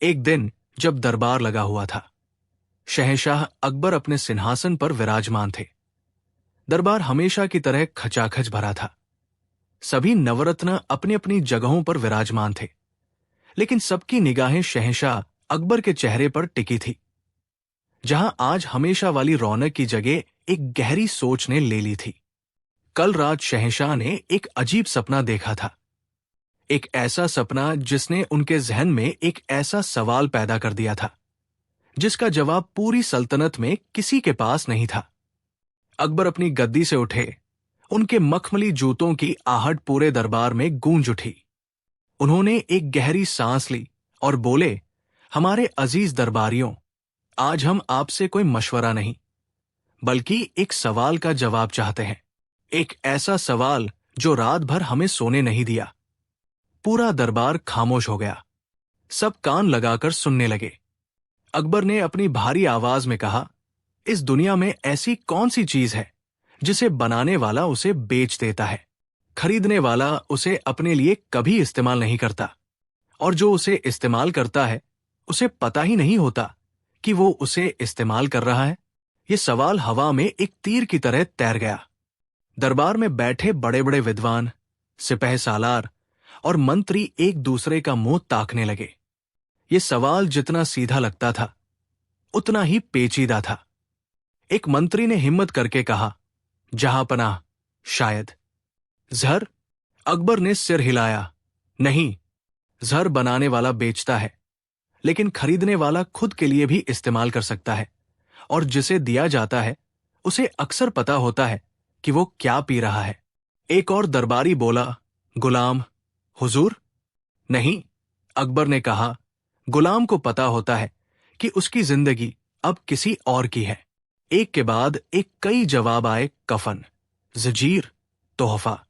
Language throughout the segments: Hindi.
एक दिन जब दरबार लगा हुआ था, शहंशाह अकबर अपने सिंहासन पर विराजमान थे। दरबार हमेशा की तरह खचाखच भरा था। सभी नवरत्न अपनी अपनी जगहों पर विराजमान थे, लेकिन सबकी निगाहें शहंशाह अकबर के चेहरे पर टिकी थी। जहां आज हमेशा वाली रौनक की जगह एक गहरी सोच ने ले ली थी। कल रात शहंशाह ने एक अजीब सपना देखा था। एक ऐसा सपना जिसने उनके जहन में एक ऐसा सवाल पैदा कर दिया था जिसका जवाब पूरी सल्तनत में किसी के पास नहीं था। अकबर अपनी गद्दी से उठे। उनके मखमली जूतों की आहट पूरे दरबार में गूंज उठी। उन्होंने एक गहरी सांस ली और बोले, हमारे अजीज दरबारियों, आज हम आपसे कोई मशवरा नहीं, बल्कि एक सवाल का जवाब चाहते हैं। एक ऐसा सवाल जो रात भर हमें सोने नहीं दिया। पूरा दरबार खामोश हो गया। सब कान लगाकर सुनने लगे। अकबर ने अपनी भारी आवाज में कहा, इस दुनिया में ऐसी कौन सी चीज है जिसे बनाने वाला उसे बेच देता है, खरीदने वाला उसे अपने लिए कभी इस्तेमाल नहीं करता, और जो उसे इस्तेमाल करता है उसे पता ही नहीं होता कि वो उसे इस्तेमाल कर रहा है। ये सवाल हवा में एक तीर की तरह तैर गया। दरबार में बैठे बड़े बड़े विद्वान, सिपह सालार और मंत्री एक दूसरे का मुंह ताकने लगे। ये सवाल जितना सीधा लगता था उतना ही पेचीदा था। एक मंत्री ने हिम्मत करके कहा, जहांपनाह, शायद। जहर? अकबर ने सिर हिलाया, नहीं, जहर बनाने वाला बेचता है, लेकिन खरीदने वाला खुद के लिए भी इस्तेमाल कर सकता है, और जिसे दिया जाता है उसे अक्सर पता होता है कि वो क्या पी रहा है। एक और दरबारी बोला, गुलाम? हुजूर? नहीं, अकबर ने कहा, गुलाम को पता होता है कि उसकी जिंदगी अब किसी और की है। एक के बाद एक कई जवाब आए, कफन, जंजीर, तोहफा,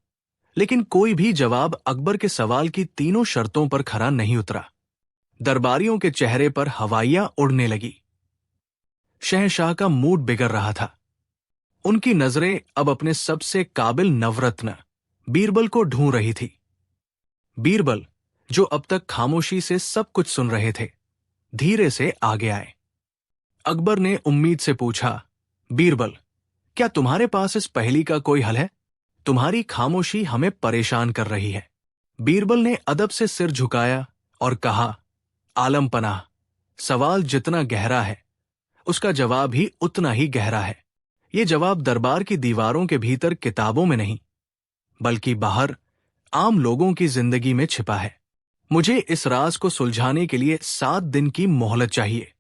लेकिन कोई भी जवाब अकबर के सवाल की तीनों शर्तों पर खरा नहीं उतरा। दरबारियों के चेहरे पर हवाइयां उड़ने लगी। शहंशाह का मूड बिगड़ रहा था। उनकी नजरें अब अपने सबसे काबिल नवरत्न बीरबल को ढूंढ रही थी। बीरबल, जो अब तक खामोशी से सब कुछ सुन रहे थे, धीरे से आगे आए। अकबर ने उम्मीद से पूछा, बीरबल, क्या तुम्हारे पास इस पहेली का कोई हल है? तुम्हारी खामोशी हमें परेशान कर रही है। बीरबल ने अदब से सिर झुकाया और कहा, आलम पनाह, सवाल जितना गहरा है उसका जवाब भी उतना ही गहरा है। ये जवाब दरबार की दीवारों के भीतर किताबों में नहीं, बल्कि बाहर आम लोगों की जिंदगी में छिपा है। मुझे इस राज को सुलझाने के लिए 7 दिन की मोहलत चाहिए।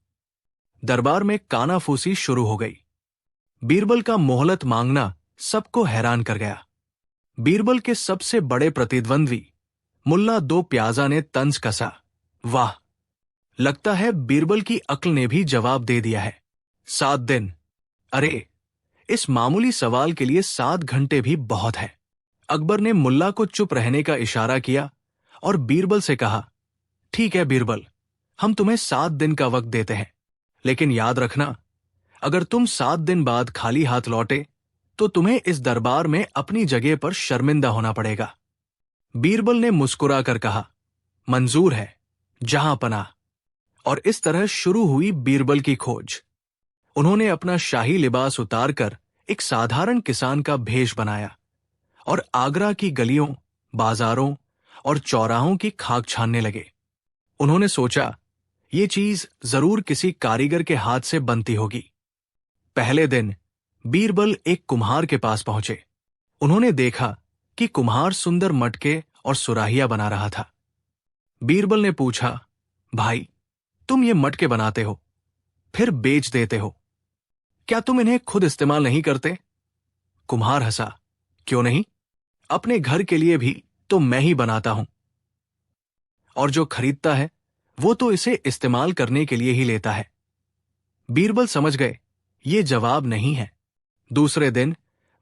दरबार में कानाफूसी शुरू हो गई। बीरबल का मोहलत मांगना सबको हैरान कर गया। बीरबल के सबसे बड़े प्रतिद्वंद्वी मुल्ला दो प्याजा ने तंज कसा, वाह, लगता है बीरबल की अक्ल ने भी जवाब दे दिया है। 7 दिन? अरे, इस मामूली सवाल के लिए 7 घंटे भी बहुत है। अकबर ने मुल्ला को चुप रहने का इशारा किया और बीरबल से कहा, ठीक है बीरबल, हम तुम्हें 7 दिन का वक्त देते हैं, लेकिन याद रखना, अगर तुम 7 दिन बाद खाली हाथ लौटे तो तुम्हें इस दरबार में अपनी जगह पर शर्मिंदा होना पड़ेगा। बीरबल ने मुस्कुराकर कहा, मंजूर है जहांपनाह। और इस तरह शुरू हुई बीरबल की खोज। उन्होंने अपना शाही लिबास उतारकर एक साधारण किसान का भेष बनाया और आगरा की गलियों, बाजारों और चौराहों की खाक छानने लगे। उन्होंने सोचा, ये चीज जरूर किसी कारीगर के हाथ से बनती होगी। पहले दिन बीरबल एक कुम्हार के पास पहुंचे। उन्होंने देखा कि कुम्हार सुंदर मटके और सुराहियां बना रहा था। बीरबल ने पूछा, भाई, तुम ये मटके बनाते हो, फिर बेच देते हो, क्या तुम इन्हें खुद इस्तेमाल नहीं करते? कुम्हार हंसा, क्यों नहीं, अपने घर के लिए भी तो मैं ही बनाता हूं, और जो खरीदता है वो तो इसे इस्तेमाल करने के लिए ही लेता है। बीरबल समझ गए ये जवाब नहीं है। दूसरे दिन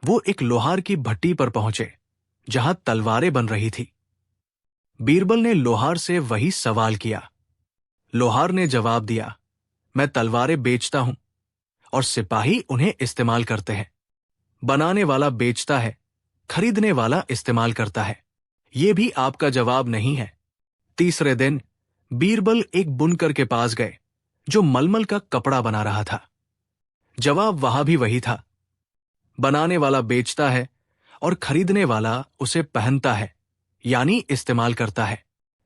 वो एक लोहार की भट्टी पर पहुंचे जहां तलवारें बन रही थी। बीरबल ने लोहार से वही सवाल किया। लोहार ने जवाब दिया, मैं तलवारें बेचता हूं और सिपाही उन्हें इस्तेमाल करते हैं। बनाने वाला बेचता है, खरीदने वाला इस्तेमाल करता है। ये भी आपका जवाब नहीं है। तीसरे दिन बीरबल एक बुनकर के पास गए जो मलमल का कपड़ा बना रहा था। जवाब वहां भी वही था। बनाने वाला बेचता है और खरीदने वाला उसे पहनता है, यानी इस्तेमाल करता है।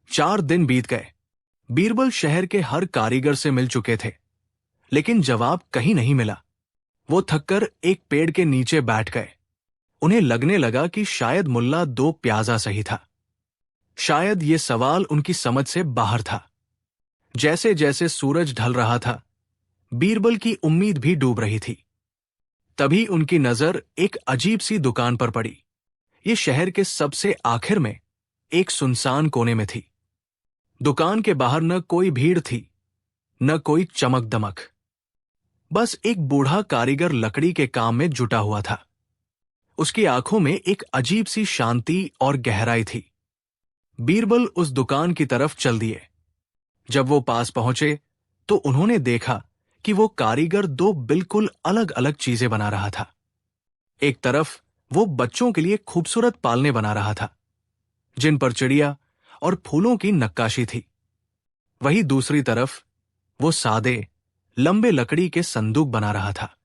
4 दिन बीत गए। बीरबल शहर के हर कारीगर से मिल चुके थे, लेकिन जवाब कहीं नहीं मिला। वो थककर एक पेड़ के नीचे बैठ गए। उन्हें लगने लगा कि शायद मुल्ला 2 प्याजा सही था। शायद ये सवाल उनकी समझ से बाहर था। जैसे जैसे सूरज ढल रहा था, बीरबल की उम्मीद भी डूब रही थी। तभी उनकी नजर एक अजीब सी दुकान पर पड़ी। ये शहर के सबसे आखिर में एक सुनसान कोने में थी। दुकान के बाहर न कोई भीड़ थी, न कोई चमक दमक। बस एक बूढ़ा कारीगर लकड़ी के काम में जुटा हुआ था। उसकी आंखों में एक अजीब सी शांति और गहराई थी। बीरबल उस दुकान की तरफ चल दिए। जब वो पास पहुंचे तो उन्होंने देखा कि वो कारीगर 2 बिल्कुल अलग अलग चीजें बना रहा था। एक तरफ वो बच्चों के लिए खूबसूरत पालने बना रहा था, जिन पर चिड़िया और फूलों की नक्काशी थी। वहीं दूसरी तरफ वो सादे, लंबे लकड़ी के संदूक बना रहा था।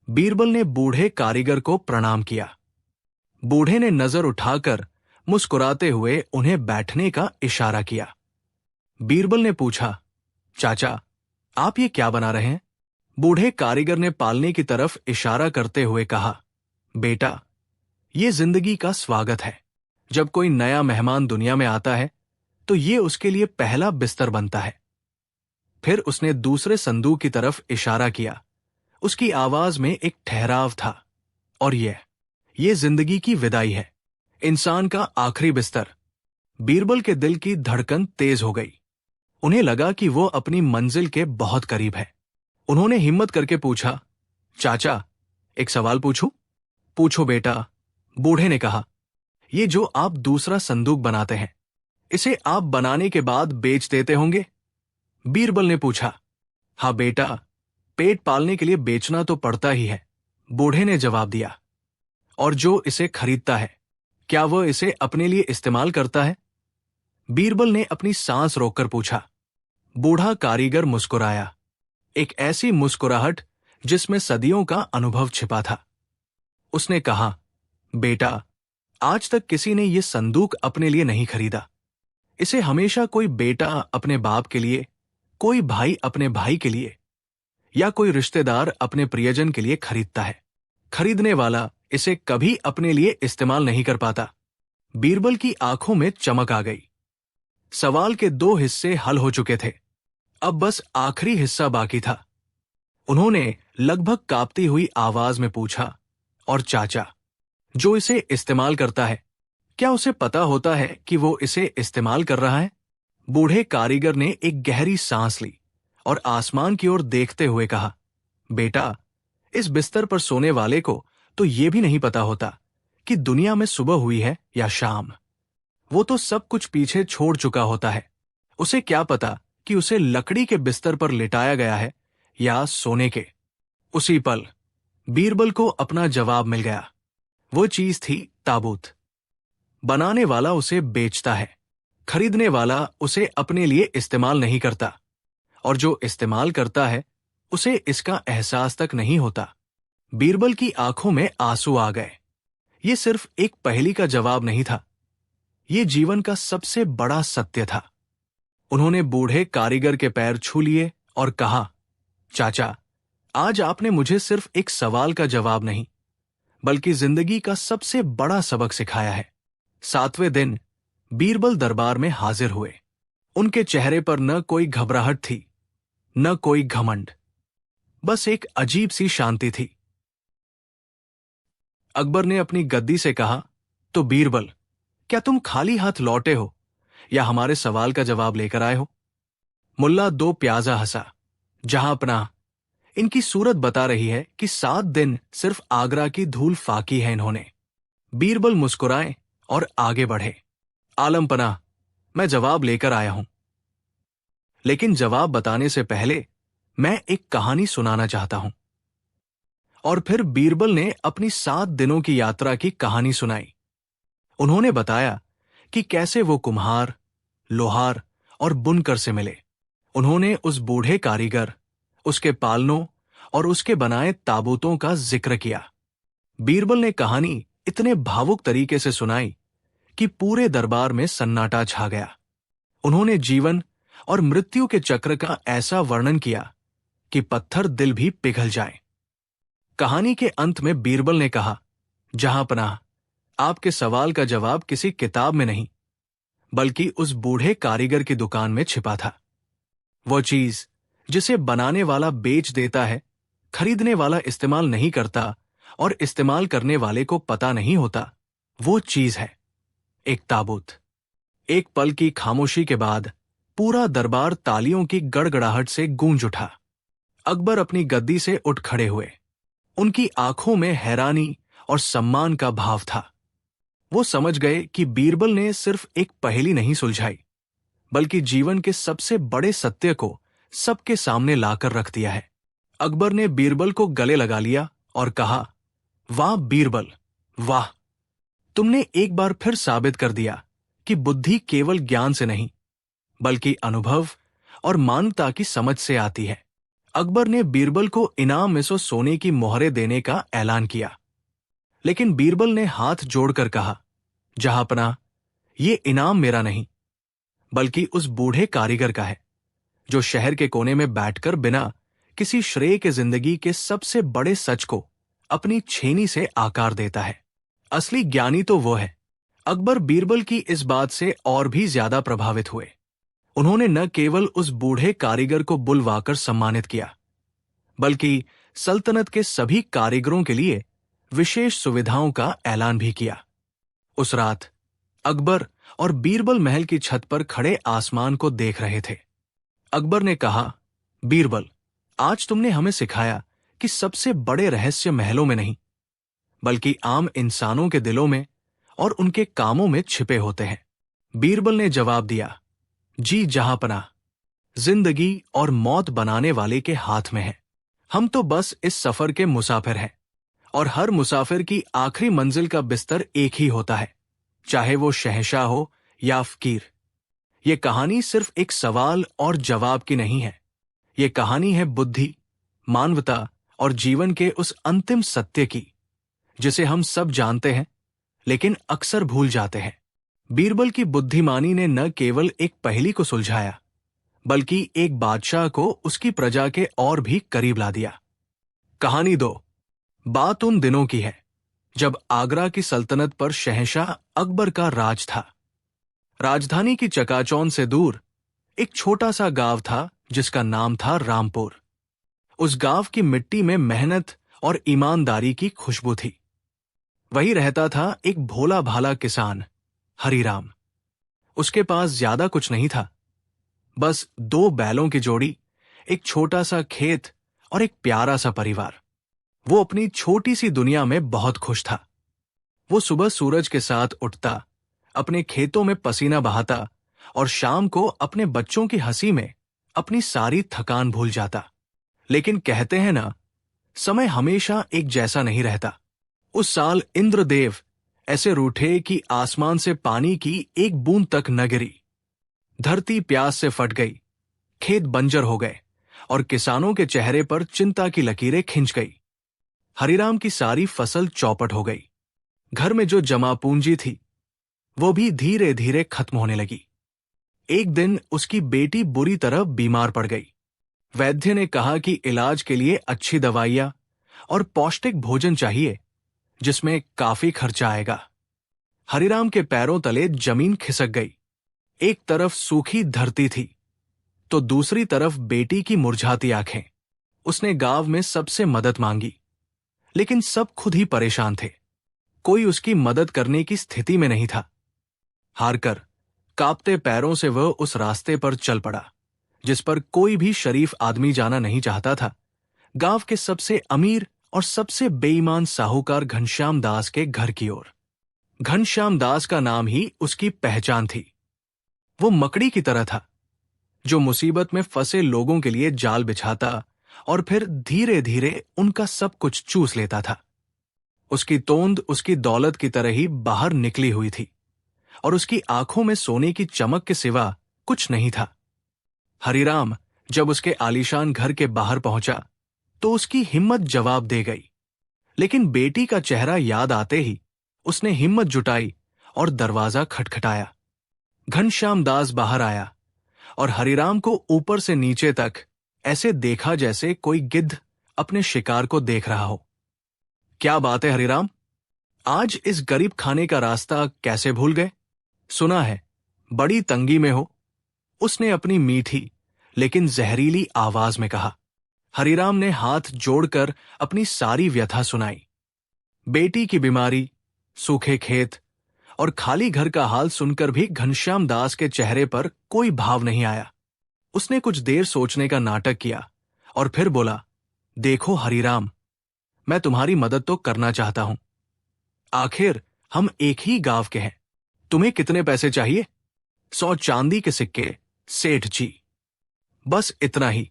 बीरबल ने बूढ़े कारीगर को प्रणाम किया। बूढ़े ने नजर उठाकर मुस्कुराते हुए उन्हें बैठने का इशारा किया। बीरबल ने पूछा, चाचा, आप ये क्या बना रहे हैं? बूढ़े कारीगर ने पालने की तरफ इशारा करते हुए कहा, बेटा, ये जिंदगी का स्वागत है। जब कोई नया मेहमान दुनिया में आता है तो ये उसके लिए पहला बिस्तर बनता है। फिर उसने दूसरे संदूक की तरफ इशारा किया। उसकी आवाज में एक ठहराव था। और ये जिंदगी की विदाई है, इंसान का आखिरी बिस्तर। बीरबल के दिल की धड़कन तेज हो गई। उन्हें लगा कि वो अपनी मंजिल के बहुत करीब है। उन्होंने हिम्मत करके पूछा, चाचा, एक सवाल पूछूं? पूछो बेटा, बूढ़े ने कहा। ये जो आप दूसरा संदूक बनाते हैं, इसे आप बनाने के बाद बेच देते होंगे? बीरबल ने पूछा। हाँ बेटा, पेट पालने के लिए बेचना तो पड़ता ही है, बूढ़े ने जवाब दिया। और जो इसे खरीदता है, क्या वह इसे अपने लिए इस्तेमाल करता है? बीरबल ने अपनी सांस रोककर पूछा। बूढ़ा कारीगर मुस्कुराया, एक ऐसी मुस्कुराहट जिसमें सदियों का अनुभव छिपा था। उसने कहा, बेटा, आज तक किसी ने यह संदूक अपने लिए नहीं खरीदा। इसे हमेशा कोई बेटा अपने बाप के लिए, कोई भाई अपने भाई के लिए, या कोई रिश्तेदार अपने प्रियजन के लिए खरीदता है। खरीदने वाला इसे कभी अपने लिए इस्तेमाल नहीं कर पाता। बीरबल की आंखों में चमक आ गई। सवाल के 2 हिस्से हल हो चुके थे, अब बस आखिरी हिस्सा बाकी था। उन्होंने लगभग कांपती हुई आवाज में पूछा, और चाचा, जो इसे इस्तेमाल करता है, क्या उसे पता होता है कि वो इसे इस्तेमाल कर रहा है? बूढ़े कारीगर ने एक गहरी सांस ली और आसमान की ओर देखते हुए कहा, बेटा, इस बिस्तर पर सोने वाले को तो ये भी नहीं पता होता कि दुनिया में सुबह हुई है या शाम। वो तो सब कुछ पीछे छोड़ चुका होता है। उसे क्या पता कि उसे लकड़ी के बिस्तर पर लिटाया गया है या सोने के। उसी पल बीरबल को अपना जवाब मिल गया। वो चीज थी ताबूत। बनाने वाला उसे बेचता है, खरीदने वाला उसे अपने लिए इस्तेमाल नहीं करता, और जो इस्तेमाल करता है उसे इसका एहसास तक नहीं होता। बीरबल की आंखों में आंसू आ गए। ये सिर्फ एक पहेली का जवाब नहीं था, ये जीवन का सबसे बड़ा सत्य था। उन्होंने बूढ़े कारीगर के पैर छू लिए और कहा, चाचा, आज आपने मुझे सिर्फ एक सवाल का जवाब नहीं, बल्कि जिंदगी का सबसे बड़ा सबक सिखाया है। 7वें दिन बीरबल दरबार में हाजिर हुए। उनके चेहरे पर न कोई घबराहट थी, न कोई घमंड, बस एक अजीब सी शांति थी। अकबर ने अपनी गद्दी से कहा, तो बीरबल, क्या तुम खाली हाथ लौटे हो या हमारे सवाल का जवाब लेकर आए हो? मुल्ला 2 प्याजा हंसा, जहां अपना, इनकी सूरत बता रही है कि 7 दिन सिर्फ आगरा की धूल फाकी है इन्होंने। बीरबल मुस्कुराए और आगे बढ़े। आलम पनाह, मैं जवाब लेकर आया हूं, लेकिन जवाब बताने से पहले मैं एक कहानी सुनाना चाहता हूं। और फिर बीरबल ने अपनी 7 दिनों की यात्रा की कहानी सुनाई। उन्होंने बताया कि कैसे वो कुम्हार, लोहार और बुनकर से मिले। उन्होंने उस बूढ़े कारीगर, उसके पालनों और उसके बनाए ताबूतों का जिक्र किया। बीरबल ने कहानी इतने भावुक तरीके से सुनाई कि पूरे दरबार में सन्नाटा छा गया। उन्होंने जीवन और मृत्यु के चक्र का ऐसा वर्णन किया कि पत्थर दिल भी पिघल जाए। कहानी के अंत में बीरबल ने कहा, जहांपनाह, आपके सवाल का जवाब किसी किताब में नहीं, बल्कि उस बूढ़े कारीगर की दुकान में छिपा था। वो चीज जिसे बनाने वाला बेच देता है, खरीदने वाला इस्तेमाल नहीं करता और इस्तेमाल करने वाले को पता नहीं होता, वो चीज है एक ताबूत। एक पल की खामोशी के बाद पूरा दरबार तालियों की गड़गड़ाहट से गूंज उठा। अकबर अपनी गद्दी से उठ खड़े हुए। उनकी आंखों में हैरानी और सम्मान का भाव था। वो समझ गए कि बीरबल ने सिर्फ एक पहेली नहीं सुलझाई, बल्कि जीवन के सबसे बड़े सत्य को सबके सामने लाकर रख दिया है। अकबर ने बीरबल को गले लगा लिया और कहा, वाह बीरबल, वाह! तुमने एक बार फिर साबित कर दिया कि बुद्धि केवल ज्ञान से नहीं, बल्कि अनुभव और मानवता की समझ से आती है। अकबर ने बीरबल को इनाम में सोने की मोहरें देने का ऐलान किया, लेकिन बीरबल ने हाथ जोड़कर कहा, जहांपनाह, ये इनाम मेरा नहीं, बल्कि उस बूढ़े कारीगर का है जो शहर के कोने में बैठकर बिना किसी श्रेय के जिंदगी के सबसे बड़े सच को अपनी छेनी से आकार देता है। असली ज्ञानी तो वो है। अकबर बीरबल की इस बात से और भी ज्यादा प्रभावित हुए। उन्होंने न केवल उस बूढ़े कारीगर को बुलवाकर सम्मानित किया, बल्कि सल्तनत के सभी कारीगरों के लिए विशेष सुविधाओं का ऐलान भी किया। उस रात अकबर और बीरबल महल की छत पर खड़े आसमान को देख रहे थे। अकबर ने कहा, बीरबल, आज तुमने हमें सिखाया कि सबसे बड़े रहस्य महलों में नहीं, बल्कि आम इंसानों के दिलों में और उनके कामों में छिपे होते हैं। बीरबल ने जवाब दिया, जी जहांपनाह, जिंदगी और मौत बनाने वाले के हाथ में है। हम तो बस इस सफर के मुसाफिर हैं, और हर मुसाफिर की आखिरी मंजिल का बिस्तर एक ही होता है, चाहे वो शहंशाह हो या फकीर। ये कहानी सिर्फ एक सवाल और जवाब की नहीं है। ये कहानी है बुद्धि, मानवता और जीवन के उस अंतिम सत्य की, जिसे हम सब जानते हैं लेकिन अक्सर भूल जाते हैं। बीरबल की बुद्धिमानी ने न केवल एक पहेली को सुलझाया, बल्कि एक बादशाह को उसकी प्रजा के और भी करीब ला दिया। कहानी 2। बात उन दिनों की है जब आगरा की सल्तनत पर शहंशाह अकबर का राज था। राजधानी की चकाचौंध से दूर एक छोटा सा गांव था जिसका नाम था रामपुर। उस गांव की मिट्टी में मेहनत और ईमानदारी की खुशबू थी। वही रहता था एक भोला भाला किसान, हरिराम। उसके पास ज्यादा कुछ नहीं था, बस 2 बैलों की जोड़ी, एक छोटा सा खेत और एक प्यारा सा परिवार। वो अपनी छोटी सी दुनिया में बहुत खुश था। वो सुबह सूरज के साथ उठता, अपने खेतों में पसीना बहाता और शाम को अपने बच्चों की हंसी में अपनी सारी थकान भूल जाता। लेकिन कहते हैं ना, समय हमेशा एक जैसा नहीं रहता। उस साल इंद्रदेव ऐसे रूठे कि आसमान से पानी की एक बूंद तक न गिरी। धरती प्यास से फट गई, खेत बंजर हो गए और किसानों के चेहरे पर चिंता की लकीरें खिंच गई। हरिराम की सारी फसल चौपट हो गई। घर में जो जमा पूंजी थी, वो भी धीरे धीरे खत्म होने लगी। एक दिन उसकी बेटी बुरी तरह बीमार पड़ गई। वैद्य ने कहा कि इलाज के लिए अच्छी दवाइयां और पौष्टिक भोजन चाहिए, जिसमें काफी खर्चा आएगा। हरिराम के पैरों तले जमीन खिसक गई। एक तरफ सूखी धरती थी, तो दूसरी तरफ बेटी की मुरझाती आंखें। उसने गांव में सबसे मदद मांगी, लेकिन सब खुद ही परेशान थे। कोई उसकी मदद करने की स्थिति में नहीं था। हारकर कांपते पैरों से वह उस रास्ते पर चल पड़ा जिस पर कोई भी शरीफ आदमी जाना नहीं चाहता था, गांव के सबसे अमीर और सबसे बेईमान साहूकार घनश्याम दास के घर की ओर। घनश्याम दास का नाम ही उसकी पहचान थी। वो मकड़ी की तरह था, जो मुसीबत में फंसे लोगों के लिए जाल बिछाता और फिर धीरे धीरे उनका सब कुछ चूस लेता था। उसकी तोंद उसकी दौलत की तरह ही बाहर निकली हुई थी, और उसकी आंखों में सोने की चमक के सिवा कुछ नहीं था। हरिराम जब उसके आलीशान घर के बाहर पहुंचा तो उसकी हिम्मत जवाब दे गई, लेकिन बेटी का चेहरा याद आते ही उसने हिम्मत जुटाई और दरवाजा खटखटाया। घनश्याम दास बाहर आया और हरिराम को ऊपर से नीचे तक ऐसे देखा जैसे कोई गिद्ध अपने शिकार को देख रहा हो। क्या बात है हरिराम, आज इस गरीब खाने का रास्ता कैसे भूल गए? सुना है बड़ी तंगी में हो, उसने अपनी मीठी लेकिन जहरीली आवाज में कहा। हरिराम ने हाथ जोड़कर अपनी सारी व्यथा सुनाई। बेटी की बीमारी, सूखे खेत और खाली घर का हाल सुनकर भी घनश्याम दास के चेहरे पर कोई भाव नहीं आया। उसने कुछ देर सोचने का नाटक किया और फिर बोला, देखो हरिराम, मैं तुम्हारी मदद तो करना चाहता हूं। आखिर हम एक ही गांव के हैं। तुम्हें कितने पैसे चाहिए? 100 चांदी के सिक्के, सेठ जी। बस इतना ही।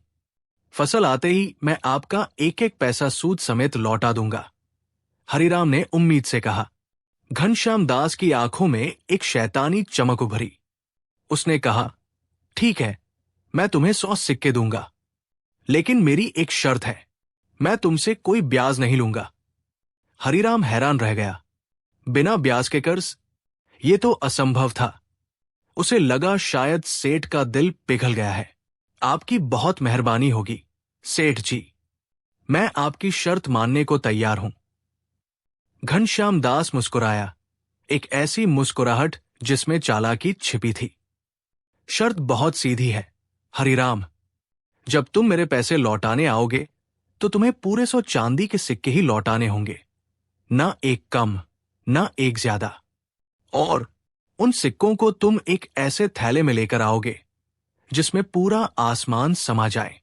फसल आते ही मैं आपका एक एक पैसा सूद समेत लौटा दूंगा, हरिराम ने उम्मीद से कहा। घनश्याम दास की आंखों में एक शैतानी चमक उभरी। उसने कहा, ठीक है, मैं तुम्हें 100 सिक्के दूंगा, लेकिन मेरी एक शर्त है, मैं तुमसे कोई ब्याज नहीं लूंगा। हरिराम हैरान रह गया। बिना ब्याज के कर्ज? ये तो असंभव था। उसे लगा शायद सेठ का दिल पिघल गया है। आपकी बहुत मेहरबानी होगी सेठ जी, मैं आपकी शर्त मानने को तैयार हूं। घनश्याम दास मुस्कुराया, एक ऐसी मुस्कुराहट जिसमें चालाकी छिपी थी। शर्त बहुत सीधी है हरिराम, जब तुम मेरे पैसे लौटाने आओगे तो तुम्हें पूरे 100 चांदी के सिक्के ही लौटाने होंगे, ना एक कम ना एक ज्यादा। और उन सिक्कों को तुम एक ऐसे थैले में लेकर आओगे जिसमें पूरा आसमान समा जाए।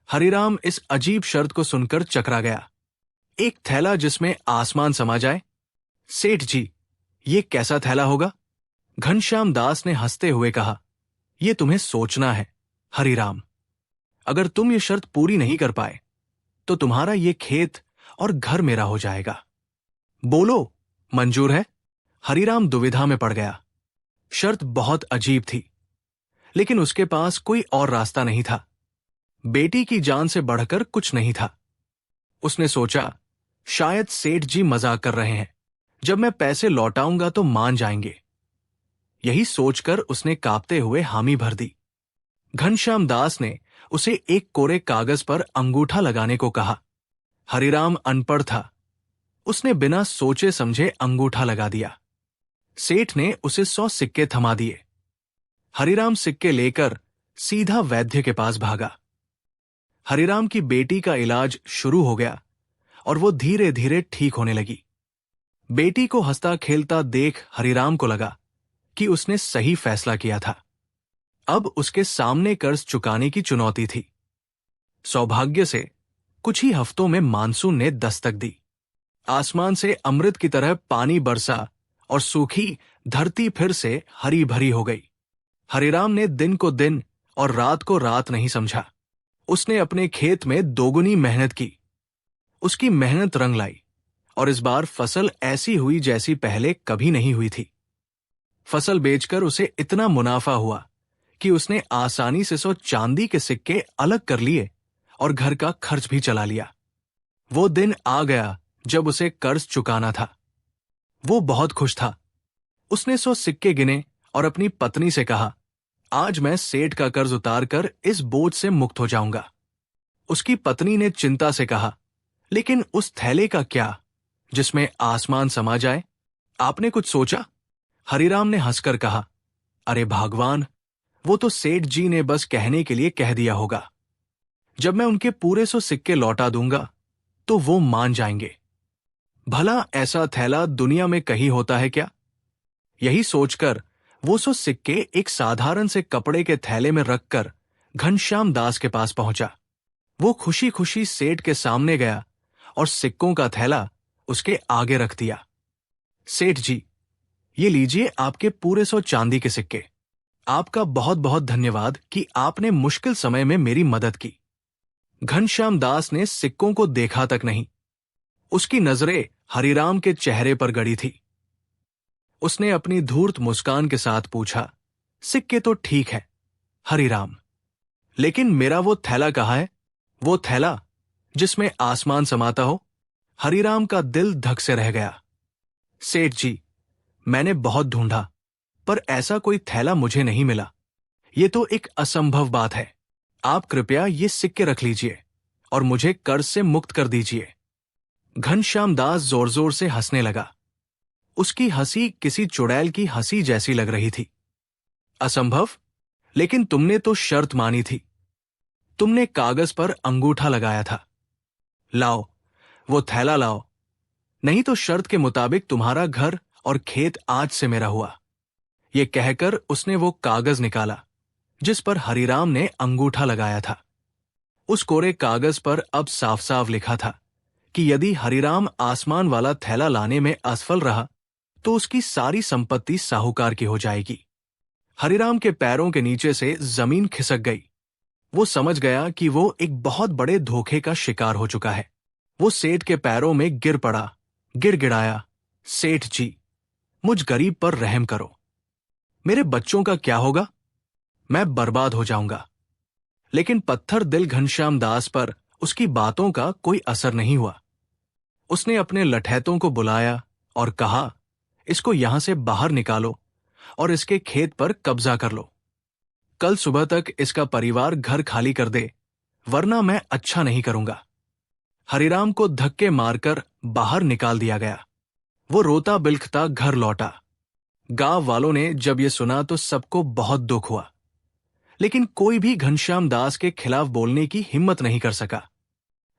हरिराम इस अजीब शर्त को सुनकर चकरा गया। एक थैला जिसमें आसमान समा जाए? सेठ जी, ये कैसा थैला होगा? घनश्याम दास ने हंसते हुए कहा, यह तुम्हें सोचना है हरिराम। अगर तुम ये शर्त पूरी नहीं कर पाए तो तुम्हारा ये खेत और घर मेरा हो जाएगा। बोलो, मंजूर है? हरिराम दुविधा में पड़ गया। शर्त बहुत अजीब थी, लेकिन उसके पास कोई और रास्ता नहीं था। बेटी की जान से बढ़कर कुछ नहीं था। उसने सोचा, शायद सेठ जी मजाक कर रहे हैं, जब मैं पैसे लौटाऊंगा तो मान जाएंगे। यही सोचकर उसने कांपते हुए हामी भर दी। घनश्याम दास ने उसे एक कोरे कागज पर अंगूठा लगाने को कहा। हरिराम अनपढ़ था, उसने बिना सोचे समझे अंगूठा लगा दिया। सेठ ने उसे 100 सिक्के थमा दिए। हरिराम सिक्के लेकर सीधा वैद्य के पास भागा। हरिराम की बेटी का इलाज शुरू हो गया और वो धीरे धीरे ठीक होने लगी। बेटी को हंसता खेलता देख हरिराम को लगा कि उसने सही फैसला किया था। अब उसके सामने कर्ज चुकाने की चुनौती थी। सौभाग्य से कुछ ही हफ्तों में मानसून ने दस्तक दी। आसमान से अमृत की तरह पानी बरसा और सूखी धरती फिर से हरी भरी हो गई। हरिराम ने दिन को दिन और रात को रात नहीं समझा। उसने अपने खेत में दोगुनी मेहनत की। उसकी मेहनत रंग लाई और इस बार फसल ऐसी हुई जैसी पहले कभी नहीं हुई थी। फसल बेचकर उसे इतना मुनाफा हुआ कि उसने आसानी से 100 चांदी के सिक्के अलग कर लिए और घर का खर्च भी चला लिया। वो दिन आ गया जब उसे कर्ज चुकाना था। वो बहुत खुश था। उसने 100 सिक्के गिने और अपनी पत्नी से कहा, आज मैं सेठ का कर्ज उतारकर इस बोझ से मुक्त हो जाऊंगा। उसकी पत्नी ने चिंता से कहा, लेकिन उस थैले का क्या जिसमें आसमान समा जाए? आपने कुछ सोचा? हरिराम ने हंसकर कहा, अरे भगवान, वो तो सेठ जी ने बस कहने के लिए कह दिया होगा। जब मैं उनके पूरे 100 सिक्के लौटा दूंगा तो वो मान जाएंगे। भला ऐसा थैला दुनिया में कहीं होता है क्या? यही सोचकर वो 100 सिक्के एक साधारण से कपड़े के थैले में रखकर घनश्याम दास के पास पहुंचा। वो खुशी खुशी सेठ के सामने गया और सिक्कों का थैला उसके आगे रख दिया। सेठ जी, ये लीजिए आपके पूरे 100 चांदी के सिक्के। आपका बहुत बहुत धन्यवाद कि आपने मुश्किल समय में मेरी मदद की। घनश्याम दास ने सिक्कों को देखा तक नहीं। उसकी नजरें हरिराम के चेहरे पर गड़ी थी। उसने अपनी धूर्त मुस्कान के साथ पूछा, सिक्के तो ठीक है हरिराम, लेकिन मेरा वो थैला कहाँ है? वो थैला जिसमें आसमान समाता हो। हरिराम का दिल धक से रह गया। सेठ जी, मैंने बहुत ढूंढा, पर ऐसा कोई थैला मुझे नहीं मिला। ये तो एक असंभव बात है। आप कृपया ये सिक्के रख लीजिए और मुझे कर्ज से मुक्त कर दीजिए। घनश्याम दास जोर जोर से हंसने लगा। उसकी हंसी किसी चुड़ैल की हंसी जैसी लग रही थी। असंभव? लेकिन तुमने तो शर्त मानी थी। तुमने कागज पर अंगूठा लगाया था। लाओ, वो थैला लाओ, नहीं तो शर्त के मुताबिक तुम्हारा घर और खेत आज से मेरा हुआ। ये कहकर उसने वो कागज निकाला जिस पर हरिराम ने अंगूठा लगाया था। उस कोरे कागज पर अब साफ साफ लिखा था कि यदि हरिराम आसमान वाला थैला लाने में असफल रहा तो उसकी सारी संपत्ति साहूकार की हो जाएगी। हरिराम के पैरों के नीचे से जमीन खिसक गई। वो समझ गया कि वो एक बहुत बड़े धोखे का शिकार हो चुका है। वो सेठ के पैरों में गिर पड़ा, गिड़गिड़ाया, सेठ जी, मुझ गरीब पर रहम करो। मेरे बच्चों का क्या होगा? मैं बर्बाद हो जाऊंगा। लेकिन पत्थर दिल घनश्याम दास पर उसकी बातों का कोई असर नहीं हुआ। उसने अपने लठैतों को बुलाया और कहा, इसको यहां से बाहर निकालो और इसके खेत पर कब्जा कर लो। कल सुबह तक इसका परिवार घर खाली कर दे, वरना मैं अच्छा नहीं करूंगा। हरिराम को धक्के मारकर बाहर निकाल दिया गया। वो रोता बिलखता घर लौटा। गांव वालों ने जब ये सुना तो सबको बहुत दुख हुआ, लेकिन कोई भी घनश्याम दास के खिलाफ बोलने की हिम्मत नहीं कर सका।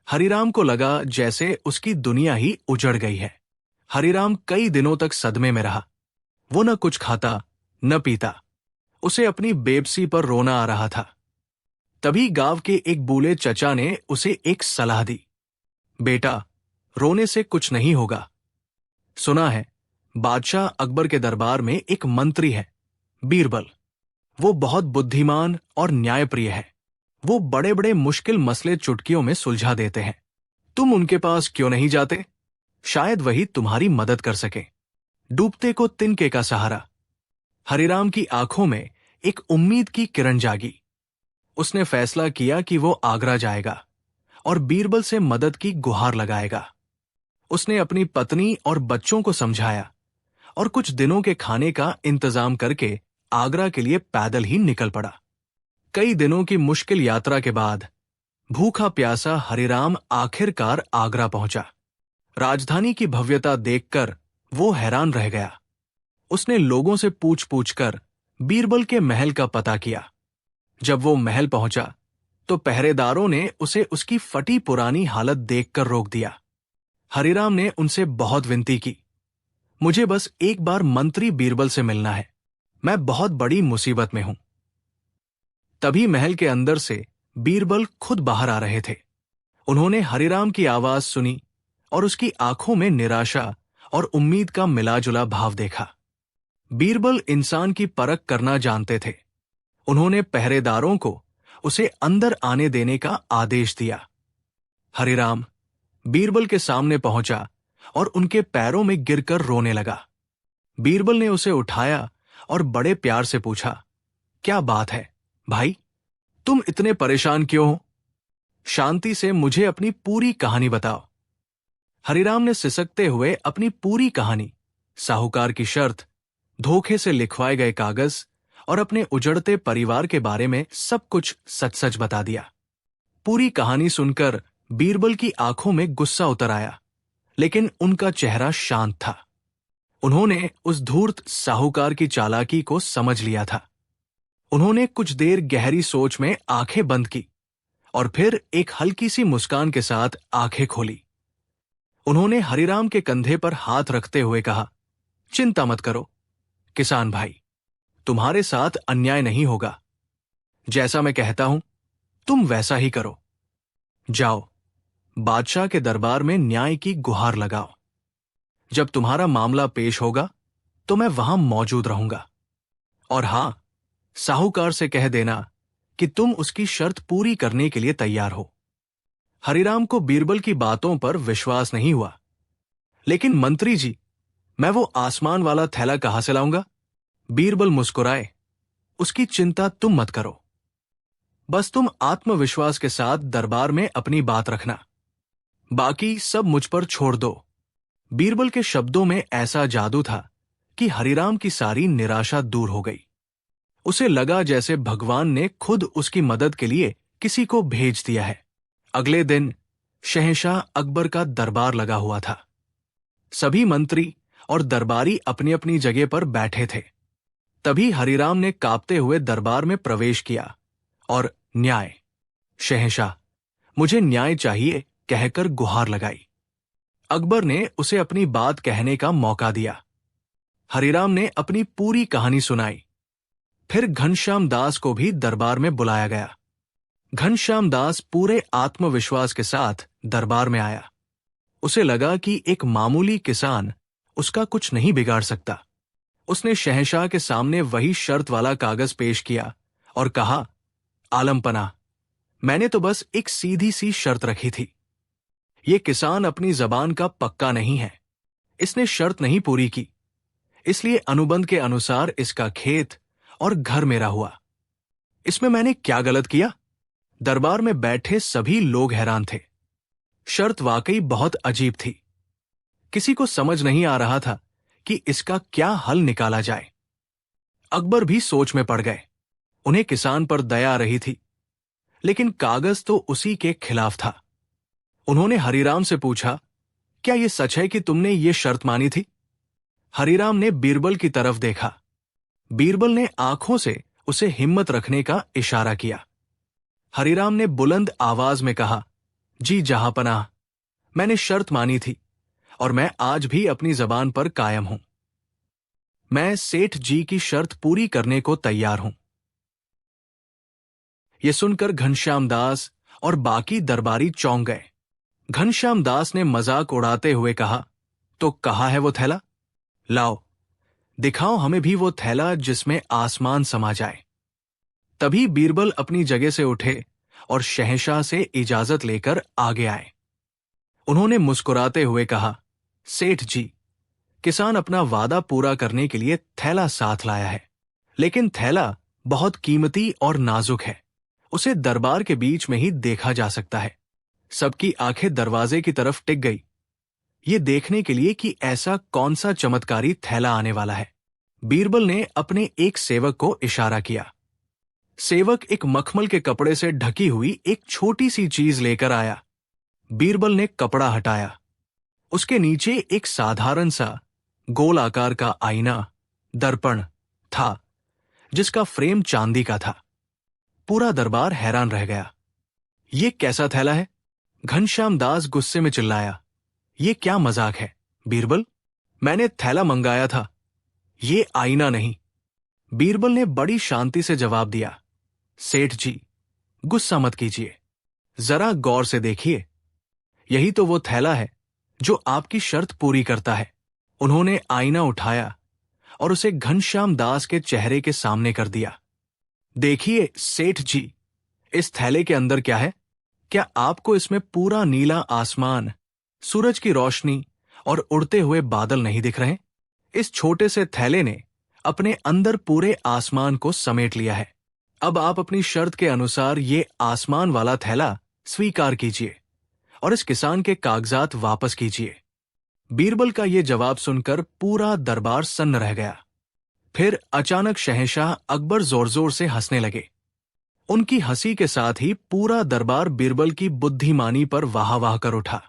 हरिराम को लगा जैसे उसकी दुनिया ही उजड़ गई है। हरिराम कई दिनों तक सदमे में रहा। वो न कुछ खाता न पीता। उसे अपनी बेबसी पर रोना आ रहा था। तभी गांव के एक बूढ़े चचा ने उसे एक सलाह दी। बेटा, रोने से कुछ नहीं होगा। सुना है बादशाह अकबर के दरबार में एक मंत्री है, बीरबल। वो बहुत बुद्धिमान और न्यायप्रिय है। वो बड़े बड़े मुश्किल मसले चुटकियों में सुलझा देते हैं। तुम उनके पास क्यों नहीं जाते? शायद वही तुम्हारी मदद कर सके। डूबते को तिनके का सहारा। हरिराम की आंखों में एक उम्मीद की किरण जागी। उसने फैसला किया कि वो आगरा जाएगा और बीरबल से मदद की गुहार लगाएगा। उसने अपनी पत्नी और बच्चों को समझाया और कुछ दिनों के खाने का इंतजाम करके आगरा के लिए पैदल ही निकल पड़ा। कई दिनों की मुश्किल यात्रा के बाद भूखा प्यासा हरिराम आखिरकार आगरा पहुंचा। राजधानी की भव्यता देखकर वो हैरान रह गया। उसने लोगों से पूछ पूछकर बीरबल के महल का पता किया। जब वो महल पहुंचा तो पहरेदारों ने उसे उसकी फटी पुरानी हालत देखकर रोक दिया। हरिराम ने उनसे बहुत विनती की, मुझे बस एक बार मंत्री बीरबल से मिलना है, मैं बहुत बड़ी मुसीबत में हूं। तभी महल के अंदर से बीरबल खुद बाहर आ रहे थे। उन्होंने हरिराम की आवाज सुनी और उसकी आंखों में निराशा और उम्मीद का मिलाजुला भाव देखा। बीरबल इंसान की परख करना जानते थे। उन्होंने पहरेदारों को उसे अंदर आने देने का आदेश दिया। हरिराम बीरबल के सामने पहुंचा और उनके पैरों में गिरकर रोने लगा। बीरबल ने उसे उठाया और बड़े प्यार से पूछा, क्या बात है भाई, तुम इतने परेशान क्यों हो? शांति से मुझे अपनी पूरी कहानी बताओ। हरिराम ने सिसकते हुए अपनी पूरी कहानी, साहूकार की शर्त, धोखे से लिखवाए गए कागज और अपने उजड़ते परिवार के बारे में सब कुछ सच सच बता दिया। पूरी कहानी सुनकर बीरबल की आंखों में गुस्सा उतर आया, लेकिन उनका चेहरा शांत था। उन्होंने उस धूर्त साहूकार की चालाकी को समझ लिया था। उन्होंने कुछ देर गहरी सोच में आंखें बंद की और फिर एक हल्की सी मुस्कान के साथ आंखें खोली। उन्होंने हरिराम के कंधे पर हाथ रखते हुए कहा, चिंता मत करो किसान भाई, तुम्हारे साथ अन्याय नहीं होगा। जैसा मैं कहता हूं तुम वैसा ही करो। जाओ, बादशाह के दरबार में न्याय की गुहार लगाओ। जब तुम्हारा मामला पेश होगा तो मैं वहां मौजूद रहूंगा। और हां, साहूकार से कह देना कि तुम उसकी शर्त पूरी करने के लिए तैयार हो। हरिराम को बीरबल की बातों पर विश्वास नहीं हुआ। लेकिन मंत्री जी, मैं वो आसमान वाला थैला कहां से लाऊंगा? बीरबल मुस्कुराए। उसकी चिंता तुम मत करो। बस तुम आत्मविश्वास के साथ दरबार में अपनी बात रखना, बाकी सब मुझ पर छोड़ दो। बीरबल के शब्दों में ऐसा जादू था कि हरिराम की सारी निराशा दूर हो गई। उसे लगा जैसे भगवान ने खुद उसकी मदद के लिए किसी को भेज दिया है। अगले दिन शहंशाह अकबर का दरबार लगा हुआ था। सभी मंत्री और दरबारी अपनी अपनी जगह पर बैठे थे। तभी हरिराम ने कांपते हुए दरबार में प्रवेश किया और न्याय, शहंशाह, मुझे न्याय चाहिए कहकर गुहार लगाई। अकबर ने उसे अपनी बात कहने का मौका दिया। हरिराम ने अपनी पूरी कहानी सुनाई। फिर घनश्याम दास को भी दरबार में बुलाया गया। घनश्याम दास पूरे आत्मविश्वास के साथ दरबार में आया। उसे लगा कि एक मामूली किसान उसका कुछ नहीं बिगाड़ सकता। उसने शहंशाह के सामने वही शर्त वाला कागज पेश किया और कहा, आलमपना, मैंने तो बस एक सीधी सी शर्त रखी थी। ये किसान अपनी जबान का पक्का नहीं है, इसने शर्त नहीं पूरी की, इसलिए अनुबंध के अनुसार इसका खेत और घर मेरा हुआ। इसमें मैंने क्या गलत किया? दरबार में बैठे सभी लोग हैरान थे। शर्त वाकई बहुत अजीब थी। किसी को समझ नहीं आ रहा था कि इसका क्या हल निकाला जाए। अकबर भी सोच में पड़ गए। उन्हें किसान पर दया आ रही थी, लेकिन कागज तो उसी के खिलाफ था। उन्होंने हरिराम से पूछा, क्या यह सच है कि तुमने ये शर्त मानी थी? हरिराम ने बीरबल की तरफ देखा। बीरबल ने आंखों से उसे हिम्मत रखने का इशारा किया। हरिराम ने बुलंद आवाज में कहा, जी जहांपनाह, मैंने शर्त मानी थी और मैं आज भी अपनी जबान पर कायम हूं। मैं सेठ जी की शर्त पूरी करने को तैयार हूं। यह सुनकर घनश्याम दास और बाकी दरबारी चौंक गए। घनश्याम दास ने मजाक उड़ाते हुए कहा, तो कहाँ है वो थैला? लाओ, दिखाओ हमें भी वो थैला जिसमें आसमान समा जाए। तभी बीरबल अपनी जगह से उठे और शहंशाह से इजाजत लेकर आगे आए। उन्होंने मुस्कुराते हुए कहा, सेठ जी, किसान अपना वादा पूरा करने के लिए थैला साथ लाया है, लेकिन थैला बहुत कीमती और नाजुक है। उसे दरबार के बीच में ही देखा जा सकता है। सबकी आंखें दरवाजे की तरफ टिक गई, ये देखने के लिए कि ऐसा कौन सा चमत्कारी थैला आने वाला है। बीरबल ने अपने एक सेवक को इशारा किया। सेवक एक मखमल के कपड़े से ढकी हुई एक छोटी सी चीज लेकर आया। बीरबल ने कपड़ा हटाया। उसके नीचे एक साधारण सा गोल आकार का आईना, दर्पण था, जिसका फ्रेम चांदी का था। पूरा दरबार हैरान रह गया। ये कैसा थैला है? घनश्याम दास गुस्से में चिल्लाया, ये क्या मजाक है बीरबल? मैंने थैला मंगाया था, ये आईना नहीं। बीरबल ने बड़ी शांति से जवाब दिया, सेठ जी, गुस्सा मत कीजिए, जरा गौर से देखिए, यही तो वो थैला है जो आपकी शर्त पूरी करता है। उन्होंने आईना उठाया और उसे घनश्याम दास के चेहरे के सामने कर दिया। देखिए सेठ जी, इस थैले के अंदर क्या है? क्या आपको इसमें पूरा नीला आसमान, सूरज की रोशनी और उड़ते हुए बादल नहीं दिख रहे? इस छोटे से थैले ने अपने अंदर पूरे आसमान को समेट लिया है। अब आप अपनी शर्त के अनुसार ये आसमान वाला थैला स्वीकार कीजिए और इस किसान के कागजात वापस कीजिए। बीरबल का ये जवाब सुनकर पूरा दरबार सन्न रह गया। फिर अचानक शहंशाह अकबर जोर जोर से हंसने लगे। उनकी हंसी के साथ ही पूरा दरबार बीरबल की बुद्धिमानी पर वाह वाह कर उठा।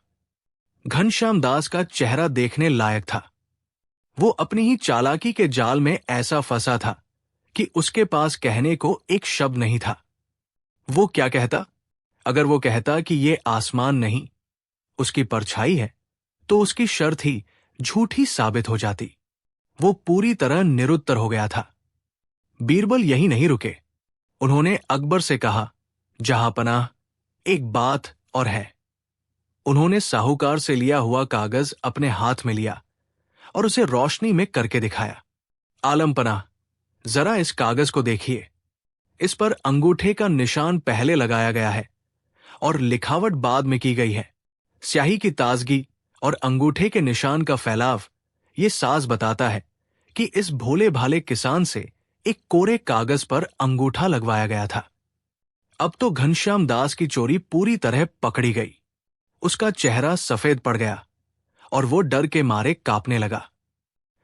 घनश्याम दास का चेहरा देखने लायक था। वो अपनी ही चालाकी के जाल में ऐसा फंसा था कि उसके पास कहने को एक शब्द नहीं था। वो क्या कहता? अगर वो कहता कि ये आसमान नहीं, उसकी परछाई है, तो उसकी शर्त ही झूठी साबित हो जाती। वो पूरी तरह निरुत्तर हो गया था। बीरबल यही नहीं रुके। उन्होंने अकबर से कहा, जहांपनाह, एक बात और है। उन्होंने साहूकार से लिया हुआ कागज अपने हाथ में लिया और उसे रोशनी में करके दिखाया। आलमपनाह, जरा इस कागज को देखिए। इस पर अंगूठे का निशान पहले लगाया गया है और लिखावट बाद में की गई है। स्याही की ताजगी और अंगूठे के निशान का फैलाव ये साज बताता है कि इस भोले भाले किसान से एक कोरे कागज पर अंगूठा लगवाया गया था। अब तो घनश्याम दास की चोरी पूरी तरह पकड़ी गई। उसका चेहरा सफेद पड़ गया और वो डर के मारे कांपने लगा।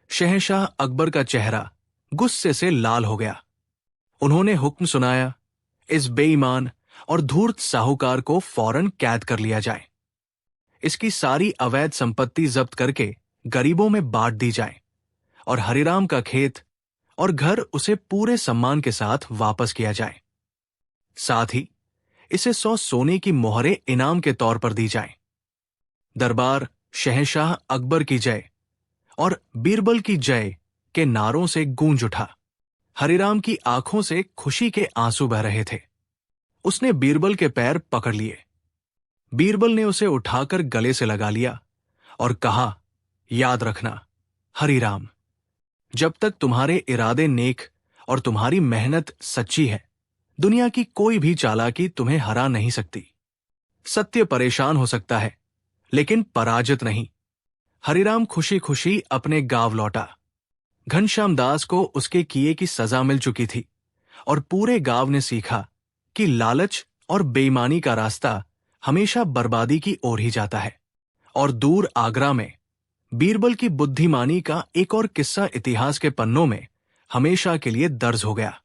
शहंशाह अकबर का चेहरा गुस्से से लाल हो गया। उन्होंने हुक्म सुनाया, इस बेईमान और धूर्त साहूकार को फौरन कैद कर लिया जाए। इसकी सारी अवैध संपत्ति जब्त करके गरीबों में बांट दी जाए और हरिराम का खेत और घर उसे पूरे सम्मान के साथ वापस किया जाए। साथ ही इसे 100 सोने की मोहरें इनाम के तौर पर दी जाए। दरबार शहंशाह अकबर की जय और बीरबल की जय के नारों से गूंज उठा। हरिराम की आंखों से खुशी के आंसू बह रहे थे। उसने बीरबल के पैर पकड़ लिए। बीरबल ने उसे उठाकर गले से लगा लिया और कहा, याद रखना हरिराम, जब तक तुम्हारे इरादे नेक और तुम्हारी मेहनत सच्ची है, दुनिया की कोई भी चालाकी तुम्हें हरा नहीं सकती। सत्य परेशान हो सकता है, लेकिन पराजित नहीं। हरिराम खुशी खुशी अपने गांव लौटा। घनश्याम दास को उसके किए की सजा मिल चुकी थी और पूरे गांव ने सीखा कि लालच और बेईमानी का रास्ता हमेशा बर्बादी की ओर ही जाता है। और दूर आगरा में बीरबल की बुद्धिमानी का एक और किस्सा इतिहास के पन्नों में हमेशा के लिए दर्ज हो गया।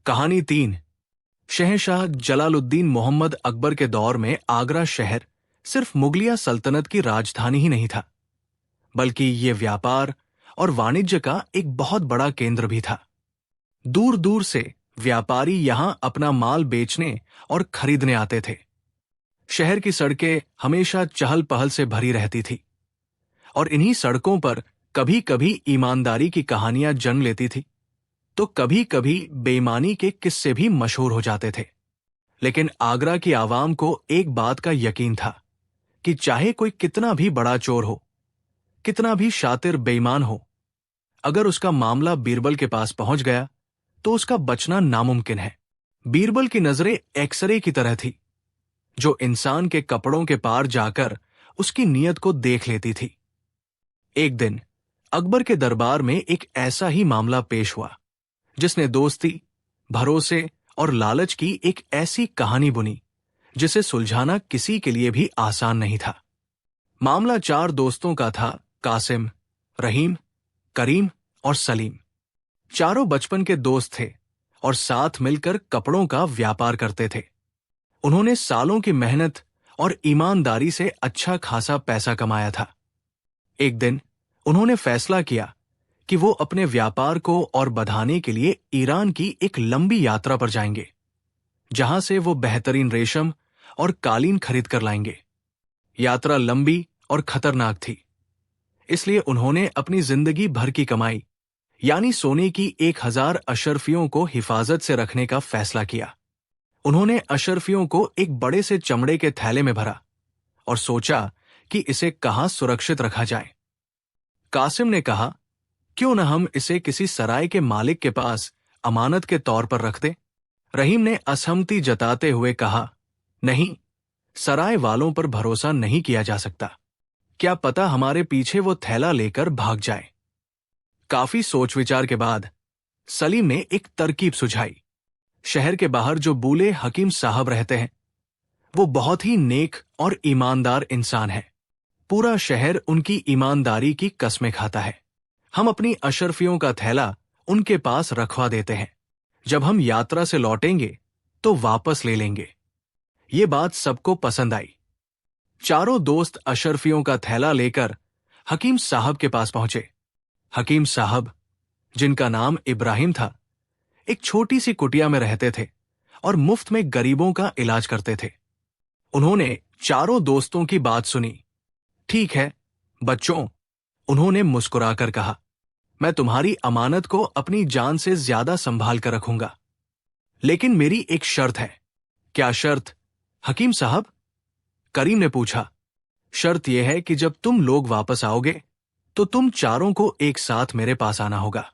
कहानी 3। शहंशाह जलालुद्दीन मोहम्मद अकबर के दौर में आगरा शहर सिर्फ मुगलिया सल्तनत की राजधानी ही नहीं था, बल्कि ये व्यापार और वाणिज्य का एक बहुत बड़ा केंद्र भी था। दूर दूर से व्यापारी यहां अपना माल बेचने और खरीदने आते थे। शहर की सड़कें हमेशा चहल पहल से भरी रहती थी और इन्हीं सड़कों पर कभी कभी ईमानदारी की कहानियां जन्म लेती थी, तो कभी कभी बेईमानी के किस्से भी मशहूर हो जाते थे। लेकिन आगरा की आवाम को एक बात का यकीन था कि चाहे कोई कितना भी बड़ा चोर हो, कितना भी शातिर बेईमान हो, अगर उसका मामला बीरबल के पास पहुंच गया तो उसका बचना नामुमकिन है। बीरबल की नजरें एक्सरे की तरह थी, जो इंसान के कपड़ों के पार जाकर उसकी नीयत को देख लेती थी। एक दिन अकबर के दरबार में एक ऐसा ही मामला पेश हुआ जिसने दोस्ती, भरोसे और लालच की एक ऐसी कहानी बुनी जिसे सुलझाना किसी के लिए भी आसान नहीं था। मामला 4 दोस्तों का था, कासिम, रहीम, करीम और सलीम। चारों बचपन के दोस्त थे और साथ मिलकर कपड़ों का व्यापार करते थे। उन्होंने सालों की मेहनत और ईमानदारी से अच्छा खासा पैसा कमाया था। एक दिन उन्होंने फैसला किया कि वो अपने व्यापार को और बढ़ाने के लिए ईरान की एक लंबी यात्रा पर जाएंगे, जहां से वो बेहतरीन रेशम और कालीन खरीद कर लाएंगे। यात्रा लंबी और खतरनाक थी, इसलिए उन्होंने अपनी जिंदगी भर की कमाई यानी सोने की 1000 अशरफियों को हिफाजत से रखने का फैसला किया। उन्होंने अशरफियों को एक बड़े से चमड़े के थैले में भरा और सोचा कि इसे कहां सुरक्षित रखा जाए। कासिम ने कहा, क्यों न हम इसे किसी सराय के मालिक के पास अमानत के तौर पर रख दें। रहीम ने असहमति जताते हुए कहा, नहीं, सराय वालों पर भरोसा नहीं किया जा सकता। क्या पता हमारे पीछे वो थैला लेकर भाग जाए। काफी सोच विचार के बाद सलीम ने एक तरकीब सुझाई। शहर के बाहर जो बूले हकीम साहब रहते हैं, वो बहुत ही नेक और ईमानदार इंसान है। पूरा शहर उनकी ईमानदारी की कस्में खाता है। हम अपनी अशरफियों का थैला उनके पास रखवा देते हैं। जब हम यात्रा से लौटेंगे तो वापस ले लेंगे। ये बात सबको पसंद आई। चारों दोस्त अशरफियों का थैला लेकर हकीम साहब के पास पहुंचे। हकीम साहब, जिनका नाम इब्राहिम था, एक छोटी सी कुटिया में रहते थे और मुफ्त में गरीबों का इलाज करते थे। उन्होंने चारों दोस्तों की बात सुनी। ठीक है बच्चों, उन्होंने मुस्कुराकर कहा, मैं तुम्हारी अमानत को अपनी जान से ज्यादा संभाल कर रखूंगा, लेकिन मेरी एक शर्त है। क्या शर्त हकीम साहब? करीम ने पूछा। शर्त यह है कि जब तुम लोग वापस आओगे तो तुम चारों को एक साथ मेरे पास आना होगा।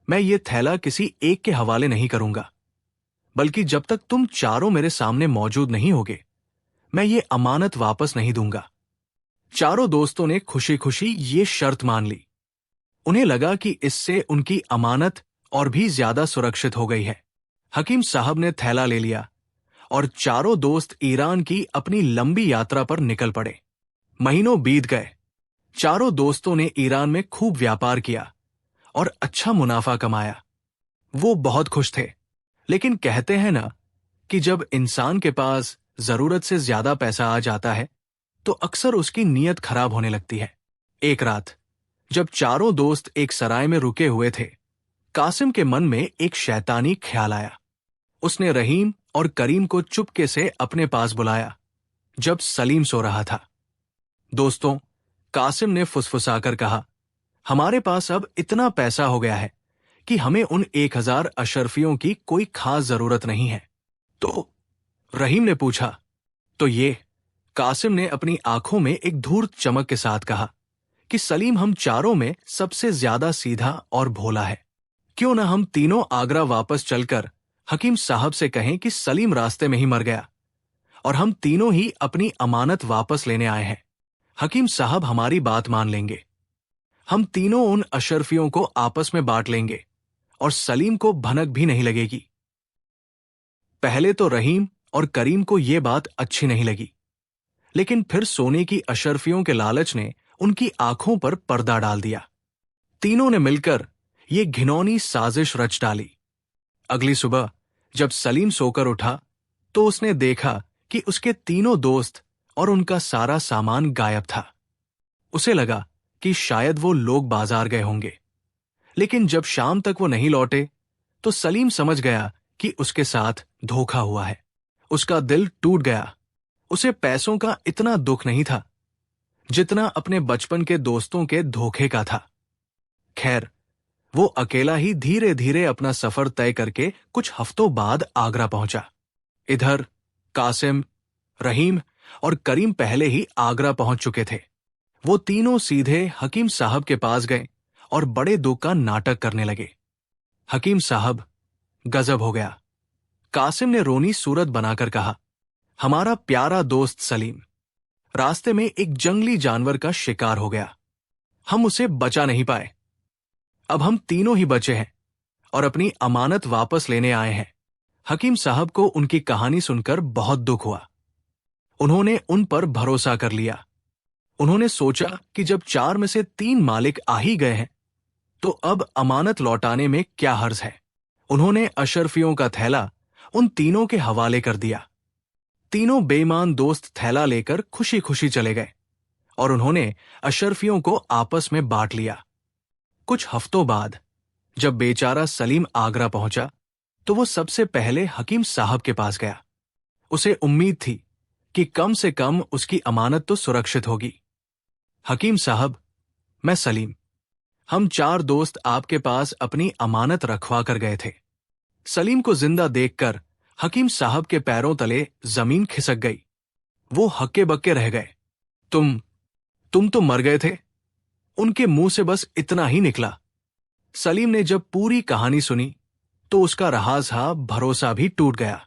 मैं ये थैला किसी एक के हवाले नहीं करूंगा, बल्कि जब तक तुम चारों मेरे सामने मौजूद नहीं होगे, मैं ये अमानत वापस नहीं दूंगा। चारों दोस्तों ने खुशी खुशी ये शर्त मान ली। उन्हें लगा कि इससे उनकी अमानत और भी ज्यादा सुरक्षित हो गई है। हकीम साहब ने थैला ले लिया और चारों दोस्त ईरान की अपनी लंबी यात्रा पर निकल पड़े। महीनों बीत गए। चारों दोस्तों ने ईरान में खूब व्यापार किया और अच्छा मुनाफा कमाया। वो बहुत खुश थे। लेकिन कहते हैं ना कि जब इंसान के पास जरूरत से ज्यादा पैसा आ जाता है तो अक्सर उसकी नीयत खराब होने लगती है। एक रात जब चारों दोस्त एक सराय में रुके हुए थे, कासिम के मन में एक शैतानी ख्याल आया। उसने रहीम और करीम को चुपके से अपने पास बुलाया जब सलीम सो रहा था। दोस्तों, कासिम ने फुसफुसाकर कहा, हमारे पास अब इतना पैसा हो गया है कि हमें उन 1000 अशरफियों की कोई खास जरूरत नहीं है। तो रहीम ने पूछा, तो ये? कासिम ने अपनी आंखों में एक धूर्त चमक के साथ कहा कि सलीम हम चारों में सबसे ज्यादा सीधा और भोला है। क्यों ना हम तीनों आगरा वापस चलकर हकीम साहब से कहें कि सलीम रास्ते में ही मर गया और हम तीनों ही अपनी अमानत वापस लेने आए हैं। हकीम साहब हमारी बात मान लेंगे। हम तीनों उन अशरफियों को आपस में बांट लेंगे और सलीम को भनक भी नहीं लगेगी। पहले तो रहीम और करीम को यह बात अच्छी नहीं लगी, लेकिन फिर सोने की अशरफियों के लालच ने उनकी आंखों पर पर्दा डाल दिया। तीनों ने मिलकर ये घिनौनी साजिश रच डाली। अगली सुबह जब सलीम सोकर उठा तो उसने देखा कि उसके तीनों दोस्त और उनका सारा सामान गायब था। उसे लगा कि शायद वो लोग बाजार गए होंगे, लेकिन जब शाम तक वो नहीं लौटे तो सलीम समझ गया कि उसके साथ धोखा हुआ है। उसका दिल टूट गया। उसे पैसों का इतना दुख नहीं था जितना अपने बचपन के दोस्तों के धोखे का था। खैर, वो अकेला ही धीरे धीरे अपना सफर तय करके कुछ हफ्तों बाद आगरा पहुंचा। इधर कासिम, रहीम और करीम पहले ही आगरा पहुंच चुके थे। वो तीनों सीधे हकीम साहब के पास गए और बड़े दुख का नाटक करने लगे। हकीम साहब, गजब हो गया। कासिम ने रोनी सूरत बनाकर कहा, हमारा प्यारा दोस्त सलीम रास्ते में एक जंगली जानवर का शिकार हो गया। हम उसे बचा नहीं पाए। अब हम तीनों ही बचे हैं और अपनी अमानत वापस लेने आए हैं। हकीम साहब को उनकी कहानी सुनकर बहुत दुख हुआ। उन्होंने उन पर भरोसा कर लिया। उन्होंने सोचा कि जब 4 में से 3 मालिक आ ही गए हैं तो अब अमानत लौटाने में क्या हर्ज है। उन्होंने अशरफियों का थैला उन तीनों के हवाले कर दिया। तीनों बेईमान दोस्त थैला लेकर खुशी खुशी चले गए और उन्होंने अशरफियों को आपस में बांट लिया। कुछ हफ्तों बाद जब बेचारा सलीम आगरा पहुंचा तो वो सबसे पहले हकीम साहब के पास गया। उसे उम्मीद थी कि कम से कम उसकी अमानत तो सुरक्षित होगी। हकीम साहब, मैं सलीम, हम 4 दोस्त आपके पास अपनी अमानत रखवा कर गए थे। सलीम को जिंदा देखकर हकीम साहब के पैरों तले जमीन खिसक गई। वो हक्के बक्के रह गए। तुम तो मर गए थे। उनके मुंह से बस इतना ही निकला। सलीम ने जब पूरी कहानी सुनी तो उसका रहा भरोसा भी टूट गया।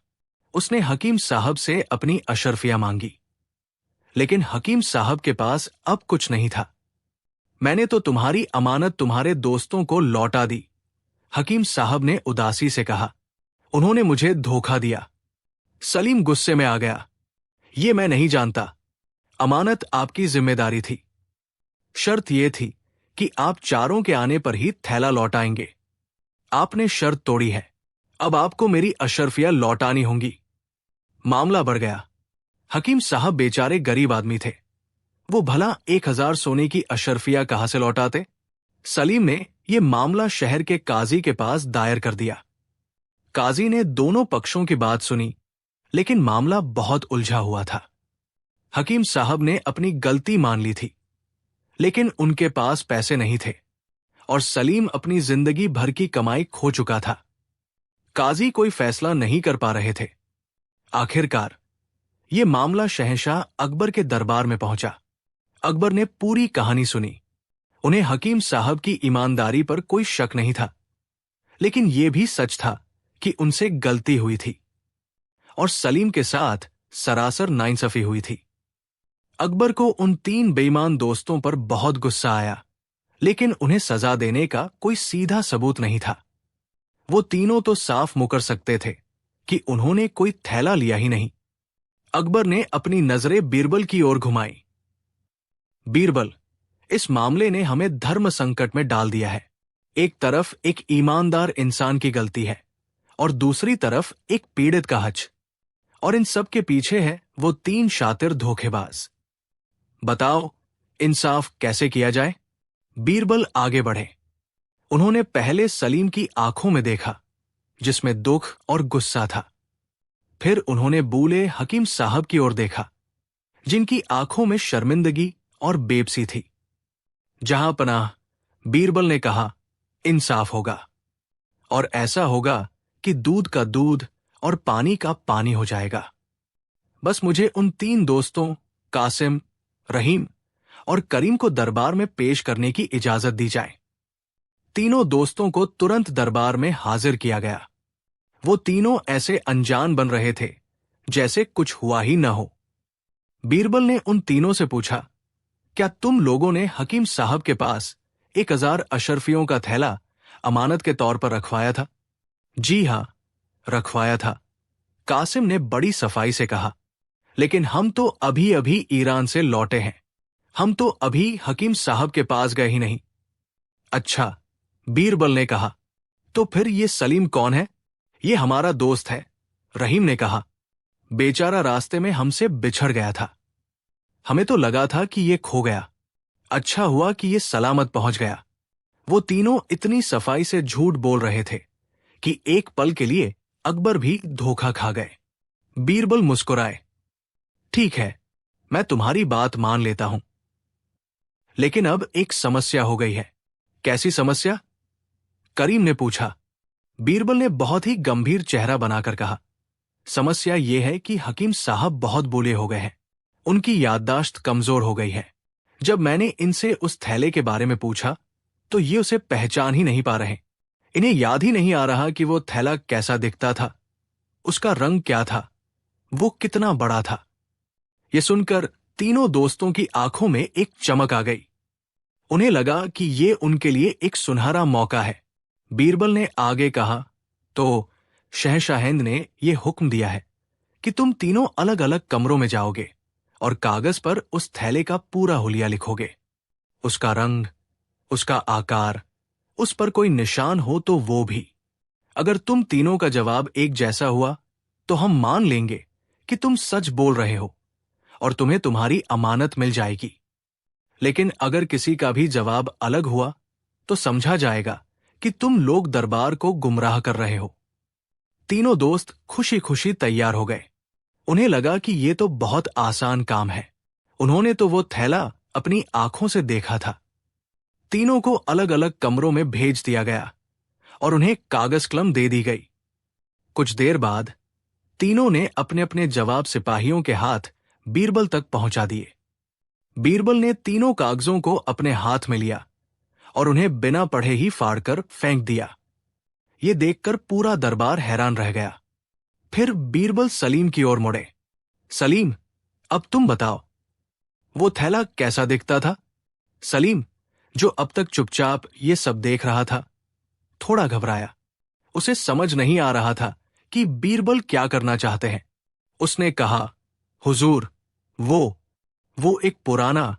उसने हकीम साहब से अपनी अशरफियां मांगी, लेकिन हकीम साहब के पास अब कुछ नहीं था। मैंने तो तुम्हारी अमानत तुम्हारे दोस्तों को लौटा दी, हकीम साहब ने उदासी से कहा। उन्होंने मुझे धोखा दिया। सलीम गुस्से में आ गया। ये मैं नहीं जानता। अमानत आपकी जिम्मेदारी थी। शर्त यह थी कि आप चारों के आने पर ही थैला लौटाएंगे। आपने शर्त तोड़ी है। अब आपको मेरी अशरफियां लौटानी होंगी। मामला बढ़ गया। हकीम साहब बेचारे गरीब आदमी थे। वो भला 1000 सोने की अशरफिया कहां से लौटाते? सलीम ने यह मामला शहर के काजी के पास दायर कर दिया। काजी ने दोनों पक्षों की बात सुनी, लेकिन मामला बहुत उलझा हुआ था। हकीम साहब ने अपनी गलती मान ली थी, लेकिन उनके पास पैसे नहीं थे और सलीम अपनी जिंदगी भर की कमाई खो चुका था। काजी कोई फैसला नहीं कर पा रहे थे। आखिरकार यह मामला शहंशाह अकबर के दरबार में पहुंचा। अकबर ने पूरी कहानी सुनी। उन्हें हकीम साहब की ईमानदारी पर कोई शक नहीं था, लेकिन यह भी सच था कि उनसे गलती हुई थी और सलीम के साथ सरासर नाइंसाफी हुई थी। अकबर को उन 3 बेईमान दोस्तों पर बहुत गुस्सा आया, लेकिन उन्हें सजा देने का कोई सीधा सबूत नहीं था। वो तीनों तो साफ मुकर सकते थे कि उन्होंने कोई थैला लिया ही नहीं। अकबर ने अपनी नजरें बीरबल की ओर घुमाई। बीरबल, इस मामले ने हमें धर्म संकट में डाल दिया है। एक तरफ एक ईमानदार इंसान की गलती है और दूसरी तरफ एक पीड़ित का हज, और इन सब के पीछे है वो 3 शातिर धोखेबाज। बताओ, इंसाफ कैसे किया जाए? बीरबल आगे बढ़े। उन्होंने पहले सलीम की आंखों में देखा, जिसमें दुख और गुस्सा था। फिर उन्होंने बूले हकीम साहब की ओर देखा, जिनकी आंखों में शर्मिंदगी और बेबसी थी। जहां पनाह, बीरबल ने कहा, इंसाफ होगा, और ऐसा होगा कि दूध का दूध और पानी का पानी हो जाएगा। बस मुझे उन 3 दोस्तों कासिम, रहीम और करीम को दरबार में पेश करने की इजाजत दी जाए। तीनों दोस्तों को तुरंत दरबार में हाजिर किया गया। वो तीनों ऐसे अनजान बन रहे थे जैसे कुछ हुआ ही न हो। बीरबल ने उन तीनों से पूछा, क्या तुम लोगों ने हकीम साहब के पास 1000 अशरफियों का थैला अमानत के तौर पर रखवाया था? जी हां, रखवाया था, कासिम ने बड़ी सफाई से कहा। लेकिन हम तो अभी अभी ईरान से लौटे हैं। हम तो अभी हकीम साहब के पास गए ही नहीं। अच्छा, बीरबल ने कहा, तो फिर ये सलीम कौन है? ये हमारा दोस्त है, रहीम ने कहा। बेचारा रास्ते में हमसे बिछड़ गया था। हमें तो लगा था कि ये खो गया। अच्छा हुआ कि ये सलामत पहुंच गया। वो तीनों इतनी सफाई से झूठ बोल रहे थे कि एक पल के लिए अकबर भी धोखा खा गए। बीरबल मुस्कुराए। ठीक है, मैं तुम्हारी बात मान लेता हूं, लेकिन अब एक समस्या हो गई है। कैसी समस्या? करीम ने पूछा। बीरबल ने बहुत ही गंभीर चेहरा बनाकर कहा, समस्या यह है कि हकीम साहब बहुत बूढ़े हो गए हैं। उनकी याददाश्त कमजोर हो गई है। जब मैंने इनसे उस थैले के बारे में पूछा तो ये उसे पहचान ही नहीं पा रहे। इन्हें याद ही नहीं आ रहा कि वो थैला कैसा दिखता था, उसका रंग क्या था, वो कितना बड़ा था। ये सुनकर तीनों दोस्तों की आंखों में एक चमक आ गई। उन्हें लगा कि ये उनके लिए एक सुनहरा मौका है। बीरबल ने आगे कहा, तो शहशाहिंद ने यह हुक्म दिया है कि तुम तीनों अलग अलग कमरों में जाओगे और कागज पर उस थैले का पूरा हुलिया लिखोगे। उसका रंग, उसका आकार, उस पर कोई निशान हो तो वो भी। अगर तुम तीनों का जवाब एक जैसा हुआ तो हम मान लेंगे कि तुम सच बोल रहे हो और तुम्हें तुम्हारी अमानत मिल जाएगी। लेकिन अगर किसी का भी जवाब अलग हुआ तो समझा जाएगा कि तुम लोग दरबार को गुमराह कर रहे हो। तीनों दोस्त खुशी खुशी तैयार हो गए। उन्हें लगा कि ये तो बहुत आसान काम है। उन्होंने तो वो थैला अपनी आंखों से देखा था। तीनों को अलग अलग कमरों में भेज दिया गया और उन्हें कागज कलम दे दी गई। कुछ देर बाद तीनों ने अपने अपने जवाब सिपाहियों के हाथ बीरबल तक पहुंचा दिए। बीरबल ने तीनों कागजों को अपने हाथ में लिया और उन्हें बिना पढ़े ही फाड़कर फेंक दिया। ये देखकर पूरा दरबार हैरान रह गया। फिर बीरबल सलीम की ओर मुड़े। सलीम, अब तुम बताओ, वो थैला कैसा दिखता था? सलीम, जो अब तक चुपचाप ये सब देख रहा था, थोड़ा घबराया। उसे समझ नहीं आ रहा था कि बीरबल क्या करना चाहते हैं। उसने कहा, हुजूर, वो एक पुराना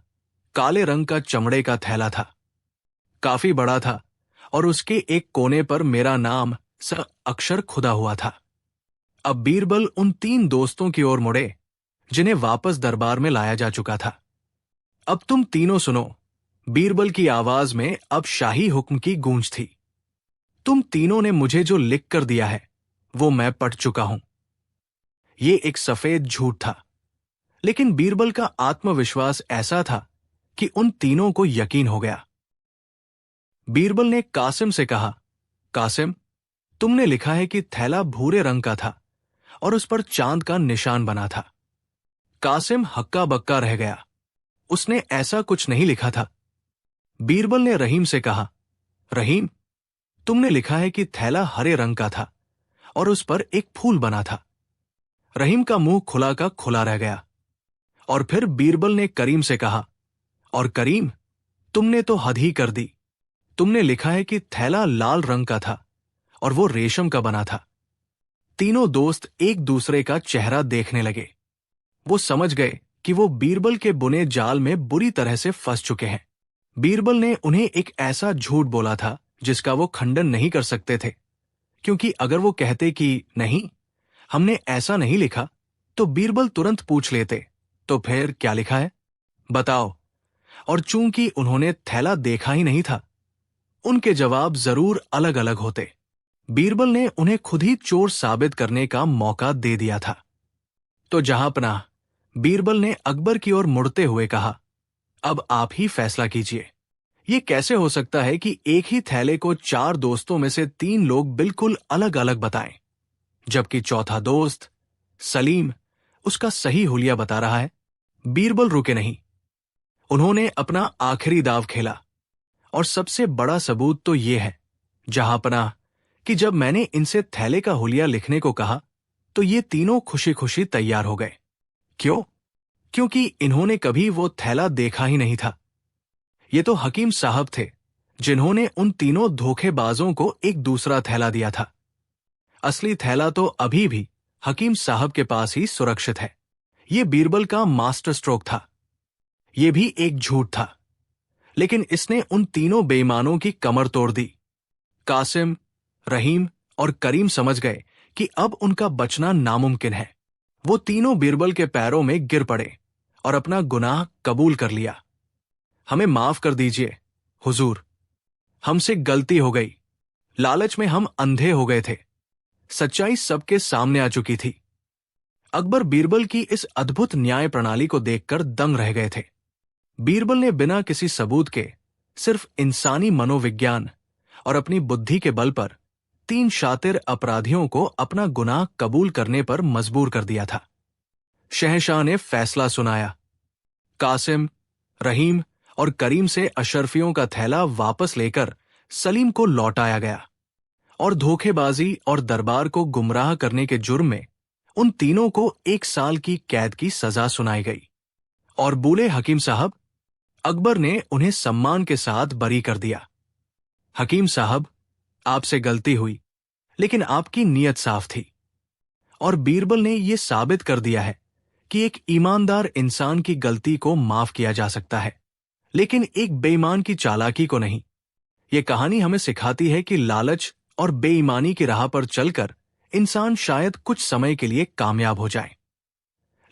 काले रंग का चमड़े का थैला था। काफी बड़ा था और उसके एक कोने पर मेरा नाम अक्षर खुदा हुआ था। अब बीरबल उन 3 दोस्तों की ओर मुड़े जिन्हें वापस दरबार में लाया जा चुका था। अब तुम तीनों सुनो। बीरबल की आवाज में अब शाही हुक्म की गूंज थी। तुम तीनों ने मुझे जो लिख कर दिया है वो मैं पढ़ चुका हूं। ये एक सफेद झूठ था, लेकिन बीरबल का आत्मविश्वास ऐसा था कि उन तीनों को यकीन हो गया। बीरबल ने कासिम से कहा, कासिम, तुमने लिखा है कि थैला भूरे रंग का था और उस पर चांद का निशान बना था। कासिम हक्का बक्का रह गया। उसने ऐसा कुछ नहीं लिखा था। बीरबल ने रहीम से कहा, रहीम, तुमने लिखा है कि थैला हरे रंग का था और उस पर एक फूल बना था। रहीम का मुंह खुला का खुला रह गया। और फिर बीरबल ने करीम से कहा, और करीम, तुमने तो हद ही कर दी। तुमने लिखा है कि थैला लाल रंग का था और वो रेशम का बना था। तीनों दोस्त एक दूसरे का चेहरा देखने लगे। वो समझ गए कि वो बीरबल के बुने जाल में बुरी तरह से फंस चुके हैं। बीरबल ने उन्हें एक ऐसा झूठ बोला था जिसका वो खंडन नहीं कर सकते थे, क्योंकि अगर वो कहते कि नहीं, हमने ऐसा नहीं लिखा, तो बीरबल तुरंत पूछ लेते, तो फिर क्या लिखा है, बताओ। और चूंकि उन्होंने थैला देखा ही नहीं था, उनके जवाब जरूर अलग अलग होते। बीरबल ने उन्हें खुद ही चोर साबित करने का मौका दे दिया था। तो जहांपनाह, बीरबल ने अकबर की ओर मुड़ते हुए कहा, अब आप ही फैसला कीजिए। ये कैसे हो सकता है कि एक ही थैले को 4 दोस्तों में से 3 लोग बिल्कुल अलग अलग बताएं, जबकि चौथा दोस्त सलीम उसका सही हुलिया बता रहा है। बीरबल रुके नहीं। उन्होंने अपना आखिरी दाव खेला, और सबसे बड़ा सबूत तो ये है, जहांपनाह, कि जब मैंने इनसे थैले का हुलिया लिखने को कहा, तो ये तीनों खुशी खुशी तैयार हो गए। क्यों? क्योंकि इन्होंने कभी वो थैला देखा ही नहीं था। ये तो हकीम साहब थे जिन्होंने उन तीनों धोखेबाजों को एक दूसरा थैला दिया था। असली थैला तो अभी भी हकीम साहब के पास ही सुरक्षित है। ये बीरबल का मास्टर स्ट्रोक था। ये भी एक झूठ था, लेकिन इसने उन तीनों बेईमानों की कमर तोड़ दी। कासिम, रहीम और करीम समझ गए कि अब उनका बचना नामुमकिन है। वो तीनों बीरबल के पैरों में गिर पड़े और अपना गुनाह कबूल कर लिया। हमें माफ कर दीजिए हुजूर, हमसे गलती हो गई। लालच में हम अंधे हो गए थे। सच्चाई सबके सामने आ चुकी थी। अकबर बीरबल की इस अद्भुत न्याय प्रणाली को देखकर दंग रह गए थे। बीरबल ने बिना किसी सबूत के सिर्फ इंसानी मनोविज्ञान और अपनी बुद्धि के बल पर 3 शातिर अपराधियों को अपना गुनाह कबूल करने पर मजबूर कर दिया था। शहंशाह ने फैसला सुनाया। कासिम, रहीम और करीम से अशरफियों का थैला वापस लेकर सलीम को लौटाया गया, और धोखेबाजी और दरबार को गुमराह करने के जुर्म में उन तीनों को 1 साल की कैद की सजा सुनाई गई। और बूले हकीम साहब, अकबर ने उन्हें सम्मान के साथ बरी कर दिया। हकीम साहब, आपसे गलती हुई, लेकिन आपकी नीयत साफ थी। और बीरबल ने यह साबित कर दिया है कि एक ईमानदार इंसान की गलती को माफ किया जा सकता है, लेकिन एक बेईमान की चालाकी को नहीं। यह कहानी हमें सिखाती है कि लालच और बेईमानी की राह पर चलकर इंसान शायद कुछ समय के लिए कामयाब हो जाए,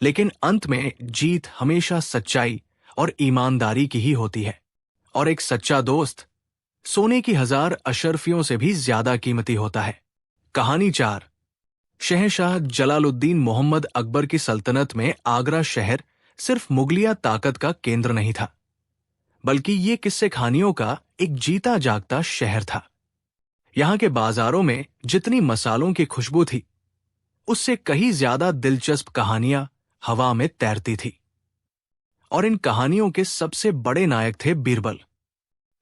लेकिन अंत में जीत हमेशा सच्चाई और ईमानदारी की ही होती है। और एक सच्चा दोस्त सोने की 1000 अशरफियों से भी ज्यादा कीमती होता है। कहानी 4। शहंशाह जलालुद्दीन मोहम्मद अकबर की सल्तनत में आगरा शहर सिर्फ मुगलिया ताकत का केंद्र नहीं था, बल्कि ये किस्से कहानियों का एक जीता जागता शहर था। यहां के बाजारों में जितनी मसालों की खुशबू थी, उससे कहीं ज्यादा दिलचस्प कहानियां हवा में तैरती थी। और इन कहानियों के सबसे बड़े नायक थे बीरबल।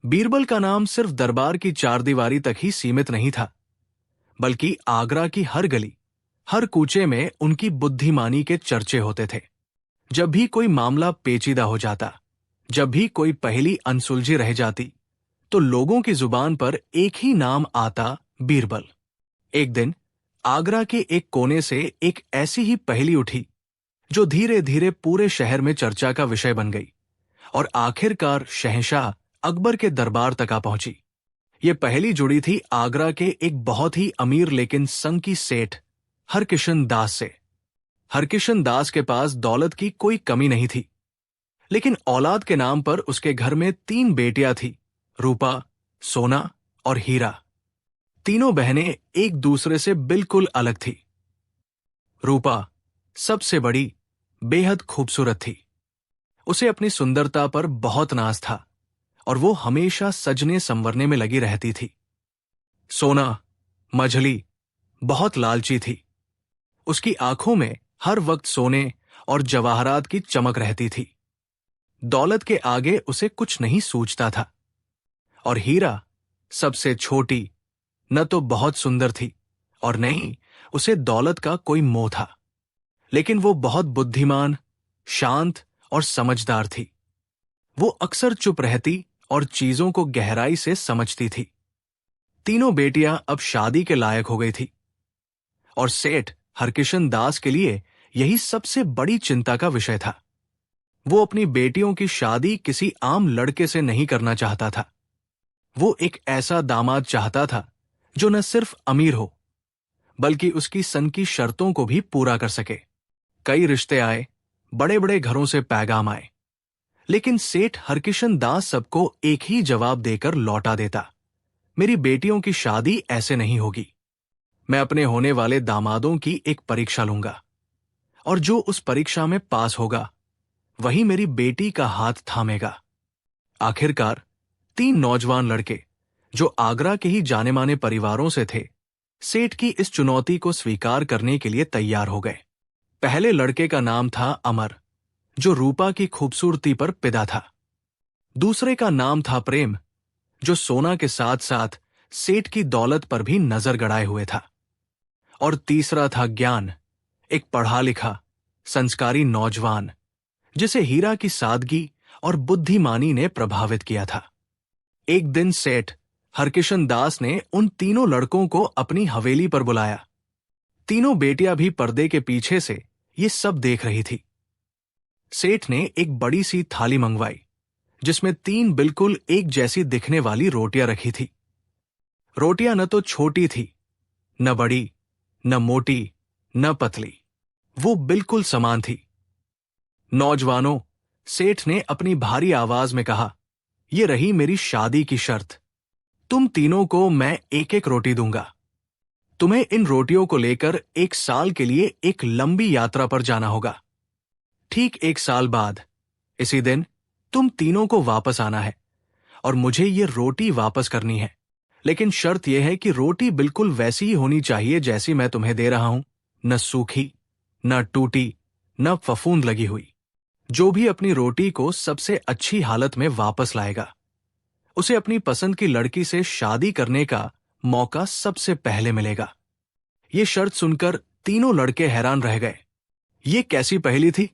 बीरबल का नाम सिर्फ दरबार की चारदीवारी तक ही सीमित नहीं था, बल्कि आगरा की हर गली, हर कूचे में उनकी बुद्धिमानी के चर्चे होते थे। जब भी कोई मामला पेचीदा हो जाता, जब भी कोई पहेली अनसुलझी रह जाती, तो लोगों की जुबान पर एक ही नाम आता, बीरबल। एक दिन आगरा के एक कोने से एक ऐसी ही पहेली उठी जो धीरे धीरे पूरे शहर में चर्चा का विषय बन गई, और आखिरकार शहंशाह अकबर के दरबार तक आ पहुंची। ये पहेली जुड़ी थी आगरा के एक बहुत ही अमीर लेकिन संकी सेठ हरकिशन दास से। हरकिशन दास के पास दौलत की कोई कमी नहीं थी, लेकिन औलाद के नाम पर उसके घर में 3 बेटियां थी, रूपा, सोना और हीरा। तीनों बहनें एक दूसरे से बिल्कुल अलग थी। रूपा सबसे बड़ी बेहद खूबसूरत थी। उसे अपनी सुंदरता पर बहुत नाज था और वो हमेशा सजने संवरने में लगी रहती थी। सोना मझली बहुत लालची थी। उसकी आंखों में हर वक्त सोने और जवाहरात की चमक रहती थी। दौलत के आगे उसे कुछ नहीं सूझता था। और हीरा सबसे छोटी, न तो बहुत सुंदर थी और न ही उसे दौलत का कोई मोह था, लेकिन वो बहुत बुद्धिमान, शांत और समझदार थी। वो अक्सर चुप रहती और चीजों को गहराई से समझती थी। तीनों बेटियां अब शादी के लायक हो गई थी और सेठ हरकिशन दास के लिए यही सबसे बड़ी चिंता का विषय था। वो अपनी बेटियों की शादी किसी आम लड़के से नहीं करना चाहता था। वो एक ऐसा दामाद चाहता था जो न सिर्फ अमीर हो बल्कि उसकी सन की शर्तों को भी पूरा कर सके। कई रिश्ते आए, बड़े बड़े घरों से पैगाम आए, लेकिन सेठ हरकिशन दास सबको एक ही जवाब देकर लौटा देता, मेरी बेटियों की शादी ऐसे नहीं होगी। मैं अपने होने वाले दामादों की एक परीक्षा लूंगा और जो उस परीक्षा में पास होगा वही मेरी बेटी का हाथ थामेगा। आखिरकार 3 नौजवान लड़के जो आगरा के ही जाने माने परिवारों से थे, सेठ की इस चुनौती को स्वीकार करने के लिए तैयार हो गए। पहले लड़के का नाम था अमर, जो रूपा की खूबसूरती पर पिदा था। दूसरे का नाम था प्रेम, जो सोना के साथ साथ सेठ की दौलत पर भी नजर गड़ाए हुए था। और तीसरा था ज्ञान, एक पढ़ा लिखा संस्कारी नौजवान जिसे हीरा की सादगी और बुद्धिमानी ने प्रभावित किया था। एक दिन सेठ हरकिशन दास ने उन तीनों लड़कों को अपनी हवेली पर बुलाया। तीनों बेटियां भी पर्दे के पीछे से ये सब देख रही थी। सेठ ने एक बड़ी सी थाली मंगवाई जिसमें 3 बिल्कुल एक जैसी दिखने वाली रोटियां रखी थी। रोटियां न तो छोटी थी, न बड़ी, न मोटी, न पतली, वो बिल्कुल समान थी। नौजवानों, सेठ ने अपनी भारी आवाज में कहा, ये रही मेरी शादी की शर्त। तुम तीनों को मैं एक एक रोटी दूंगा। तुम्हें इन रोटियों को लेकर 1 साल के लिए एक लंबी यात्रा पर जाना होगा। ठीक 1 साल बाद इसी दिन तुम तीनों को वापस आना है और मुझे ये रोटी वापस करनी है। लेकिन शर्त यह है कि रोटी बिल्कुल वैसी ही होनी चाहिए जैसी मैं तुम्हें दे रहा हूं, न सूखी, न टूटी, न फफूंद लगी हुई। जो भी अपनी रोटी को सबसे अच्छी हालत में वापस लाएगा, उसे अपनी पसंद की लड़की से शादी करने का मौका सबसे पहले मिलेगा। ये शर्त सुनकर तीनों लड़के हैरान रह गए। ये कैसी पहेली थी?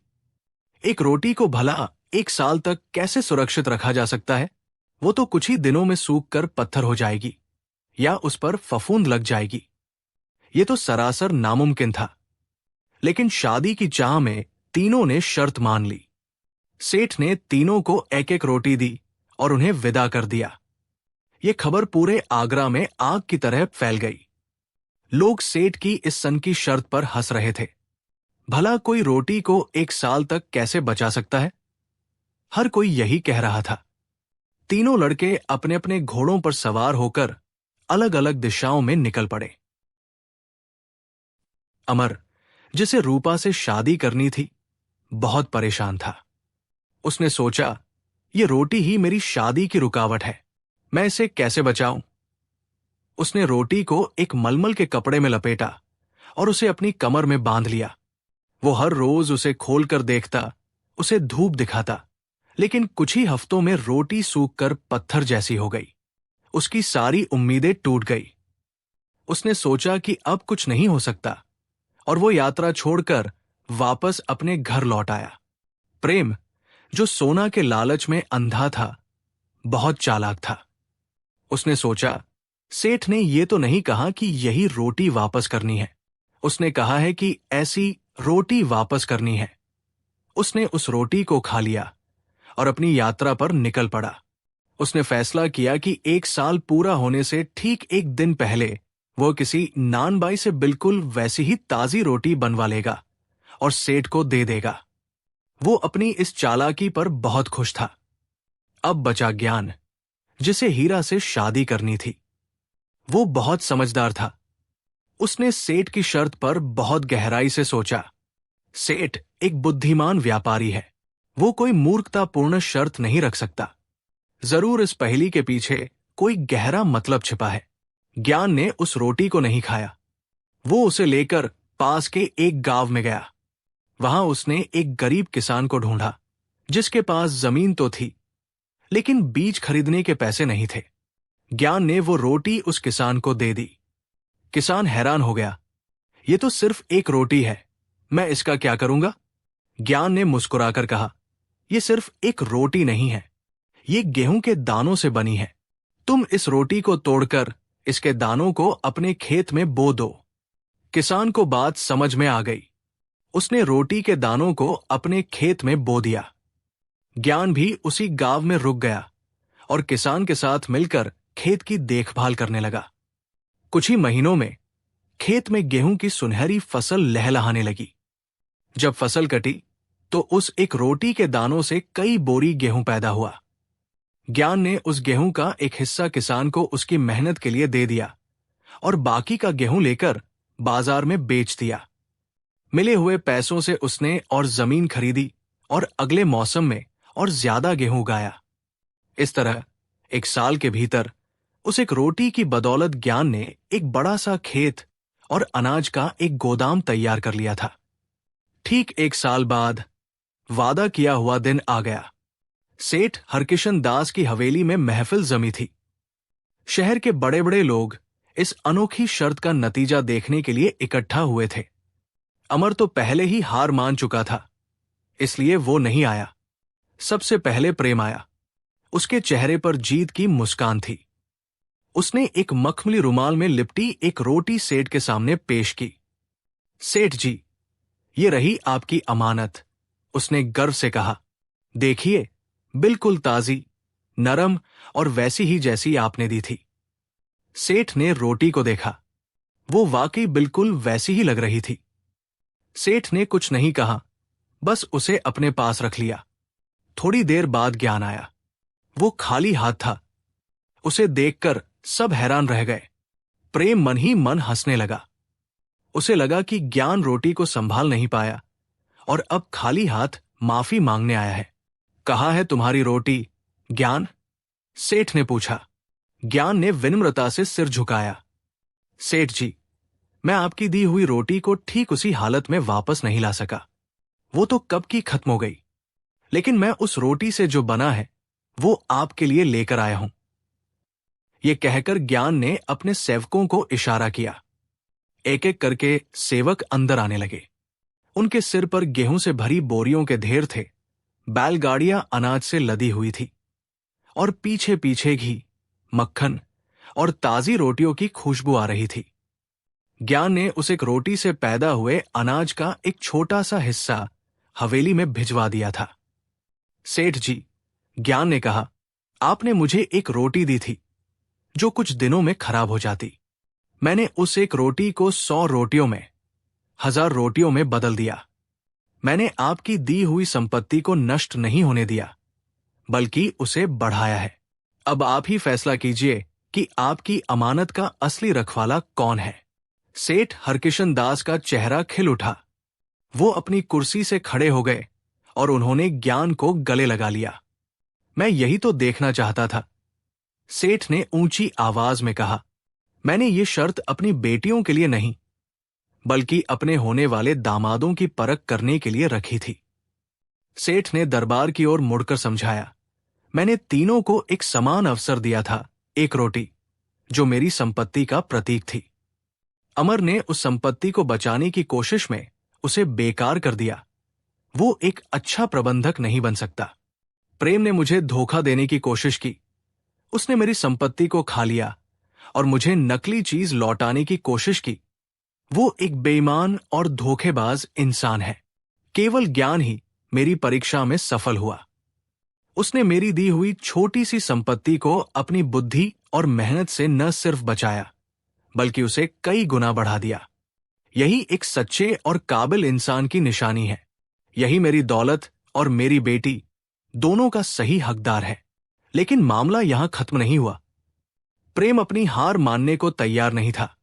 एक रोटी को भला 1 साल तक कैसे सुरक्षित रखा जा सकता है? वो तो कुछ ही दिनों में सूख कर पत्थर हो जाएगी या उस पर फफूंद लग जाएगी। ये तो सरासर नामुमकिन था। लेकिन शादी की चाह में तीनों ने शर्त मान ली। सेठ ने तीनों को एक एक रोटी दी और उन्हें विदा कर दिया। ये खबर पूरे आगरा में आग की तरह फैल गई। लोग सेठ की इस सन की शर्त पर हंस रहे थे। भला कोई रोटी को 1 साल तक कैसे बचा सकता है? हर कोई यही कह रहा था। तीनों लड़के अपने अपने घोड़ों पर सवार होकर अलग अलग दिशाओं में निकल पड़े। अमर, जिसे रूपा से शादी करनी थी, बहुत परेशान था। उसने सोचा, ये रोटी ही मेरी शादी की रुकावट है, मैं इसे कैसे बचाऊं? उसने रोटी को एक मलमल के कपड़े में लपेटा और उसे अपनी कमर में बांध लिया। वो हर रोज उसे खोलकर देखता, उसे धूप दिखाता, लेकिन कुछ ही हफ्तों में रोटी सूखकर पत्थर जैसी हो गई। उसकी सारी उम्मीदें टूट गई। उसने सोचा कि अब कुछ नहीं हो सकता और वो यात्रा छोड़कर वापस अपने घर लौट आया। प्रेम, जो सोना के लालच में अंधा था, बहुत चालाक था। उसने सोचा, सेठ ने ये तो नहीं कहा कि यही रोटी वापस करनी है। उसने कहा है कि ऐसी रोटी वापस करनी है। उसने उस रोटी को खा लिया और अपनी यात्रा पर निकल पड़ा। उसने फैसला किया कि 1 साल पूरा होने से ठीक 1 दिन पहले वो किसी नानबाई से बिल्कुल वैसी ही ताजी रोटी बनवा लेगा और सेठ को दे देगा। वो अपनी इस चालाकी पर बहुत खुश था। अब बचा ज्ञान, जिसे हीरा से शादी करनी थी। वो बहुत समझदार था। उसने सेठ की शर्त पर बहुत गहराई से सोचा। सेठ एक बुद्धिमान व्यापारी है, वो कोई मूर्खतापूर्ण शर्त नहीं रख सकता। जरूर इस पहेली के पीछे कोई गहरा मतलब छिपा है। ज्ञान ने उस रोटी को नहीं खाया। वो उसे लेकर पास के एक गांव में गया। वहां उसने एक गरीब किसान को ढूंढा, जिसके पास जमीन तो थी, लेकिन बीज खरीदने के पैसे नहीं थे। ज्ञान ने वो रोटी उस किसान को दे दी। किसान हैरान हो गया, ये तो सिर्फ एक रोटी है, मैं इसका क्या करूंगा? ज्ञान ने मुस्कुराकर कहा, ये सिर्फ एक रोटी नहीं है, ये गेहूं के दानों से बनी है। तुम इस रोटी को तोड़कर इसके दानों को अपने खेत में बो दो। किसान को बात समझ में आ गई। उसने रोटी के दानों को अपने खेत में बो दिया। ज्ञान भी उसी गांव में रुक गया और किसान के साथ मिलकर खेत की देखभाल करने लगा। कुछ ही महीनों में खेत में गेहूं की सुनहरी फसल लहलहाने लगी। जब फसल कटी तो उस एक रोटी के दानों से कई बोरी गेहूं पैदा हुआ। ज्ञान ने उस गेहूं का एक हिस्सा किसान को उसकी मेहनत के लिए दे दिया और बाकी का गेहूं लेकर बाजार में बेच दिया। मिले हुए पैसों से उसने और जमीन खरीदी और अगले मौसम में और ज्यादा गेहूं उगाया। इस तरह 1 साल के भीतर उस एक रोटी की बदौलत ज्ञान ने एक बड़ा सा खेत और अनाज का एक गोदाम तैयार कर लिया था। ठीक 1 साल बाद वादा किया हुआ दिन आ गया। सेठ हरकिशन दास की हवेली में महफिल जमी थी। शहर के बड़े बड़े लोग इस अनोखी शर्त का नतीजा देखने के लिए इकट्ठा हुए थे। अमर तो पहले ही हार मान चुका था, इसलिए वो नहीं आया। सबसे पहले प्रेम आया। उसके चेहरे पर जीत की मुस्कान थी। उसने एक मखमली रुमाल में लिपटी एक रोटी सेठ के सामने पेश की। सेठ जी, ये रही आपकी अमानत, उसने गर्व से कहा। देखिए, बिल्कुल ताजी, नरम और वैसी ही जैसी आपने दी थी। सेठ ने रोटी को देखा। वो वाकई बिल्कुल वैसी ही लग रही थी। सेठ ने कुछ नहीं कहा, बस उसे अपने पास रख लिया। थोड़ी देर बाद ज्ञान आया। वो खाली हाथ था। उसे देखकर सब हैरान रह गए। प्रेम मन ही मन हंसने लगा। उसे लगा कि ज्ञान रोटी को संभाल नहीं पाया और अब खाली हाथ माफी मांगने आया है। कहाँ है तुम्हारी रोटी, ज्ञान? सेठ ने पूछा। ज्ञान ने विनम्रता से सिर झुकाया। सेठ जी, मैं आपकी दी हुई रोटी को ठीक उसी हालत में वापस नहीं ला सका। वो तो कब की खत्म हो गई। लेकिन मैं उस रोटी से जो बना है वो आपके लिए लेकर आया हूं। ये कहकर ज्ञान ने अपने सेवकों को इशारा किया। एक एक करके सेवक अंदर आने लगे। उनके सिर पर गेहूं से भरी बोरियों के ढेर थे। बैलगाड़ियां अनाज से लदी हुई थी और पीछे पीछे घी, मक्खन और ताजी रोटियों की खुशबू आ रही थी। ज्ञान ने उस एक रोटी से पैदा हुए अनाज का एक छोटा सा हिस्सा हवेली में भिजवा दिया था। सेठ जी, ज्ञान ने कहा, आपने मुझे एक रोटी दी थी जो कुछ दिनों में खराब हो जाती। मैंने उस एक रोटी को 100 रोटियों में, 1000 रोटियों में बदल दिया। मैंने आपकी दी हुई संपत्ति को नष्ट नहीं होने दिया, बल्कि उसे बढ़ाया है। अब आप ही फैसला कीजिए कि आपकी अमानत का असली रखवाला कौन है। सेठ हरकिशन दास का चेहरा खिल उठा। वो अपनी कुर्सी से खड़े हो गए और उन्होंने ज्ञान को गले लगा लिया। मैं यही तो देखना चाहता था, सेठ ने ऊंची आवाज में कहा। मैंने ये शर्त अपनी बेटियों के लिए नहीं, बल्कि अपने होने वाले दामादों की परख करने के लिए रखी थी। सेठ ने दरबार की ओर मुड़कर समझाया। मैंने तीनों को एक समान अवसर दिया था, एक रोटी जो मेरी संपत्ति का प्रतीक थी। अमर ने उस संपत्ति को बचाने की कोशिश में उसे बेकार कर दिया। वो एक अच्छा प्रबंधक नहीं बन सकता। प्रेम ने मुझे धोखा देने की कोशिश की। उसने मेरी संपत्ति को खा लिया और मुझे नकली चीज लौटाने की कोशिश की। वो एक बेईमान और धोखेबाज इंसान है। केवल ज्ञान ही मेरी परीक्षा में सफल हुआ। उसने मेरी दी हुई छोटी सी संपत्ति को अपनी बुद्धि और मेहनत से न सिर्फ बचाया, बल्कि उसे कई गुना बढ़ा दिया। यही एक सच्चे और काबिल इंसान की निशानी है। यही मेरी दौलत और मेरी बेटी दोनों का सही हकदार है। लेकिन मामला यहां खत्म नहीं हुआ। प्रेम अपनी हार मानने को तैयार नहीं था।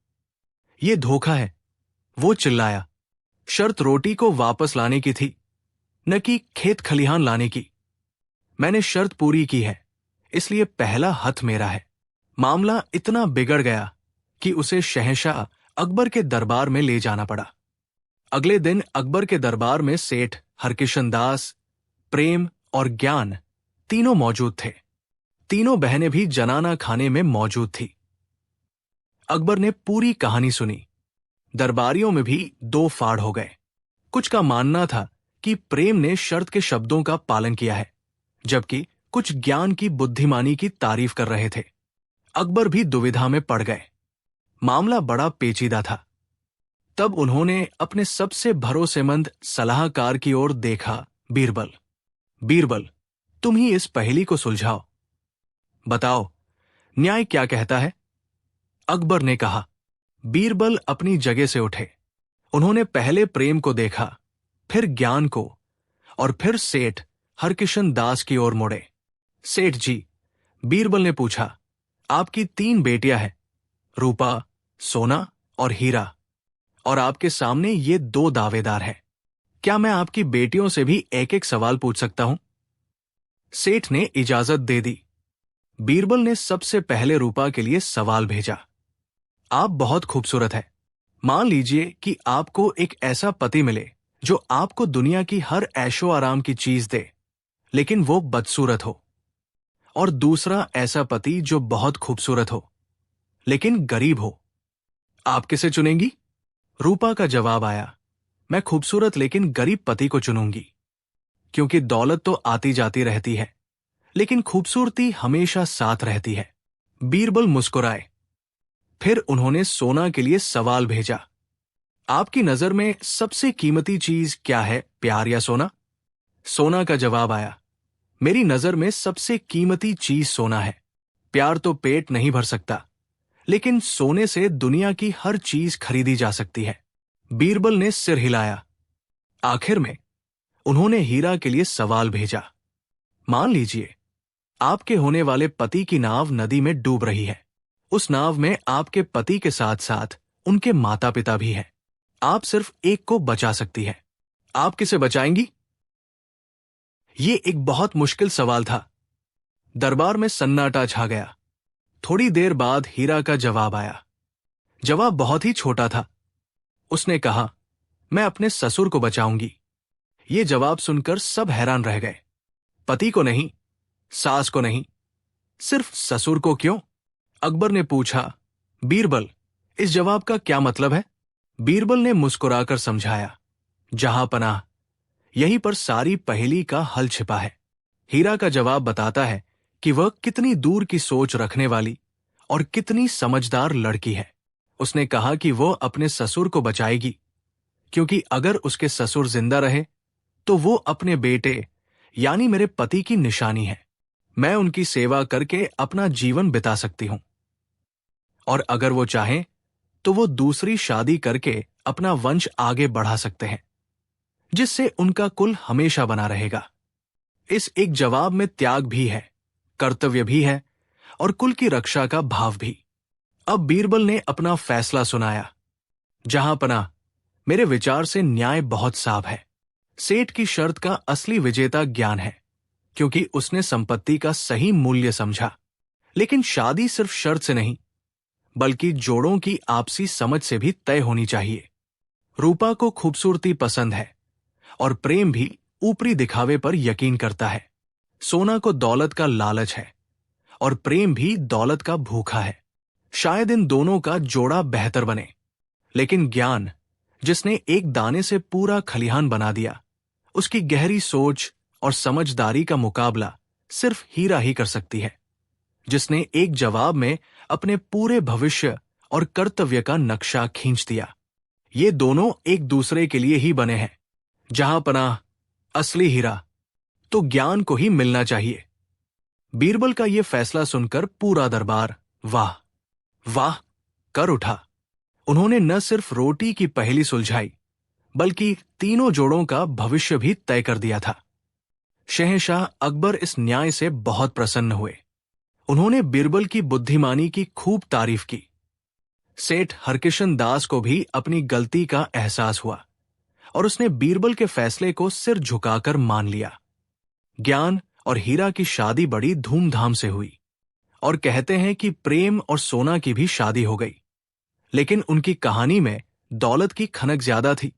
ये धोखा है, वो चिल्लाया। शर्त रोटी को वापस लाने की थी, न कि खेत खलिहान लाने की। मैंने शर्त पूरी की है, इसलिए पहला हथ मेरा है। मामला इतना बिगड़ गया कि उसे शहंशाह अकबर के दरबार में ले जाना पड़ा। अगले दिन अकबर के दरबार में सेठ हरकिशन दास, प्रेम और ज्ञान तीनों मौजूद थे। तीनों बहनें भी जनाना खाने में मौजूद थी। अकबर ने पूरी कहानी सुनी। दरबारियों में भी 2 फाड़ हो गए। कुछ का मानना था कि प्रेम ने शर्त के शब्दों का पालन किया है, जबकि कुछ ज्ञान की बुद्धिमानी की तारीफ कर रहे थे। अकबर भी दुविधा में पड़ गए। मामला बड़ा पेचीदा था। तब उन्होंने अपने सबसे भरोसेमंद सलाहकार की ओर देखा। बीरबल, बीरबल, तुम ही इस पहेली को सुलझाओ। बताओ, न्याय क्या कहता है? अकबर ने कहा। बीरबल अपनी जगह से उठे। उन्होंने पहले प्रेम को देखा, फिर ज्ञान को, और फिर सेठ हरकिशन दास की ओर मुड़े। सेठ जी, बीरबल ने पूछा, आपकी 3 बेटियां हैं, रूपा, सोना और हीरा, और आपके सामने ये 2 दावेदार हैं। क्या मैं आपकी बेटियों से भी एक एक सवाल पूछ सकता हूं? सेठ ने इजाजत दे दी। बीरबल ने सबसे पहले रूपा के लिए सवाल भेजा। आप बहुत खूबसूरत हैं। मान लीजिए कि आपको एक ऐसा पति मिले जो आपको दुनिया की हर ऐशो आराम की चीज दे, लेकिन वो बदसूरत हो, और दूसरा ऐसा पति जो बहुत खूबसूरत हो लेकिन गरीब हो। आप किसे चुनेंगी? रूपा का जवाब आया, मैं खूबसूरत लेकिन गरीब पति को चुनूंगी, क्योंकि दौलत तो आती जाती रहती है, लेकिन खूबसूरती हमेशा साथ रहती है। बीरबल मुस्कुराए। फिर उन्होंने सोना के लिए सवाल भेजा। आपकी नजर में सबसे कीमती चीज क्या है, प्यार या सोना? सोना का जवाब आया, मेरी नजर में सबसे कीमती चीज सोना है। प्यार तो पेट नहीं भर सकता, लेकिन सोने से दुनिया की हर चीज खरीदी जा सकती है। बीरबल ने सिर हिलाया। आखिर में उन्होंने हीरा के लिए सवाल भेजा। मान लीजिए आपके होने वाले पति की नाव नदी में डूब रही है। उस नाव में आपके पति के साथ साथ उनके माता पिता भी हैं। आप सिर्फ एक को बचा सकती है। आप किसे बचाएंगी? ये एक बहुत मुश्किल सवाल था। दरबार में सन्नाटा छा गया। थोड़ी देर बाद हीरा का जवाब आया। जवाब बहुत ही छोटा था। उसने कहा, मैं अपने ससुर को बचाऊंगी। ये जवाब सुनकर सब हैरान रह गए। पति को नहीं, सास को नहीं, सिर्फ ससुर को क्यों? अकबर ने पूछा, बीरबल, इस जवाब का क्या मतलब है? बीरबल ने मुस्कुराकर समझाया, जहां पनाह, यहीं पर सारी पहेली का हल छिपा है। हीरा का जवाब बताता है कि वह कितनी दूर की सोच रखने वाली और कितनी समझदार लड़की है। उसने कहा कि वह अपने ससुर को बचाएगी, क्योंकि अगर उसके ससुर जिंदा रहे तो वो अपने बेटे यानी मेरे पति की निशानी है। मैं उनकी सेवा करके अपना जीवन बिता सकती हूं, और अगर वो चाहें तो वो दूसरी शादी करके अपना वंश आगे बढ़ा सकते हैं, जिससे उनका कुल हमेशा बना रहेगा। इस एक जवाब में त्याग भी है, कर्तव्य भी है, और कुल की रक्षा का भाव भी। अब बीरबल ने अपना फैसला सुनाया। जहां पनाह, मेरे विचार से न्याय बहुत साफ है। सेठ की शर्त का असली विजेता ज्ञान है, क्योंकि उसने संपत्ति का सही मूल्य समझा। लेकिन शादी सिर्फ शर्त से नहीं, बल्कि जोड़ों की आपसी समझ से भी तय होनी चाहिए। रूपा को खूबसूरती पसंद है, और प्रेम भी ऊपरी दिखावे पर यकीन करता है। सोना को दौलत का लालच है, और प्रेम भी दौलत का भूखा है। शायद इन दोनों का जोड़ा बेहतर बने, लेकिन ज्ञान, जिसने एक दाने से पूरा खलिहान बना दिया, उसकी गहरी सोच और समझदारी का मुकाबला सिर्फ हीरा ही कर सकती है, जिसने एक जवाब में अपने पूरे भविष्य और कर्तव्य का नक्शा खींच दिया। ये दोनों एक दूसरे के लिए ही बने हैं। जहां पनाह, असली हीरा तो ज्ञान को ही मिलना चाहिए। बीरबल का यह फैसला सुनकर पूरा दरबार वाह वाह कर उठा। उन्होंने न सिर्फ रोटी की पहेली सुलझाई, बल्कि तीनों जोड़ों का भविष्य भी तय कर दिया था। शहंशाह अकबर इस न्याय से बहुत प्रसन्न हुए। उन्होंने बीरबल की बुद्धिमानी की खूब तारीफ की। सेठ हरकिशन दास को भी अपनी गलती का एहसास हुआ, और उसने बीरबल के फैसले को सिर झुकाकर मान लिया। ज्ञान और हीरा की शादी बड़ी धूमधाम से हुई, और कहते हैं कि प्रेम और सोना की भी शादी हो गई। लेकिन उनकी कहानी में दौलत की खनक ज्यादा थी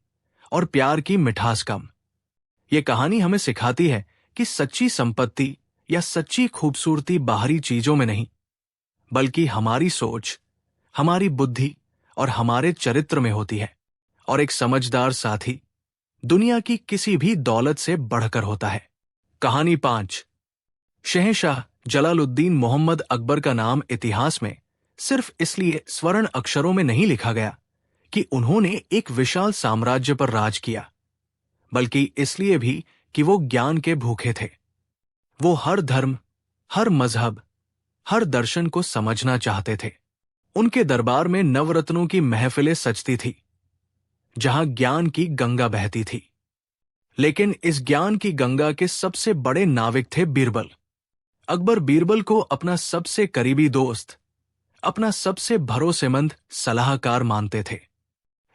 और प्यार की मिठास कम। ये कहानी हमें सिखाती है कि सच्ची संपत्ति या सच्ची खूबसूरती बाहरी चीजों में नहीं, बल्कि हमारी सोच, हमारी बुद्धि और हमारे चरित्र में होती है। और एक समझदार साथी दुनिया की किसी भी दौलत से बढ़कर होता है। कहानी 5। शहंशाह जलालुद्दीन मोहम्मद अकबर का नाम इतिहास में सिर्फ इसलिए स्वर्ण अक्षरों में नहीं लिखा गया कि उन्होंने एक विशाल साम्राज्य पर राज किया, बल्कि इसलिए भी कि वो ज्ञान के भूखे थे। वो हर धर्म, हर मजहब, हर दर्शन को समझना चाहते थे। उनके दरबार में नवरत्नों की महफिलें सजती थी, जहां ज्ञान की गंगा बहती थी। लेकिन इस ज्ञान की गंगा के सबसे बड़े नाविक थे बीरबल। अकबर बीरबल को अपना सबसे करीबी दोस्त, अपना सबसे भरोसेमंद सलाहकार मानते थे।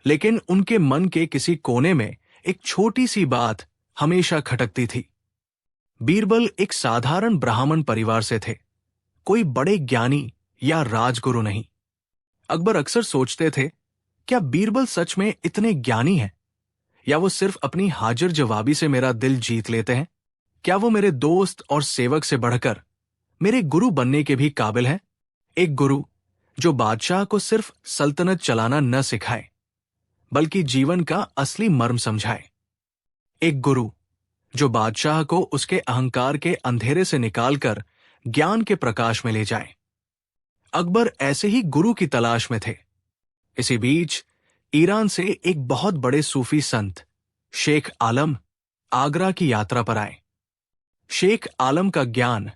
लेकिन उनके मन के किसी कोने में एक छोटी सी बात हमेशा खटकती थी। बीरबल एक साधारण ब्राह्मण परिवार से थे, कोई बड़े ज्ञानी या राजगुरु नहीं। अकबर अक्सर सोचते थे, क्या बीरबल सच में इतने ज्ञानी हैं? या वो सिर्फ अपनी हाजिर जवाबी से मेरा दिल जीत लेते हैं? क्या वो मेरे दोस्त और सेवक से बढ़कर मेरे गुरु बनने के भी काबिल हैं? एक गुरु जो बादशाह को सिर्फ सल्तनत चलाना न सिखाए, बल्कि जीवन का असली मर्म समझाए। एक गुरु जो बादशाह को उसके अहंकार के अंधेरे से निकालकर ज्ञान के प्रकाश में ले जाए। अकबर ऐसे ही गुरु की तलाश में थे। इसी बीच ईरान से एक बहुत बड़े सूफी संत शेख आलम आगरा की यात्रा पर आए। शेख आलम का ज्ञान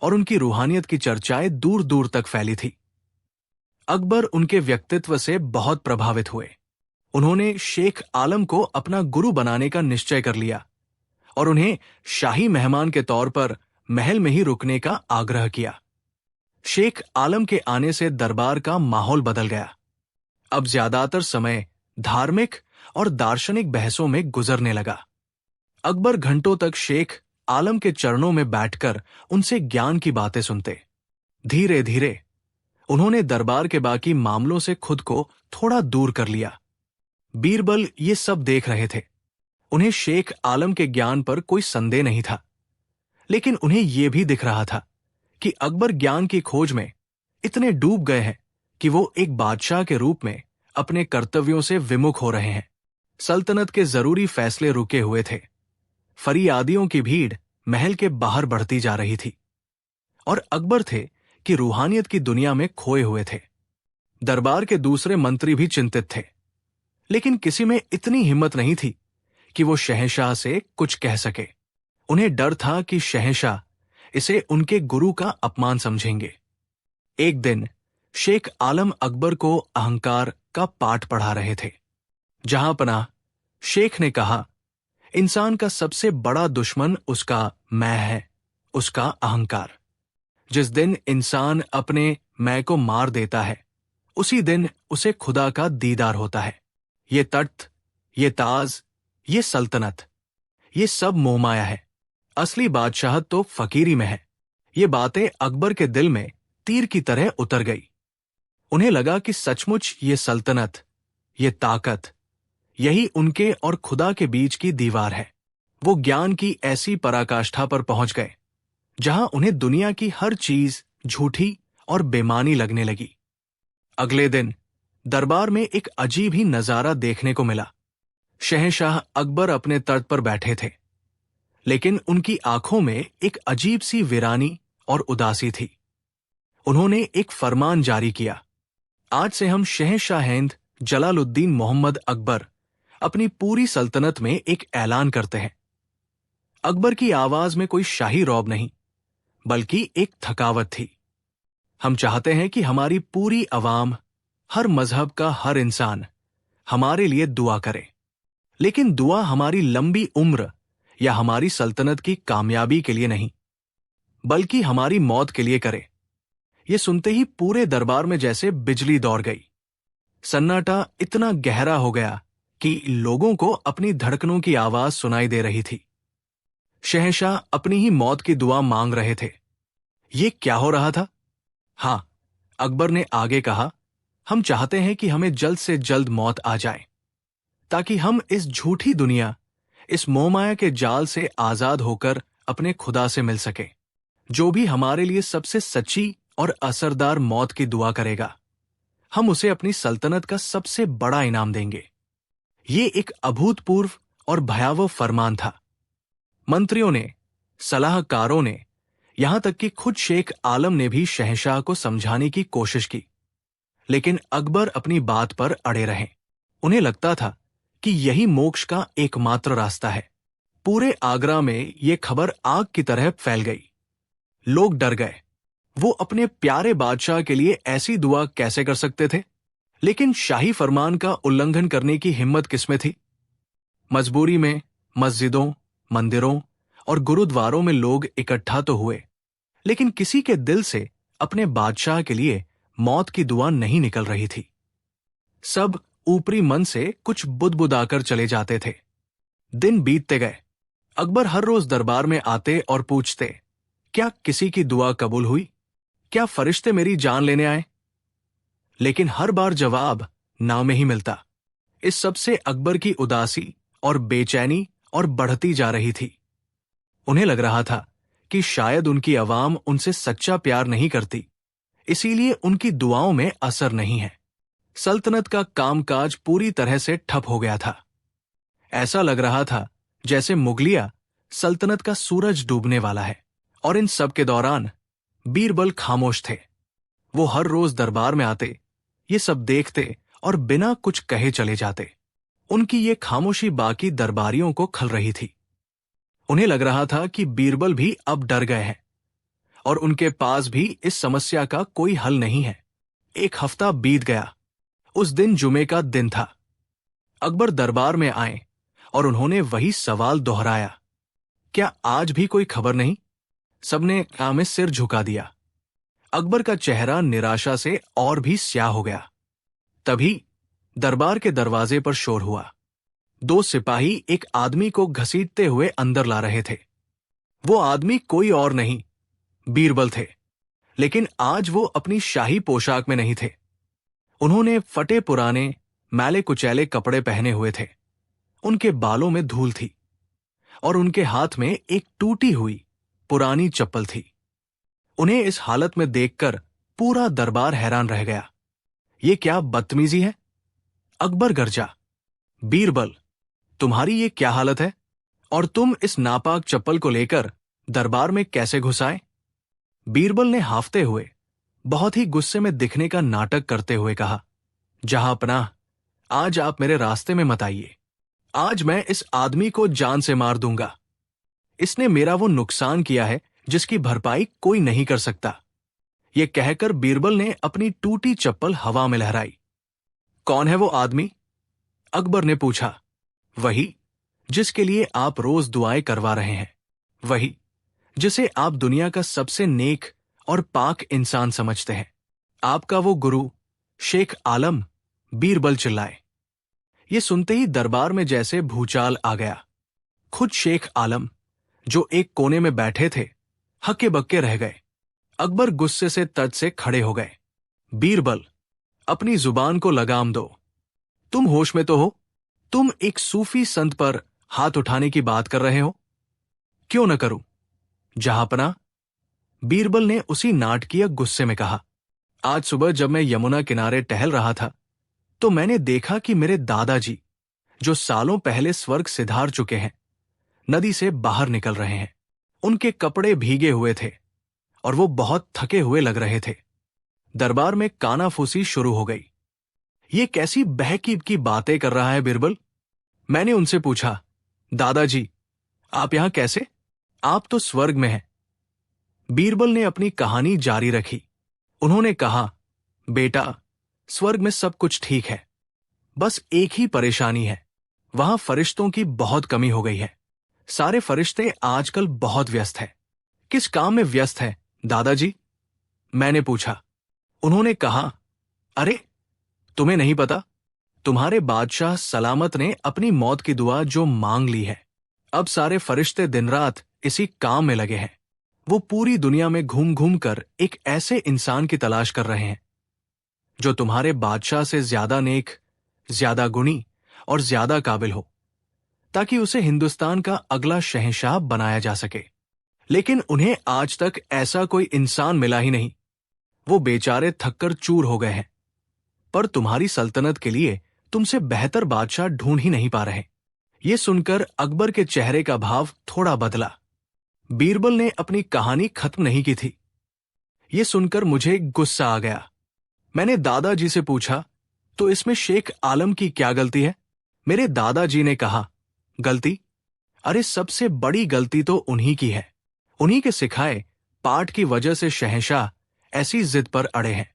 और उनकी रूहानियत की चर्चाएं दूर दूर तक फैली थी। अकबर उनके व्यक्तित्व से बहुत प्रभावित हुए। उन्होंने शेख आलम को अपना गुरु बनाने का निश्चय कर लिया और उन्हें शाही मेहमान के तौर पर महल में ही रुकने का आग्रह किया। शेख आलम के आने से दरबार का माहौल बदल गया। अब ज्यादातर समय धार्मिक और दार्शनिक बहसों में गुजरने लगा। अकबर घंटों तक शेख आलम के चरणों में बैठकर उनसे ज्ञान की बातें सुनते। धीरे धीरे उन्होंने दरबार के बाकी मामलों से खुद को थोड़ा दूर कर लिया। बीरबल ये सब देख रहे थे। उन्हें शेख आलम के ज्ञान पर कोई संदेह नहीं था, लेकिन उन्हें यह भी दिख रहा था कि अकबर ज्ञान की खोज में इतने डूब गए हैं कि वो एक बादशाह के रूप में अपने कर्तव्यों से विमुख हो रहे हैं। सल्तनत के जरूरी फैसले रुके हुए थे। फरियादियों की भीड़ महल के बाहर बढ़ती जा रही थी और अकबर थे कि रूहानियत की दुनिया में खोए हुए थे। दरबार के दूसरे मंत्री भी चिंतित थे, लेकिन किसी में इतनी हिम्मत नहीं थी कि वो शहंशाह से कुछ कह सके। उन्हें डर था कि शहंशाह इसे उनके गुरु का अपमान समझेंगे। एक दिन शेख आलम अकबर को अहंकार का पाठ पढ़ा रहे थे। जहां पनाह शेख ने कहा, इंसान का सबसे बड़ा दुश्मन उसका मैं है, उसका अहंकार। जिस दिन इंसान अपने मैं को मार देता है, उसी दिन उसे खुदा का दीदार होता है। ये तख्त, ये ताज, ये सल्तनत, ये सब मोहमाया है। असली बादशाहत तो फकीरी में है। ये बातें अकबर के दिल में तीर की तरह उतर गई। उन्हें लगा कि सचमुच ये सल्तनत, ये ताकत, यही उनके और खुदा के बीच की दीवार है। वो ज्ञान की ऐसी पराकाष्ठा पर पहुंच गए जहां उन्हें दुनिया की हर चीज झूठी और बेमानी लगने लगी। अगले दिन दरबार में एक अजीब ही नजारा देखने को मिला। शहंशाह अकबर अपने तख्त पर बैठे थे, लेकिन उनकी आंखों में एक अजीब सी वीरानी और उदासी थी। उन्होंने एक फरमान जारी किया, आज से हम शहंशाह हिंद जलालुद्दीन मोहम्मद अकबर अपनी पूरी सल्तनत में एक ऐलान करते हैं। अकबर की आवाज में कोई शाही रौब नहीं, बल्कि एक थकावट थी। हम चाहते हैं कि हमारी पूरी अवाम, हर मजहब का हर इंसान हमारे लिए दुआ करे, लेकिन दुआ हमारी लंबी उम्र या हमारी सल्तनत की कामयाबी के लिए नहीं, बल्कि हमारी मौत के लिए करे। ये सुनते ही पूरे दरबार में जैसे बिजली दौड़ गई। सन्नाटा इतना गहरा हो गया कि लोगों को अपनी धड़कनों की आवाज सुनाई दे रही थी। शहंशाह अपनी ही मौत की दुआ मांग रहे थे। ये क्या हो रहा था? हाँ, अकबर ने आगे कहा, हम चाहते हैं कि हमें जल्द से जल्द मौत आ जाए, ताकि हम इस झूठी दुनिया, इस मोहमाया के जाल से आजाद होकर अपने खुदा से मिल सके। जो भी हमारे लिए सबसे सच्ची और असरदार मौत की दुआ करेगा, हम उसे अपनी सल्तनत का सबसे बड़ा इनाम देंगे। ये एक अभूतपूर्व और भयावह फरमान था। मंत्रियों ने, सलाहकारों ने, यहां तक कि खुद शेख आलम ने भी शहंशाह को समझाने की कोशिश की, लेकिन अकबर अपनी बात पर अड़े रहे। उन्हें लगता था कि यही मोक्ष का एकमात्र रास्ता है। पूरे आगरा में ये खबर आग की तरह फैल गई। लोग डर गए। वो अपने प्यारे बादशाह के लिए ऐसी दुआ कैसे कर सकते थे? लेकिन शाही फरमान का उल्लंघन करने की हिम्मत किसमें थी? मजबूरी में मस्जिदों, मंदिरों और गुरुद्वारों में लोग इकट्ठा तो हुए, लेकिन किसी के दिल से अपने बादशाह के लिए मौत की दुआ नहीं निकल रही थी। सब ऊपरी मन से कुछ बुदबुदाकर चले जाते थे। दिन बीतते गए। अकबर हर रोज दरबार में आते और पूछते, क्या किसी की दुआ कबूल हुई? क्या फरिश्ते मेरी जान लेने आए? लेकिन हर बार जवाब ना में ही मिलता। इस सब से अकबर की उदासी और बेचैनी और बढ़ती जा रही थी। उन्हें लग रहा था कि शायद उनकी आवाम उनसे सच्चा प्यार नहीं करती, इसीलिए उनकी दुआओं में असर नहीं है। सल्तनत का कामकाज पूरी तरह से ठप हो गया था। ऐसा लग रहा था जैसे मुगलिया सल्तनत का सूरज डूबने वाला है। और इन सब के दौरान बीरबल खामोश थे। वो हर रोज दरबार में आते, ये सब देखते और बिना कुछ कहे चले जाते। उनकी ये खामोशी बाकी दरबारियों को खल रही थी। उन्हें लग रहा था कि बीरबल भी अब डर गए हैं और उनके पास भी इस समस्या का कोई हल नहीं है। एक हफ्ता बीत गया। उस दिन जुमे का दिन था। अकबर दरबार में आए और उन्होंने वही सवाल दोहराया, क्या आज भी कोई खबर नहीं? सबने में सिर झुका दिया। अकबर का चेहरा निराशा से और भी स्याह हो गया। तभी दरबार के दरवाजे पर शोर हुआ। 2 सिपाही एक आदमी को घसीटते हुए अंदर ला रहे थे। वो आदमी कोई और नहीं, बीरबल थे। लेकिन आज वो अपनी शाही पोशाक में नहीं थे। उन्होंने फटे पुराने मैले कुचैले कपड़े पहने हुए थे। उनके बालों में धूल थी और उनके हाथ में एक टूटी हुई पुरानी चप्पल थी। उन्हें इस हालत में देखकर पूरा दरबार हैरान रह गया। ये क्या बदतमीजी है? अकबर गरजा, बीरबल, तुम्हारी ये क्या हालत है? और तुम इस नापाक चप्पल को लेकर दरबार में कैसे घुस आए? बीरबल ने हाफते हुए, बहुत ही गुस्से में दिखने का नाटक करते हुए कहा, जहां पनाह, आज आप मेरे रास्ते में मत आइए। आज मैं इस आदमी को जान से मार दूंगा। इसने मेरा वो नुकसान किया है जिसकी भरपाई कोई नहीं कर सकता। ये कहकर बीरबल ने अपनी टूटी चप्पल हवा में लहराई। कौन है वो आदमी? अकबर ने पूछा। वही जिसके लिए आप रोज दुआएं करवा रहे हैं, वही जिसे आप दुनिया का सबसे नेक और पाक इंसान समझते हैं। आपका वो गुरु शेख आलम, बीरबल चिल्लाए। ये सुनते ही दरबार में जैसे भूचाल आ गया। खुद शेख आलम, जो एक कोने में बैठे थे, हक्के बक्के रह गए। अकबर गुस्से से तज से खड़े हो गए। बीरबल, अपनी जुबान को लगाम दो। तुम होश में तो हो? तुम एक सूफी संत पर हाथ उठाने की बात कर रहे हो। क्यों न करूं, जहांपना? बीरबल ने उसी नाटकीय गुस्से में कहा। आज सुबह जब मैं यमुना किनारे टहल रहा था, तो मैंने देखा कि मेरे दादाजी, जो सालों पहले स्वर्ग सिधार चुके हैं, नदी से बाहर निकल रहे हैं। उनके कपड़े भीगे हुए थे और वो बहुत थके हुए लग रहे थे। दरबार में कानाफूसी शुरू हो गई। ये कैसी बहकीब की बातें कर रहा है बीरबल? मैंने उनसे पूछा, दादाजी, आप यहां कैसे? आप तो स्वर्ग में हैं। बीरबल ने अपनी कहानी जारी रखी। उन्होंने कहा, बेटा, स्वर्ग में सब कुछ ठीक है, बस एक ही परेशानी है। वहां फरिश्तों की बहुत कमी हो गई है। सारे फरिश्ते आजकल बहुत व्यस्त हैं। किस काम में व्यस्त हैं, दादाजी? मैंने पूछा। उन्होंने कहा, अरे, तुम्हें नहीं पता? तुम्हारे बादशाह सलामत ने अपनी मौत की दुआ जो मांग ली है। अब सारे फरिश्ते दिन रात इसी काम में लगे हैं। वो पूरी दुनिया में घूम घूम कर एक ऐसे इंसान की तलाश कर रहे हैं जो तुम्हारे बादशाह से ज्यादा नेक, ज्यादा गुणी और ज्यादा काबिल हो, ताकि उसे हिंदुस्तान का अगला शहंशाह बनाया जा सके। लेकिन उन्हें आज तक ऐसा कोई इंसान मिला ही नहीं। वो बेचारे थककर चूर हो गए हैं, पर तुम्हारी सल्तनत के लिए तुमसे बेहतर बादशाह ढूंढ ही नहीं पा रहे। ये सुनकर अकबर के चेहरे का भाव थोड़ा बदला। बीरबल ने अपनी कहानी खत्म नहीं की थी। ये सुनकर मुझे गुस्सा आ गया। मैंने दादाजी से पूछा, तो इसमें शेख आलम की क्या गलती है? मेरे दादाजी ने कहा, गलती? अरे सबसे बड़ी गलती तो उन्हीं की है। उन्हीं के सिखाए पाठ की वजह से शहंशाह ऐसी जिद पर अड़े हैं।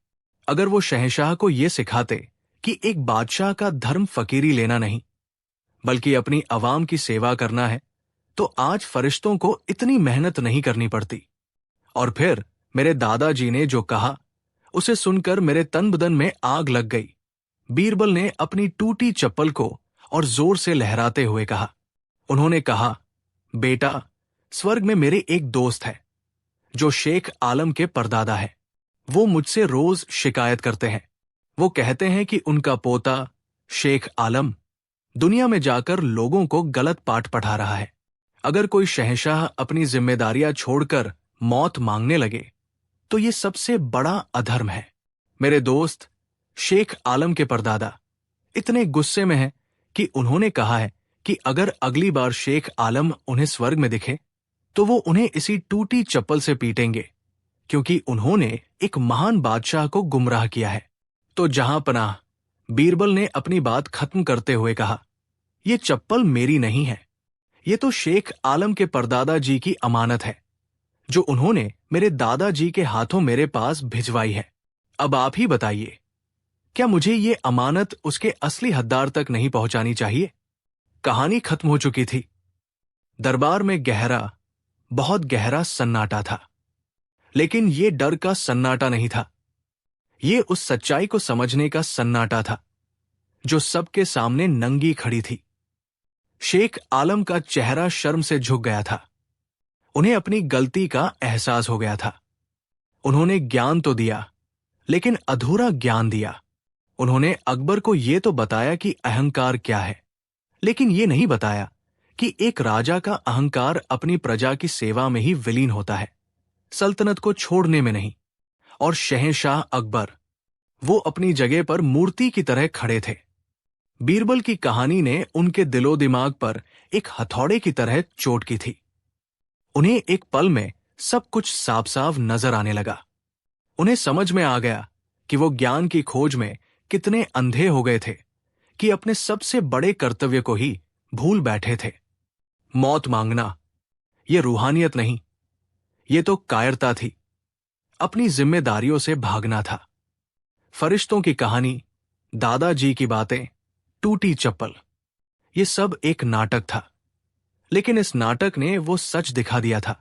अगर वो शहंशाह को ये सिखाते कि एक बादशाह का धर्म फकीरी लेना नहीं, बल्कि अपनी अवाम की सेवा करना है, तो आज फरिश्तों को इतनी मेहनत नहीं करनी पड़ती। और फिर मेरे दादाजी ने जो कहा, उसे सुनकर मेरे तन बदन में आग लग गई। बीरबल ने अपनी टूटी चप्पल को और जोर से लहराते हुए कहा। उन्होंने कहा, बेटा, स्वर्ग में मेरे एक दोस्त है जो शेख आलम के परदादा है। वो मुझसे रोज शिकायत करते हैं। वो कहते हैं कि उनका पोता शेख आलम दुनिया में जाकर लोगों को गलत पाठ पढ़ा रहा है। अगर कोई शहंशाह अपनी जिम्मेदारियां छोड़कर मौत मांगने लगे तो ये सबसे बड़ा अधर्म है। मेरे दोस्त शेख आलम के परदादा इतने गुस्से में हैं कि उन्होंने कहा है कि अगर अगली बार शेख आलम उन्हें स्वर्ग में दिखे तो वो उन्हें इसी टूटी चप्पल से पीटेंगे, क्योंकि उन्होंने एक महान बादशाह को गुमराह किया है। तो जहां पनाह, बीरबल ने अपनी बात खत्म करते हुए कहा, ये चप्पल मेरी नहीं है, ये तो शेख आलम के परदादा जी की अमानत है, जो उन्होंने मेरे दादाजी के हाथों मेरे पास भिजवाई है। अब आप ही बताइए, क्या मुझे ये अमानत उसके असली हकदार तक नहीं पहुंचानी चाहिए? कहानी खत्म हो चुकी थी। दरबार में गहरा, बहुत गहरा सन्नाटा था। लेकिन ये डर का सन्नाटा नहीं था, ये उस सच्चाई को समझने का सन्नाटा था जो सबके सामने नंगी खड़ी थी। शेख आलम का चेहरा शर्म से झुक गया था। उन्हें अपनी गलती का एहसास हो गया था। उन्होंने ज्ञान तो दिया, लेकिन अधूरा ज्ञान दिया। उन्होंने अकबर को यह तो बताया कि अहंकार क्या है, लेकिन ये नहीं बताया कि एक राजा का अहंकार अपनी प्रजा की सेवा में ही विलीन होता है, सल्तनत को छोड़ने में नहीं। और शहंशाह अकबर, वो अपनी जगह पर मूर्ति की तरह खड़े थे। बीरबल की कहानी ने उनके दिलो दिमाग पर एक हथौड़े की तरह चोट की थी। उन्हें एक पल में सब कुछ साफ साफ नजर आने लगा। उन्हें समझ में आ गया कि वो ज्ञान की खोज में कितने अंधे हो गए थे कि अपने सबसे बड़े कर्तव्य को ही भूल बैठे थे। मौत मांगना, ये रूहानियत नहीं, ये तो कायरता थी। अपनी जिम्मेदारियों से भागना था। फरिश्तों की कहानी, दादाजी की बातें, टूटी चप्पल, ये सब एक नाटक था। लेकिन इस नाटक ने वो सच दिखा दिया था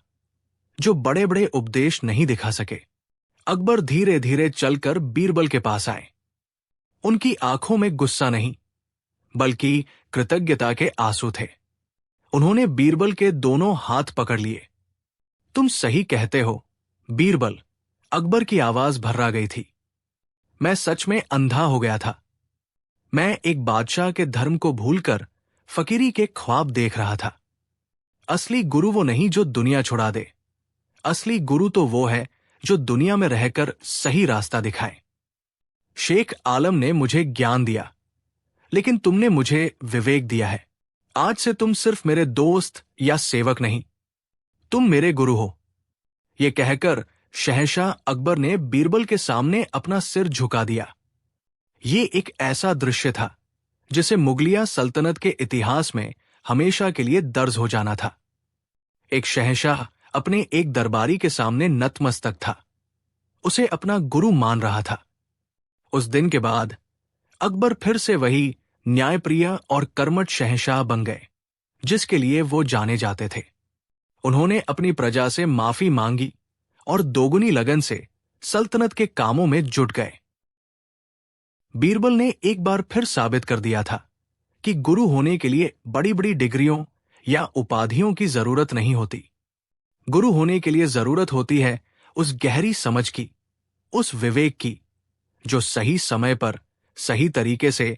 जो बड़े बड़े उपदेश नहीं दिखा सके। अकबर धीरे धीरे चलकर बीरबल के पास आए। उनकी आंखों में गुस्सा नहीं, बल्कि कृतज्ञता के आंसू थे। उन्होंने बीरबल के दोनों हाथ पकड़ लिए। तुम सही कहते हो बीरबल, अकबर की आवाज भर्रा गई थी। मैं सच में अंधा हो गया था। मैं एक बादशाह के धर्म को भूलकर फकीरी के ख्वाब देख रहा था। असली गुरु वो नहीं जो दुनिया छुड़ा दे। असली गुरु तो वो है जो दुनिया में रहकर सही रास्ता दिखाए। शेख आलम ने मुझे ज्ञान दिया, लेकिन तुमने मुझे विवेक दिया है। आज से तुम सिर्फ मेरे दोस्त या सेवक नहीं, तुम मेरे गुरु हो। ये कहकर शहंशाह अकबर ने बीरबल के सामने अपना सिर झुका दिया। ये एक ऐसा दृश्य था जिसे मुगलिया सल्तनत के इतिहास में हमेशा के लिए दर्ज हो जाना था। एक शहंशाह अपने एक दरबारी के सामने नतमस्तक था, उसे अपना गुरु मान रहा था। उस दिन के बाद अकबर फिर से वही न्यायप्रिय और कर्मठ शहंशाह बन गए जिसके लिए वो जाने जाते थे। उन्होंने अपनी प्रजा से माफी मांगी और दोगुनी लगन से सल्तनत के कामों में जुट गए। बीरबल ने एक बार फिर साबित कर दिया था कि गुरु होने के लिए बड़ी बड़ी डिग्रियों या उपाधियों की जरूरत नहीं होती। गुरु होने के लिए जरूरत होती है उस गहरी समझ की, उस विवेक की, जो सही समय पर सही तरीके से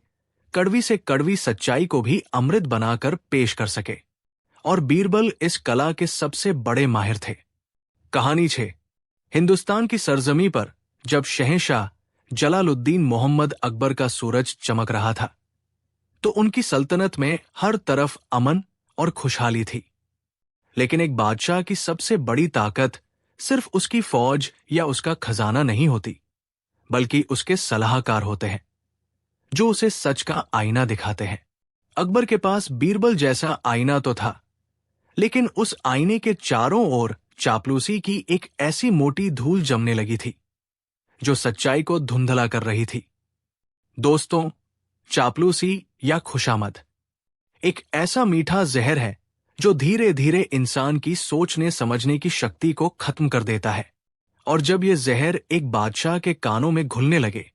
कड़वी सच्चाई को भी अमृत बनाकर पेश कर सके। और बीरबल इस कला के सबसे बड़े माहिर थे। कहानी 6। हिंदुस्तान की सरजमी पर जब शहंशाह जलालुद्दीन मोहम्मद अकबर का सूरज चमक रहा था, तो उनकी सल्तनत में हर तरफ अमन और खुशहाली थी। लेकिन एक बादशाह की सबसे बड़ी ताकत सिर्फ उसकी फौज या उसका खजाना नहीं होती, बल्कि उसके सलाहकार होते हैं, जो उसे सच का आईना दिखाते हैं। अकबर के पास बीरबल जैसा आईना तो था, लेकिन उस आईने के चारों ओर चापलूसी की एक ऐसी मोटी धूल जमने लगी थी, जो सच्चाई को धुंधला कर रही थी। दोस्तों, चापलूसी या खुशामद एक ऐसा मीठा जहर है जो धीरे धीरे इंसान की सोचने समझने की शक्ति को खत्म कर देता है। और जब यह जहर एक बादशाह के कानों में घुलने लगे,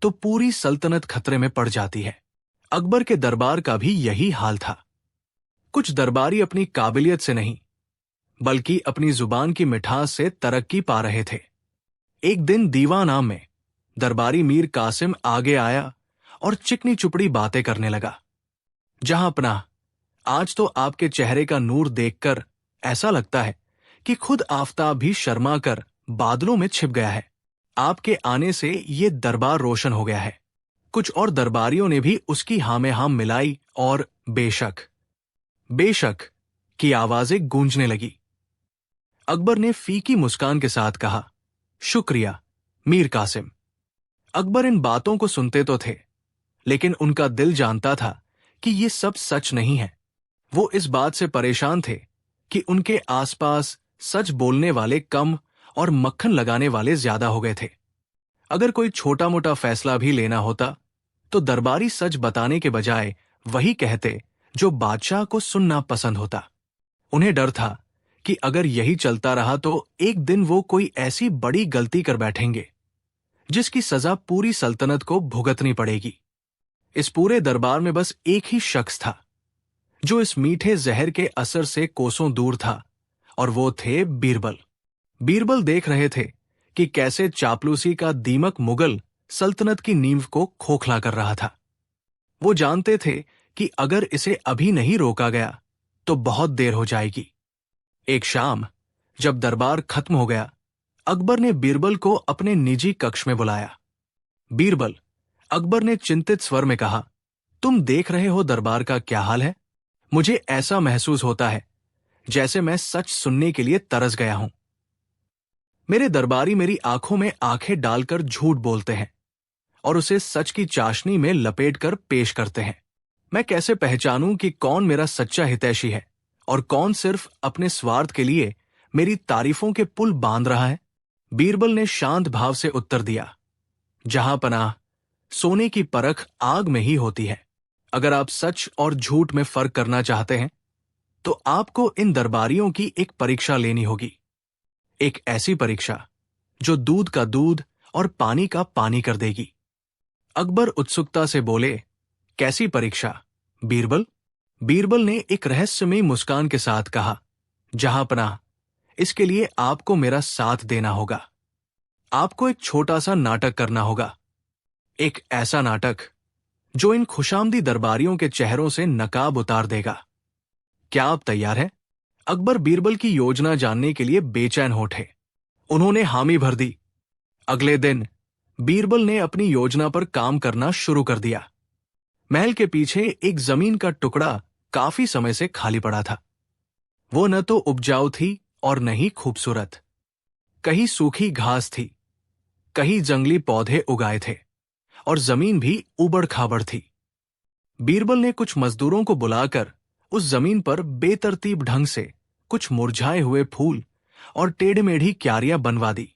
तो पूरी सल्तनत खतरे में पड़ जाती है। अकबर के दरबार का भी यही हाल था। कुछ दरबारी अपनी काबिलियत से नहीं, बल्कि अपनी जुबान की मिठास से तरक्की पा रहे थे। एक दिन दीवान में दरबारी मीर कासिम आगे आया और चिकनी चुपड़ी बातें करने लगा। जहां पनाह, आज तो आपके चेहरे का नूर देखकर ऐसा लगता है कि खुद आफताब भी शर्मा कर बादलों में छिप गया है। आपके आने से ये दरबार रोशन हो गया है। कुछ और दरबारियों ने भी उसकी हाँ में हाँ मिलाई और बेशक, बेशक की आवाजें गूंजने लगी। अकबर ने फीकी मुस्कान के साथ कहा, शुक्रिया मीर कासिम। अकबर इन बातों को सुनते तो थे, लेकिन उनका दिल जानता था कि ये सब सच नहीं है। वो इस बात से परेशान थे कि उनके आसपास सच बोलने वाले कम और मक्खन लगाने वाले ज्यादा हो गए थे। अगर कोई छोटा मोटा फैसला भी लेना होता, तो दरबारी सच बताने के बजाय वही कहते जो बादशाह को सुनना पसंद होता। उन्हें डर था कि अगर यही चलता रहा तो एक दिन वो कोई ऐसी बड़ी गलती कर बैठेंगे जिसकी सजा पूरी सल्तनत को भुगतनी पड़ेगी। इस पूरे दरबार में बस एक ही शख्स था जो इस मीठे जहर के असर से कोसों दूर था, और वो थे बीरबल। बीरबल देख रहे थे कि कैसे चापलूसी का दीमक मुगल सल्तनत की नींव को खोखला कर रहा था। वो जानते थे कि अगर इसे अभी नहीं रोका गया तो बहुत देर हो जाएगी। एक शाम जब दरबार खत्म हो गया, अकबर ने बीरबल को अपने निजी कक्ष में बुलाया। बीरबल, अकबर ने चिंतित स्वर में कहा, तुम देख रहे हो दरबार का क्या हाल है। मुझे ऐसा महसूस होता है जैसे मैं सच सुनने के लिए तरस गया हूं। मेरे दरबारी मेरी आंखों में आंखें डालकर झूठ बोलते हैं और उसे सच की चाशनी में लपेटकर पेश करते हैं। मैं कैसे पहचानूं कि कौन मेरा सच्चा हितैषी है और कौन सिर्फ अपने स्वार्थ के लिए मेरी तारीफों के पुल बांध रहा है। बीरबल ने शांत भाव से उत्तर दिया, जहां पनाह, सोने की परख आग में ही होती है। अगर आप सच और झूठ में फर्क करना चाहते हैं, तो आपको इन दरबारियों की एक परीक्षा लेनी होगी। एक ऐसी परीक्षा जो दूध का दूध और पानी का पानी कर देगी। अकबर उत्सुकता से बोले, कैसी परीक्षा बीरबल? बीरबल ने एक रहस्यमयी मुस्कान के साथ कहा, जहां पनाह, इसके लिए आपको मेरा साथ देना होगा। आपको एक छोटा सा नाटक करना होगा। एक ऐसा नाटक जो इन खुशामदी दरबारियों के चेहरों से नकाब उतार देगा। क्या आप तैयार हैं? अकबर बीरबल की योजना जानने के लिए बेचैन हो उठे। उन्होंने हामी भर दी। अगले दिन बीरबल ने अपनी योजना पर काम करना शुरू कर दिया। महल के पीछे एक जमीन का टुकड़ा काफी समय से खाली पड़ा था। वो न तो उपजाऊ थी और न ही खूबसूरत। कहीं सूखी घास थी, कहीं जंगली पौधे उगाए थे, और जमीन भी उबड़ खाबड़ थी। बीरबल ने कुछ मजदूरों को बुलाकर उस जमीन पर बेतरतीब ढंग से कुछ मुरझाए हुए फूल और टेढ़ी मेढ़ी क्यारियां बनवा दी।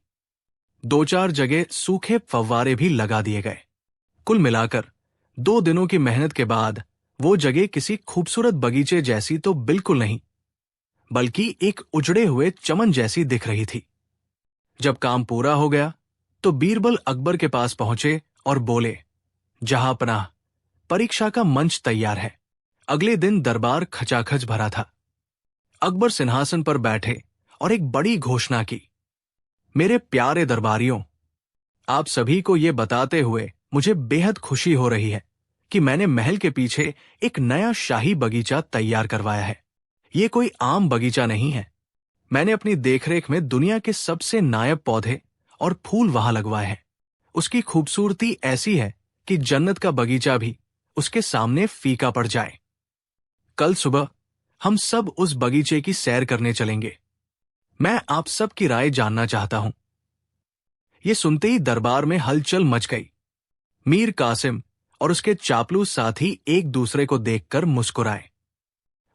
2-4 जगह सूखे फव्वारे भी लगा दिए गए। कुल मिलाकर 2 दिनों की मेहनत के बाद वो जगह किसी खूबसूरत बगीचे जैसी तो बिल्कुल नहीं, बल्कि एक उजड़े हुए चमन जैसी दिख रही थी। जब काम पूरा हो गया तो बीरबल अकबर के पास पहुंचे और बोले, जहां पनाह, परीक्षा का मंच तैयार है। अगले दिन दरबार खचाखच भरा था। अकबर सिंहासन पर बैठे और एक बड़ी घोषणा की, मेरे प्यारे दरबारियों, आप सभी को यह बताते हुए मुझे बेहद खुशी हो रही है कि मैंने महल के पीछे एक नया शाही बगीचा तैयार करवाया है। ये कोई आम बगीचा नहीं है। मैंने अपनी देखरेख में दुनिया के सबसे नायाब पौधे और फूल वहां लगवाए हैं। उसकी खूबसूरती ऐसी है कि जन्नत का बगीचा भी उसके सामने फीका पड़ जाए। कल सुबह हम सब उस बगीचे की सैर करने चलेंगे। मैं आप सब की राय जानना चाहता हूं। ये सुनते ही दरबार में हलचल मच गई। मीर कासिम और उसके चापलूस साथी एक दूसरे को देखकर मुस्कुराए।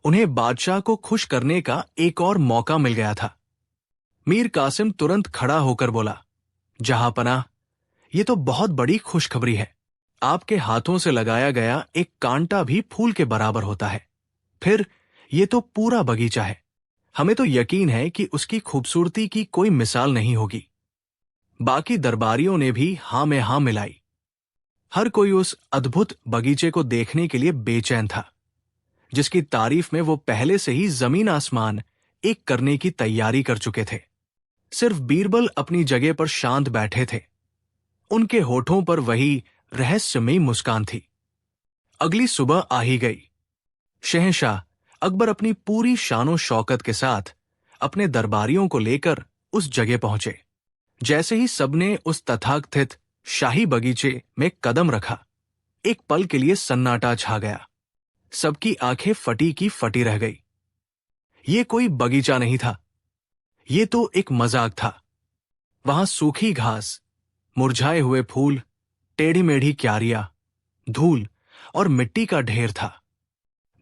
उन्हें बादशाह को खुश करने का एक और मौका मिल गया था। मीर कासिम तुरंत खड़ा होकर बोला, जहांपनाह, ये तो बहुत बड़ी खुशखबरी है। आपके हाथों से लगाया गया एक कांटा भी फूल के बराबर होता है। फिर ये तो पूरा बगीचा है। हमें तो यकीन है कि उसकी खूबसूरती की कोई मिसाल नहीं होगी। बाकी दरबारियों ने भी हां में हां मिलाई। हर कोई उस अद्भुत बगीचे को देखने के लिए बेचैन था, जिसकी तारीफ में वो पहले से ही जमीन आसमान एक करने की तैयारी कर चुके थे। सिर्फ बीरबल अपनी जगह पर शांत बैठे थे। उनके होठों पर वही रहस्यमयी मुस्कान थी। अगली सुबह आ ही गई। शहंशाह अकबर अपनी पूरी शानो शौकत के साथ अपने दरबारियों को लेकर उस जगह पहुंचे। जैसे ही सबने उस तथाकथित शाही बगीचे में कदम रखा, एक पल के लिए सन्नाटा छा गया। सबकी आंखें फटी की फटी रह गई। ये कोई बगीचा नहीं था, ये तो एक मजाक था। वहां सूखी घास, मुरझाए हुए फूल, टेढ़ी मेढ़ी क्यारियां, धूल और मिट्टी का ढेर था।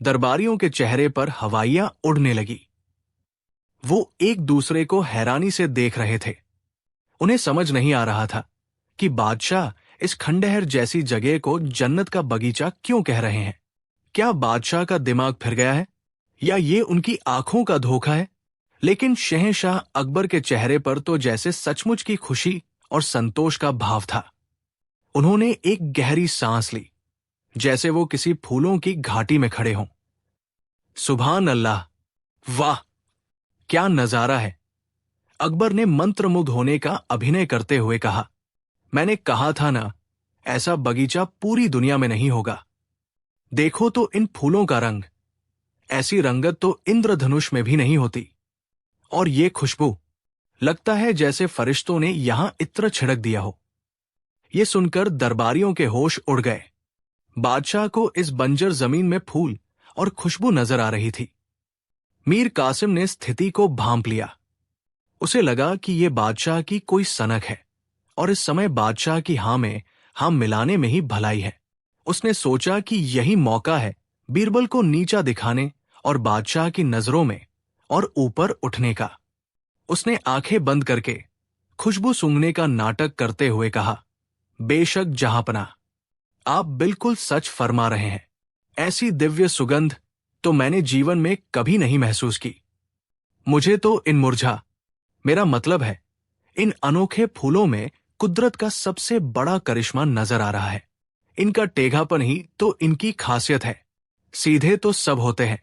दरबारियों के चेहरे पर हवाइयां उड़ने लगी। वो एक दूसरे को हैरानी से देख रहे थे। उन्हें समझ नहीं आ रहा था कि बादशाह इस खंडहर जैसी जगह को जन्नत का बगीचा क्यों कह रहे हैं। क्या बादशाह का दिमाग फिर गया है, या ये उनकी आंखों का धोखा है? लेकिन शहंशाह अकबर के चेहरे पर तो जैसे सचमुच की खुशी और संतोष का भाव था। उन्होंने एक गहरी सांस ली, जैसे वो किसी फूलों की घाटी में खड़े हों। सुभान अल्लाह, वाह, क्या नजारा है! अकबर ने मंत्रमुग्ध होने का अभिनय करते हुए कहा। मैंने कहा था ना, ऐसा बगीचा पूरी दुनिया में नहीं होगा। देखो तो इन फूलों का रंग, ऐसी रंगत तो इंद्रधनुष में भी नहीं होती। और ये खुशबू, लगता है जैसे फरिश्तों ने यहां इत्र छिड़क दिया हो। ये सुनकर दरबारियों के होश उड़ गए। बादशाह को इस बंजर जमीन में फूल और खुशबू नजर आ रही थी। मीर कासिम ने स्थिति को भांप लिया। उसे लगा कि ये बादशाह की कोई सनक है, और इस समय बादशाह की हां में हां मिलाने में ही भलाई है। उसने सोचा कि यही मौका है बीरबल को नीचा दिखाने और बादशाह की नजरों में और ऊपर उठने का। उसने आंखें बंद करके खुशबू सूंघने का नाटक करते हुए कहा, बेशक जहांपनाह, आप बिल्कुल सच फरमा रहे हैं। ऐसी दिव्य सुगंध तो मैंने जीवन में कभी नहीं महसूस की। मुझे तो इन मुरझा, मेरा मतलब है इन अनोखे फूलों में कुदरत का सबसे बड़ा करिश्मा नजर आ रहा है। इनका टेढ़ापन ही तो इनकी खासियत है। सीधे तो सब होते हैं।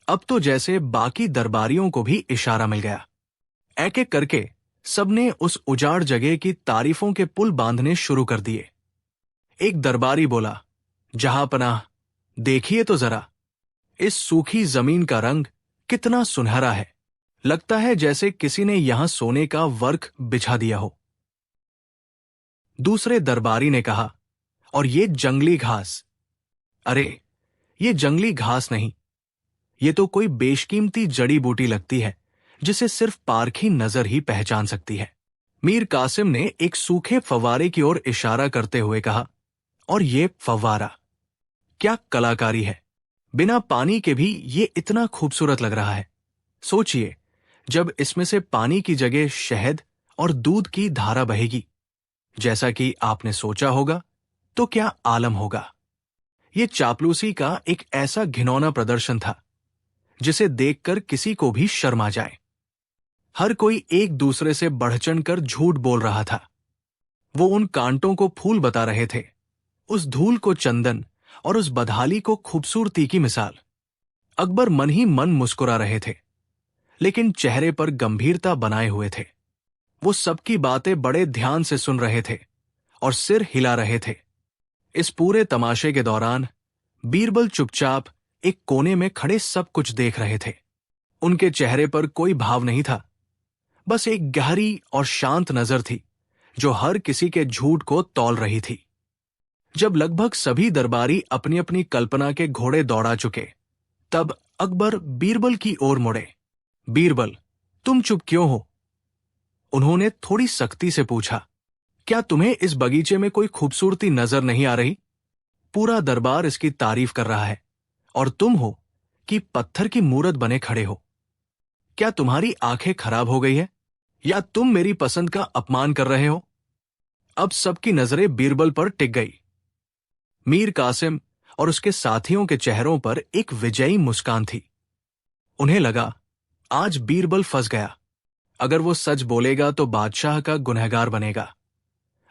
अब तो जैसे बाकी दरबारियों को भी इशारा मिल गया। एक एक करके सबने उस उजाड़ जगह की तारीफों के पुल बांधने शुरू कर दिए। एक दरबारी बोला, जहांपनाह, देखिए तो जरा, इस सूखी जमीन का रंग कितना सुनहरा है। लगता है जैसे किसी ने यहां सोने का वर्क बिछा दिया हो। दूसरे दरबारी ने कहा, और ये जंगली घास, अरे ये जंगली घास नहीं, ये तो कोई बेशकीमती जड़ी बूटी लगती है जिसे सिर्फ पारखी नजर ही पहचान सकती है। मीर कासिम ने एक सूखे फव्वारे की ओर इशारा करते हुए कहा, और ये फव्वारा, क्या कलाकारी है! बिना पानी के भी ये इतना खूबसूरत लग रहा है। सोचिए, जब इसमें से पानी की जगह शहद और दूध की धारा बहेगी, जैसा कि आपने सोचा होगा, तो क्या आलम होगा। ये चापलूसी का एक ऐसा घिनौना प्रदर्शन था जिसे देखकर किसी को भी शर्म आ जाए। हर कोई एक दूसरे से बढ़-चढ़ कर झूठ बोल रहा था। वो उन कांटों को फूल बता रहे थे, उस धूल को चंदन और उस बदहाली को खूबसूरती की मिसाल। अकबर मन ही मन मुस्कुरा रहे थे, लेकिन चेहरे पर गंभीरता बनाए हुए थे। वो सबकी बातें बड़े ध्यान से सुन रहे थे और सिर हिला रहे थे। इस पूरे तमाशे के दौरान बीरबल चुपचाप एक कोने में खड़े सब कुछ देख रहे थे। उनके चेहरे पर कोई भाव नहीं था, बस एक गहरी और शांत नजर थी जो हर किसी के झूठ को तौल रही थी। जब लगभग सभी दरबारी अपनी अपनी कल्पना के घोड़े दौड़ा चुके, तब अकबर बीरबल की ओर मुड़े। बीरबल, तुम चुप क्यों हो? उन्होंने थोड़ी सख्ती से पूछा। क्या तुम्हें इस बगीचे में कोई खूबसूरती नजर नहीं आ रही? पूरा दरबार इसकी तारीफ कर रहा है और तुम हो कि पत्थर की मूरत बने खड़े हो। क्या तुम्हारी आंखें खराब हो गई है या तुम मेरी पसंद का अपमान कर रहे हो? अब सबकी नजरें बीरबल पर टिक गई। मीर कासिम और उसके साथियों के चेहरों पर एक विजयी मुस्कान थी। उन्हें लगा आज बीरबल फंस गया। अगर वो सच बोलेगा तो बादशाह का गुनहगार बनेगा,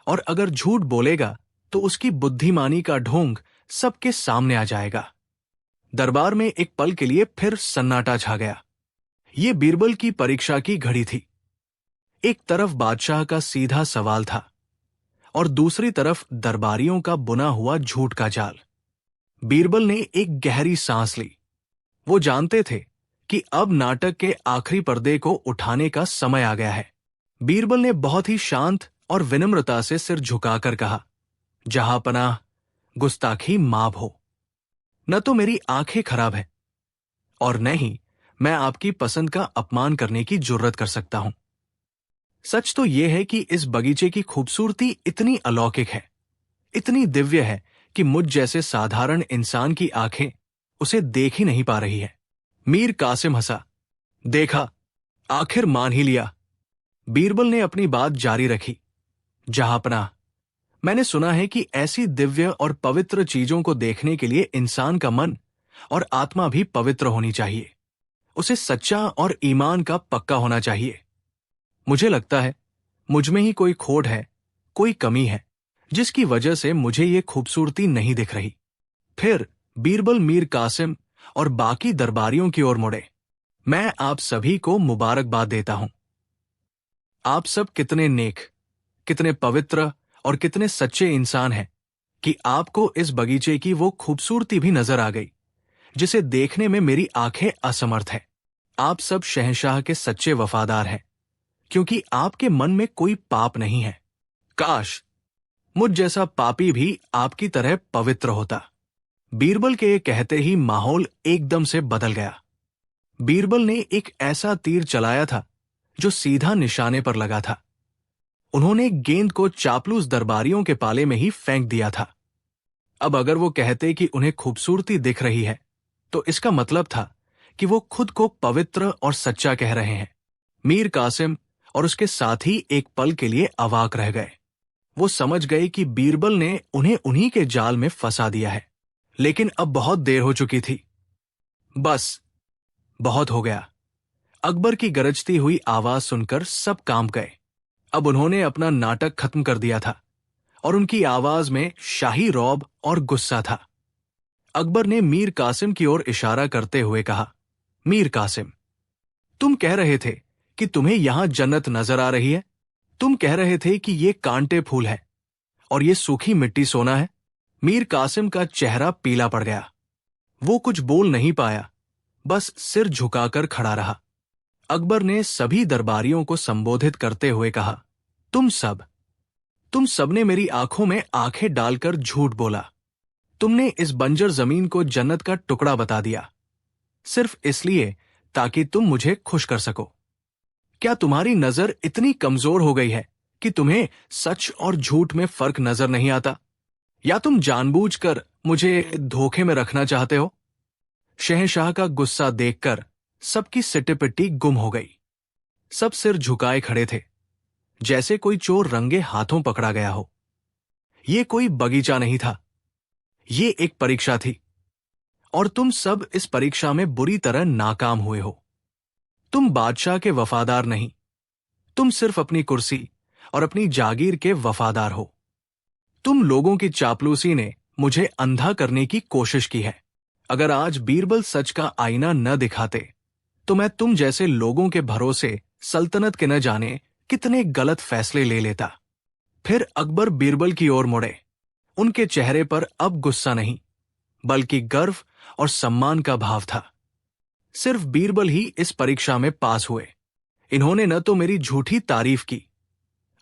और अगर झूठ बोलेगा तो उसकी बुद्धिमानी का ढोंग सबके सामने आ जाएगा। दरबार में एक पल के लिए फिर सन्नाटा छा गया। ये बीरबल की परीक्षा की घड़ी थी। एक तरफ बादशाह का सीधा सवाल था और दूसरी तरफ दरबारियों का बुना हुआ झूठ का जाल। बीरबल ने एक गहरी सांस ली। वो जानते थे कि अब नाटक के आखिरी पर्दे को उठाने का समय आ गया है। बीरबल ने बहुत ही शांत और विनम्रता से सिर झुकाकर कहा, जहांपनाह, गुस्ताखी माफ हो। न तो मेरी आंखें खराब हैं और न ही मैं आपकी पसंद का अपमान करने की जुर्रत कर सकता हूं। सच तो यह है कि इस बगीचे की खूबसूरती इतनी अलौकिक है, इतनी दिव्य है कि मुझ जैसे साधारण इंसान की आंखें उसे देख ही नहीं पा रही है। मीर कासिम हंसा। देखा, आखिर मान ही लिया। बीरबल ने अपनी बात जारी रखी, जहांपनाह, मैंने सुना है कि ऐसी दिव्य और पवित्र चीजों को देखने के लिए इंसान का मन और आत्मा भी पवित्र होनी चाहिए। उसे सच्चा और ईमान का पक्का होना चाहिए। मुझे लगता है मुझ में ही कोई खोट है, कोई कमी है, जिसकी वजह से मुझे ये खूबसूरती नहीं दिख रही। फिर बीरबल मीर कासिम और बाकी दरबारियों की ओर मुड़े। मैं आप सभी को मुबारकबाद देता हूं। आप सब कितने नेक, कितने पवित्र और कितने सच्चे इंसान हैं कि आपको इस बगीचे की वो खूबसूरती भी नजर आ गई जिसे देखने में मेरी आंखें असमर्थ हैं। आप सब शहंशाह के सच्चे वफादार हैं, क्योंकि आपके मन में कोई पाप नहीं है। काश मुझ जैसा पापी भी आपकी तरह पवित्र होता। बीरबल के कहते ही माहौल एकदम से बदल गया। बीरबल ने एक ऐसा तीर चलाया था जो सीधा निशाने पर लगा था। उन्होंने गेंद को चापलूस दरबारियों के पाले में ही फेंक दिया था। अब अगर वो कहते कि उन्हें खूबसूरती दिख रही है, तो इसका मतलब था कि वो खुद को पवित्र और सच्चा कह रहे हैं। मीर कासिम और उसके साथी एक पल के लिए अवाक रह गए। वो समझ गए कि बीरबल ने उन्हें उन्हीं के जाल में फंसा दिया है, लेकिन अब बहुत देर हो चुकी थी। बस, बहुत हो गया। अकबर की गरजती हुई आवाज सुनकर सब कांप गए। अब उन्होंने अपना नाटक खत्म कर दिया था और उनकी आवाज में शाही रौब और गुस्सा था। अकबर ने मीर कासिम की ओर इशारा करते हुए कहा, मीर कासिम, तुम कह रहे थे कि तुम्हें यहां जन्नत नजर आ रही है। तुम कह रहे थे कि ये कांटे फूल है और ये सूखी मिट्टी सोना है। मीर कासिम का चेहरा पीला पड़ गया। वो कुछ बोल नहीं पाया, बस सिर झुकाकर खड़ा रहा। अकबर ने सभी दरबारियों को संबोधित करते हुए कहा, तुम सब ने मेरी आंखों में आंखें डालकर झूठ बोला। तुमने इस बंजर जमीन को जन्नत का टुकड़ा बता दिया, सिर्फ इसलिए ताकि तुम मुझे खुश कर सको। क्या तुम्हारी नजर इतनी कमजोर हो गई है कि तुम्हें सच और झूठ में फर्क नजर नहीं आता, या तुम जानबूझकर मुझे धोखे में रखना चाहते हो? शहंशाह का गुस्सा देखकर सबकी सिट्टी-पिट्टी गुम हो गई। सब सिर झुकाए खड़े थे, जैसे कोई चोर रंगे हाथों पकड़ा गया हो। ये कोई बगीचा नहीं था, ये एक परीक्षा थी, और तुम सब इस परीक्षा में बुरी तरह नाकाम हुए हो। तुम बादशाह के वफादार नहीं, तुम सिर्फ अपनी कुर्सी और अपनी जागीर के वफादार हो। तुम लोगों की चापलूसी ने मुझे अंधा करने की कोशिश की है। अगर आज बीरबल सच का आईना न दिखाते, तो मैं तुम जैसे लोगों के भरोसे सल्तनत के न जाने कितने गलत फैसले ले लेता। फिर अकबर बीरबल की ओर मुड़े। उनके चेहरे पर अब गुस्सा नहीं, बल्कि गर्व और सम्मान का भाव था। सिर्फ बीरबल ही इस परीक्षा में पास हुए। इन्होंने न तो मेरी झूठी तारीफ की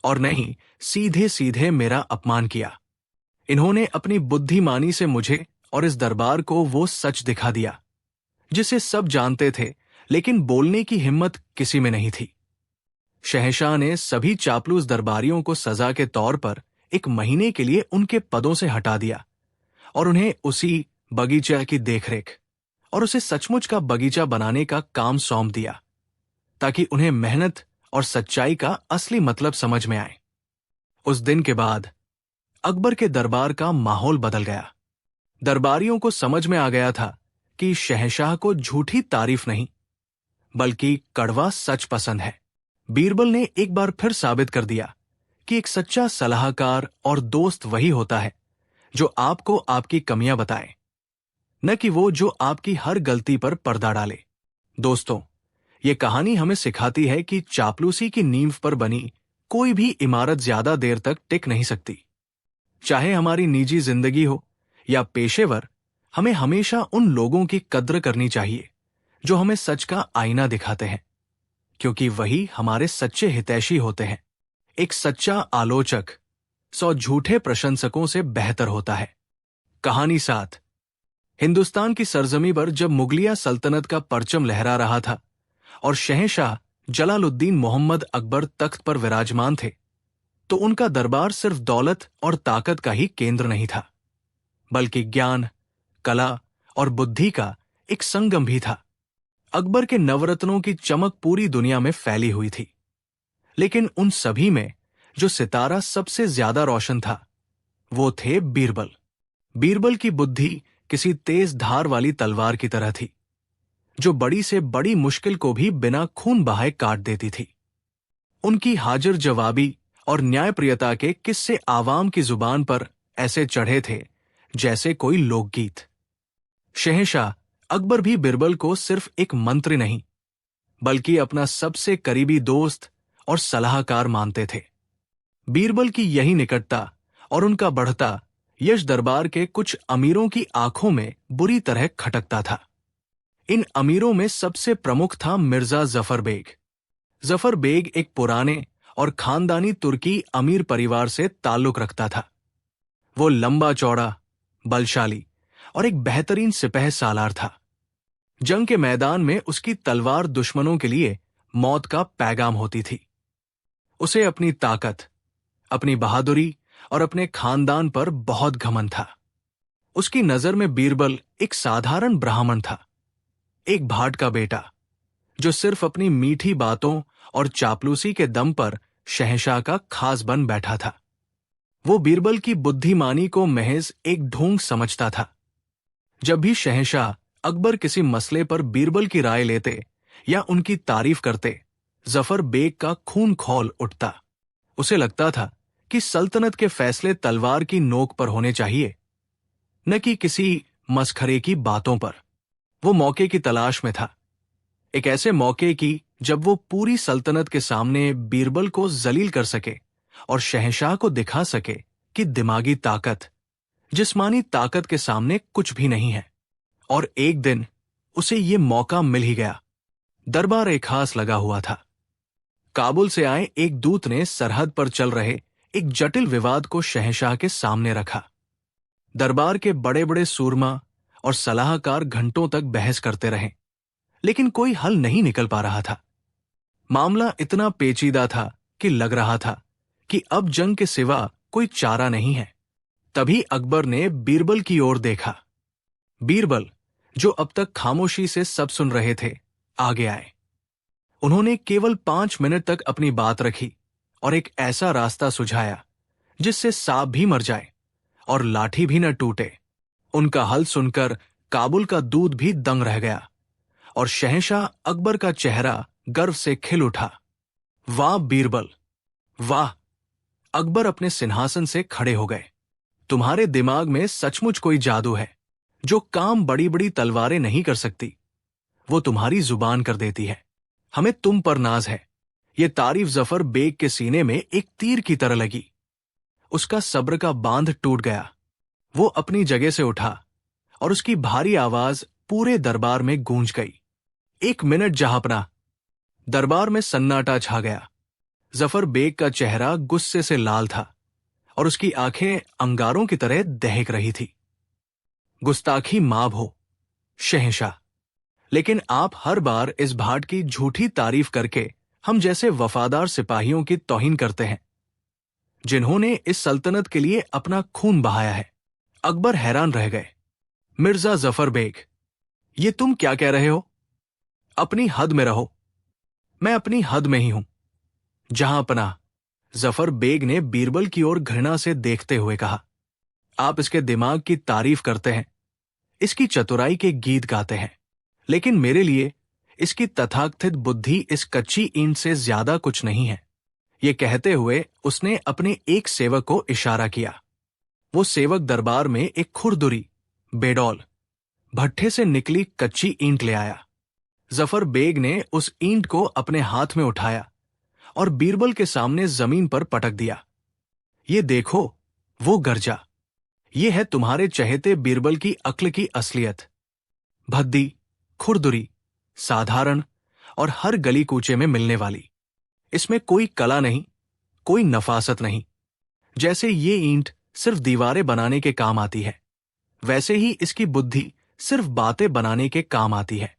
और न ही सीधे सीधे मेरा अपमान किया। इन्होंने अपनी बुद्धिमानी से मुझे और इस दरबार को वो सच दिखा दिया जिसे सब जानते थे, लेकिन बोलने की हिम्मत किसी में नहीं थी। शहंशाह ने सभी चापलूस दरबारियों को सजा के तौर पर 1 महीने के लिए उनके पदों से हटा दिया और उन्हें उसी बगीचा की देखरेख और उसे सचमुच का बगीचा बनाने का काम सौंप दिया, ताकि उन्हें मेहनत और सच्चाई का असली मतलब समझ में आए। उस दिन के बाद अकबर के दरबार का माहौल बदल गया। दरबारियों को समझ में आ गया था कि शहंशाह को झूठी तारीफ नहीं, बल्कि कड़वा सच पसंद है। बीरबल ने एक बार फिर साबित कर दिया कि एक सच्चा सलाहकार और दोस्त वही होता है जो आपको आपकी कमियां बताए, न कि वो जो आपकी हर गलती पर पर्दा डाले। दोस्तों, ये कहानी हमें सिखाती है कि चापलूसी की नींव पर बनी कोई भी इमारत ज्यादा देर तक टिक नहीं सकती। चाहे हमारी निजी जिंदगी हो या पेशेवर, हमें हमेशा उन लोगों की कद्र करनी चाहिए जो हमें सच का आईना दिखाते हैं, क्योंकि वही हमारे सच्चे हितैषी होते हैं। एक सच्चा आलोचक 100 झूठे प्रशंसकों से बेहतर होता है। कहानी 7। हिंदुस्तान की सरजमी पर जब मुगलिया सल्तनत का परचम लहरा रहा था और शहंशाह जलालुद्दीन मोहम्मद अकबर तख्त पर विराजमान थे, तो उनका दरबार सिर्फ दौलत और ताकत का ही केंद्र नहीं था, बल्कि ज्ञान, कला और बुद्धि का एक संगम भी था। अकबर के नवरत्नों की चमक पूरी दुनिया में फैली हुई थी, लेकिन उन सभी में जो सितारा सबसे ज्यादा रोशन था, वो थे बीरबल। बीरबल की बुद्धि किसी तेज धार वाली तलवार की तरह थी, जो बड़ी से बड़ी मुश्किल को भी बिना खून बहाए काट देती थी। उनकी हाजिर जवाबी और न्यायप्रियता के किस्से आवाम की जुबान पर ऐसे चढ़े थे जैसे कोई लोकगीत। शहंशाह अकबर भी बीरबल को सिर्फ एक मंत्री नहीं, बल्कि अपना सबसे करीबी दोस्त और सलाहकार मानते थे। बीरबल की यही निकटता और उनका बढ़ता यश दरबार के कुछ अमीरों की आंखों में बुरी तरह खटकता था। इन अमीरों में सबसे प्रमुख था मिर्जा जफर बेग। जफर बेग एक पुराने और खानदानी तुर्की अमीर परिवार से ताल्लुक रखता था। वो लंबा चौड़ा, बलशाली और एक बेहतरीन सिपह सालार था। जंग के मैदान में उसकी तलवार दुश्मनों के लिए मौत का पैगाम होती थी। उसे अपनी ताकत, अपनी बहादुरी और अपने खानदान पर बहुत घमंड था। उसकी नजर में बीरबल एक साधारण ब्राह्मण था, एक भाट का बेटा, जो सिर्फ अपनी मीठी बातों और चापलूसी के दम पर शहंशाह का खास बन बैठा था। वो बीरबल की बुद्धिमानी को महज एक ढोंग समझता था। जब भी शहंशाह अकबर किसी मसले पर बीरबल की राय लेते या उनकी तारीफ करते, जफर बेग का खून खौल उठता। उसे लगता था कि सल्तनत के फैसले तलवार की नोक पर होने चाहिए, न कि किसी मसखरे की बातों पर। वो मौके की तलाश में था, एक ऐसे मौके की जब वो पूरी सल्तनत के सामने बीरबल को जलील कर सके और शहंशाह को दिखा सके कि दिमागी ताकत जिस्मानी ताकत के सामने कुछ भी नहीं है। और एक दिन उसे ये मौका मिल ही गया। दरबार एक खास लगा हुआ था। काबुल से आए एक दूत ने सरहद पर चल रहे एक जटिल विवाद को शहंशाह के सामने रखा। दरबार के बड़े बड़े सूरमा और सलाहकार घंटों तक बहस करते रहे, लेकिन कोई हल नहीं निकल पा रहा था। मामला इतना पेचीदा था कि लग रहा था कि अब जंग के सिवा कोई चारा नहीं है। तभी अकबर ने बीरबल की ओर देखा। बीरबल, जो अब तक खामोशी से सब सुन रहे थे, आगे आए। उन्होंने केवल 5 मिनट तक अपनी बात रखी और एक ऐसा रास्ता सुझाया जिससे सांप भी मर जाए और लाठी भी न टूटे। उनका हल सुनकर काबुल का दूत भी दंग रह गया और शहंशाह अकबर का चेहरा गर्व से खिल उठा। वाह बीरबल, वाह! अकबर अपने सिंहासन से खड़े हो गए। तुम्हारे दिमाग में सचमुच कोई जादू है। जो काम बड़ी बड़ी तलवारें नहीं कर सकती, वो तुम्हारी जुबान कर देती है। हमें तुम पर नाज है। ये तारीफ जफर बेग के सीने में एक तीर की तरह लगी। उसका सब्र का बांध टूट गया। वो अपनी जगह से उठा और उसकी भारी आवाज पूरे दरबार में गूंज गई। 1 मिनट जहांपना। दरबार में सन्नाटा छा गया। जफर बेग का चेहरा गुस्से से लाल था और उसकी आंखें अंगारों की तरह दहक रही थी। गुस्ताखी माफ हो, शहंशाह, लेकिन आप हर बार इस भाट की झूठी तारीफ करके हम जैसे वफादार सिपाहियों की तौहीन करते हैं, जिन्होंने इस सल्तनत के लिए अपना खून बहाया है। अकबर हैरान रह गए। मिर्जा जफर बेग, ये तुम क्या कह रहे हो? अपनी हद में रहो। मैं अपनी हद में ही हूं। जहां पनाह, जफर बेग ने बीरबल की ओर घृणा से देखते हुए कहा। आप इसके दिमाग की तारीफ करते हैं, इसकी चतुराई के गीत गाते हैं, लेकिन मेरे लिए इसकी तथाकथित बुद्धि इस कच्ची ईंट से ज्यादा कुछ नहीं है। ये कहते हुए उसने अपने एक सेवक को इशारा किया। वो सेवक दरबार में एक खुरदुरी, बेडौल, भट्ठे से निकली कच्ची ईंट ले आया। जफर बेग ने उस ईंट को अपने हाथ में उठाया और बीरबल के सामने जमीन पर पटक दिया। ये देखो, वो गरजा, ये है तुम्हारे चहेते बीरबल की अक्ल की असलियत। भद्दी, खुरदुरी, साधारण और हर गली कूचे में मिलने वाली। इसमें कोई कला नहीं, कोई नफासत नहीं। जैसे ये ईंट सिर्फ दीवारें बनाने के काम आती है, वैसे ही इसकी बुद्धि सिर्फ बातें बनाने के काम आती है।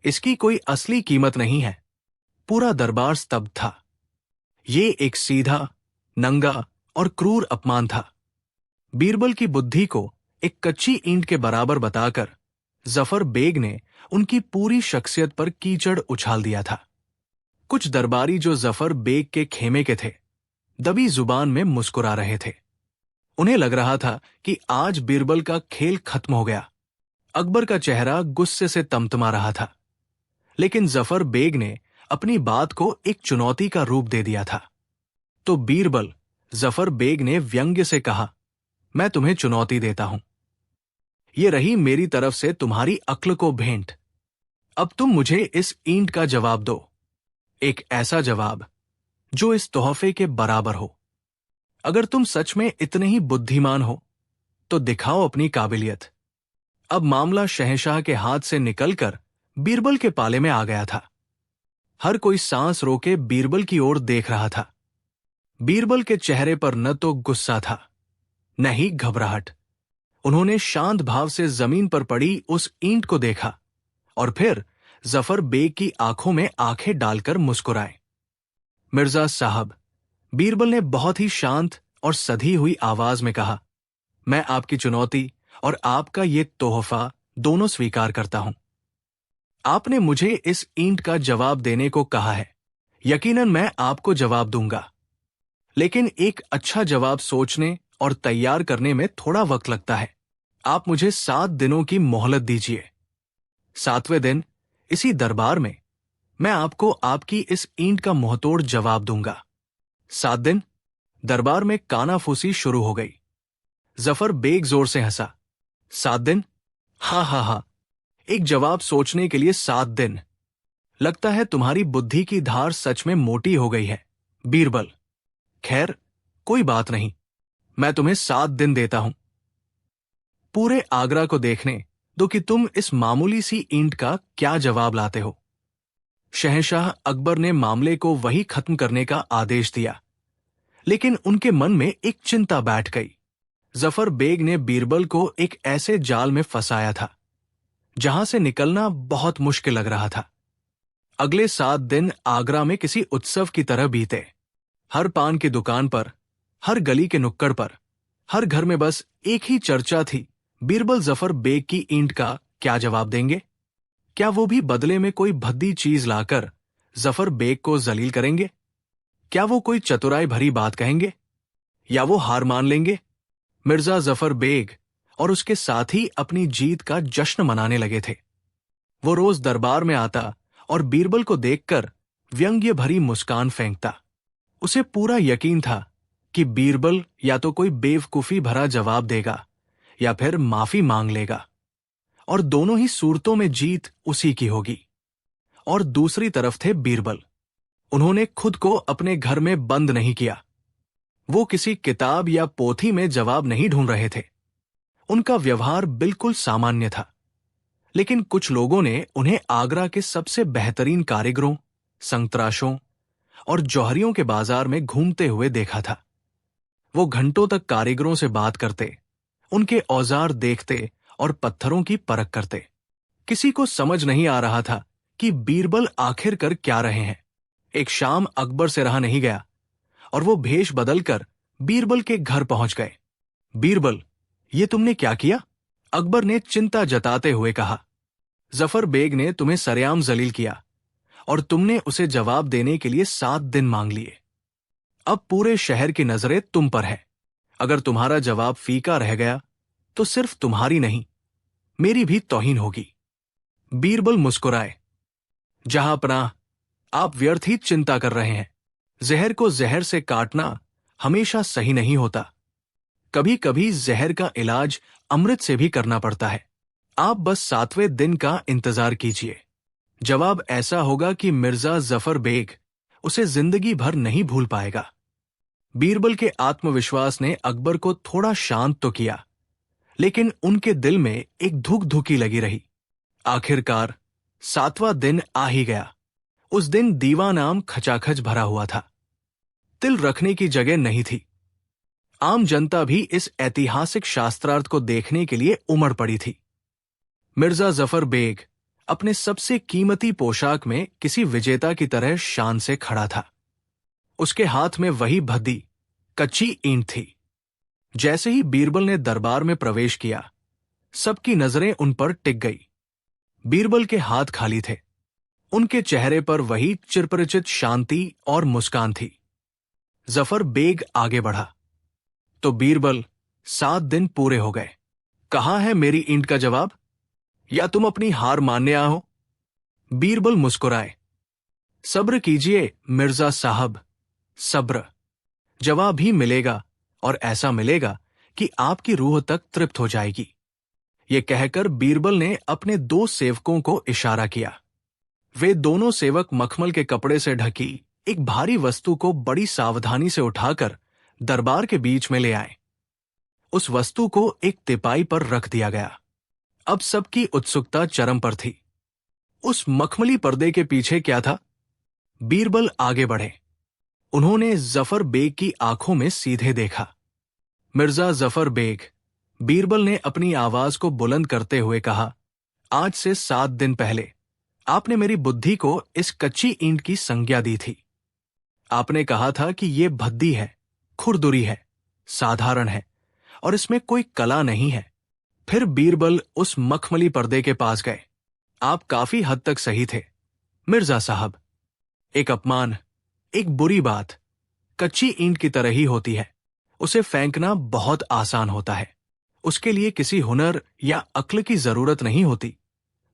इसकी कोई असली कीमत नहीं है। पूरा दरबार स्तब्ध था। ये एक सीधा, नंगा और क्रूर अपमान था। बीरबल की बुद्धि को एक कच्ची ईंट के बराबर बताकर जफर बेग ने उनकी पूरी शख्सियत पर कीचड़ उछाल दिया था। कुछ दरबारी जो जफर बेग के खेमे के थे, दबी जुबान में मुस्कुरा रहे थे। उन्हें लग रहा था कि आज बीरबल का खेल खत्म हो गया। अकबर का चेहरा गुस्से से तमतमा रहा था, लेकिन जफर बेग ने अपनी बात को एक चुनौती का रूप दे दिया था। तो बीरबल, जफर बेग ने व्यंग्य से कहा, मैं तुम्हें चुनौती देता हूं। ये रही मेरी तरफ से तुम्हारी अक्ल को भेंट। अब तुम मुझे इस ईंट का जवाब दो, एक ऐसा जवाब जो इस तोहफे के बराबर हो। अगर तुम सच में इतने ही बुद्धिमान हो तो दिखाओ अपनी काबिलियत। अब मामला शहंशाह के हाथ से निकलकर बीरबल के पाले में आ गया था। हर कोई सांस रोके बीरबल की ओर देख रहा था। बीरबल के चेहरे पर न तो गुस्सा था, न ही घबराहट। उन्होंने शांत भाव से जमीन पर पड़ी उस ईंट को देखा और फिर जफर बेग की आंखों में आंखें डालकर मुस्कुराए। मिर्जा साहब, बीरबल ने बहुत ही शांत और सधी हुई आवाज में कहा, मैं आपकी चुनौती और आपका ये तोहफा दोनों स्वीकार करता हूं। आपने मुझे इस ईंट का जवाब देने को कहा है। यकीनन मैं आपको जवाब दूंगा, लेकिन एक अच्छा जवाब सोचने और तैयार करने में थोड़ा वक्त लगता है। आप मुझे 7 दिनों की मोहलत दीजिए। 7वें दिन इसी दरबार में मैं आपको आपकी इस ईंट का मुंहतोड़ जवाब दूंगा। 7 दिन। दरबार में कानाफूसी शुरू हो गई। जफर बेग जोर से हंसा। 7 दिन? हा हा हा, एक जवाब सोचने के लिए 7 दिन। लगता है तुम्हारी बुद्धि की धार सच में मोटी हो गई है, बीरबल। खैर, कोई बात नहीं, मैं तुम्हें 7 दिन देता हूं। पूरे आगरा को देखने दो कि तुम इस मामूली सी ईंट का क्या जवाब लाते हो। शहंशाह अकबर ने मामले को वही खत्म करने का आदेश दिया, लेकिन उनके मन में एक चिंता बैठ गई। जफर बेग ने बीरबल को एक ऐसे जाल में फंसाया था जहां से निकलना बहुत मुश्किल लग रहा था। अगले 7 दिन आगरा में किसी उत्सव की तरह बीते। हर पान की दुकान पर, हर गली के नुक्कड़ पर, हर घर में बस एक ही चर्चा थी, बीरबल जफर बेग की ईंट का क्या जवाब देंगे? क्या वो भी बदले में कोई भद्दी चीज लाकर जफर बेग को जलील करेंगे? क्या वो कोई चतुराई भरी बात कहेंगे, या वो हार मान लेंगे? मिर्जा जफर बेग और उसके साथी अपनी जीत का जश्न मनाने लगे थे। वो रोज दरबार में आता और बीरबल को देखकर व्यंग्य भरी मुस्कान फेंकता। उसे पूरा यकीन था कि बीरबल या तो कोई बेवकूफी भरा जवाब देगा या फिर माफी मांग लेगा, और दोनों ही सूरतों में जीत उसी की होगी। और दूसरी तरफ थे बीरबल। उन्होंने खुद को अपने घर में बंद नहीं किया। वो किसी किताब या पोथी में जवाब नहीं ढूंढ रहे थे। उनका व्यवहार बिल्कुल सामान्य था, लेकिन कुछ लोगों ने उन्हें आगरा के सबसे बेहतरीन कारीगरों, संतराशों और जौहरियों के बाजार में घूमते हुए देखा था। वो घंटों तक कारीगरों से बात करते, उनके औजार देखते और पत्थरों की परख करते। किसी को समझ नहीं आ रहा था कि बीरबल आखिर कर क्या रहे हैं। एक शाम अकबर से रहा नहीं गया और वो भेष बदलकर बीरबल के घर पहुंच गए। बीरबल, ये तुमने क्या किया? अकबर ने चिंता जताते हुए कहा। जफर बेग ने तुम्हें सरेआम जलील किया और तुमने उसे जवाब देने के लिए 7 दिन मांग लिए। अब पूरे शहर की नजरें तुम पर है। अगर तुम्हारा जवाब फीका रह गया तो सिर्फ तुम्हारी नहीं, मेरी भी तौहीन होगी। बीरबल मुस्कुराए। जहां पनाह, आप व्यर्थ ही चिंता कर रहे हैं। जहर को जहर से काटना हमेशा सही नहीं होता। कभी कभी जहर का इलाज अमृत से भी करना पड़ता है। आप बस 7वें दिन का इंतजार कीजिए। जवाब ऐसा होगा कि मिर्जा जफर बेग उसे जिंदगी भर नहीं भूल पाएगा। बीरबल के आत्मविश्वास ने अकबर को थोड़ा शांत तो किया, लेकिन उनके दिल में एक धुक धुकी लगी रही। आखिरकार 7वां दिन आ ही गया। उस दिन दीवान आम खचाखच भरा हुआ था। तिल रखने की जगह नहीं थी। आम जनता भी इस ऐतिहासिक शास्त्रार्थ को देखने के लिए उमड़ पड़ी थी। मिर्जा जफर बेग अपने सबसे कीमती पोशाक में किसी विजेता की तरह शान से खड़ा था। उसके हाथ में वही भद्दी कच्ची ईंट थी। जैसे ही बीरबल ने दरबार में प्रवेश किया, सबकी नजरें उन पर टिक गई। बीरबल के हाथ खाली थे। उनके चेहरे पर वही चिरपरिचित शांति और मुस्कान थी। जफर बेग आगे बढ़ा। तो बीरबल, 7 दिन पूरे हो गए। कहाँ है मेरी ईंट का जवाब? या तुम अपनी हार मानने आए हो? बीरबल मुस्कुराए। सब्र कीजिए मिर्जा साहब, सब्र। जवाब ही मिलेगा, और ऐसा मिलेगा कि आपकी रूह तक तृप्त हो जाएगी। ये कहकर बीरबल ने अपने 2 सेवकों को इशारा किया। वे दोनों सेवक मखमल के कपड़े से ढकी एक भारी वस्तु को बड़ी सावधानी से उठाकर दरबार के बीच में ले आए। उस वस्तु को एक तिपाई पर रख दिया गया। अब सबकी उत्सुकता चरम पर थी। उस मखमली पर्दे के पीछे क्या था? बीरबल आगे बढ़े। उन्होंने जफर बेग की आंखों में सीधे देखा। मिर्जा जफर बेग, बीरबल ने अपनी आवाज को बुलंद करते हुए कहा, आज से 7 दिन पहले आपने मेरी बुद्धि को इस कच्ची ईंट की संज्ञा दी थी। आपने कहा था कि यह भद्दी है, खुरदुरी है, साधारण है और इसमें कोई कला नहीं है। फिर बीरबल उस मखमली पर्दे के पास गए। आप काफी हद तक सही थे मिर्जा साहब। एक अपमान, एक बुरी बात कच्ची ईंट की तरह ही होती है। उसे फेंकना बहुत आसान होता है। उसके लिए किसी हुनर या अक्ल की जरूरत नहीं होती,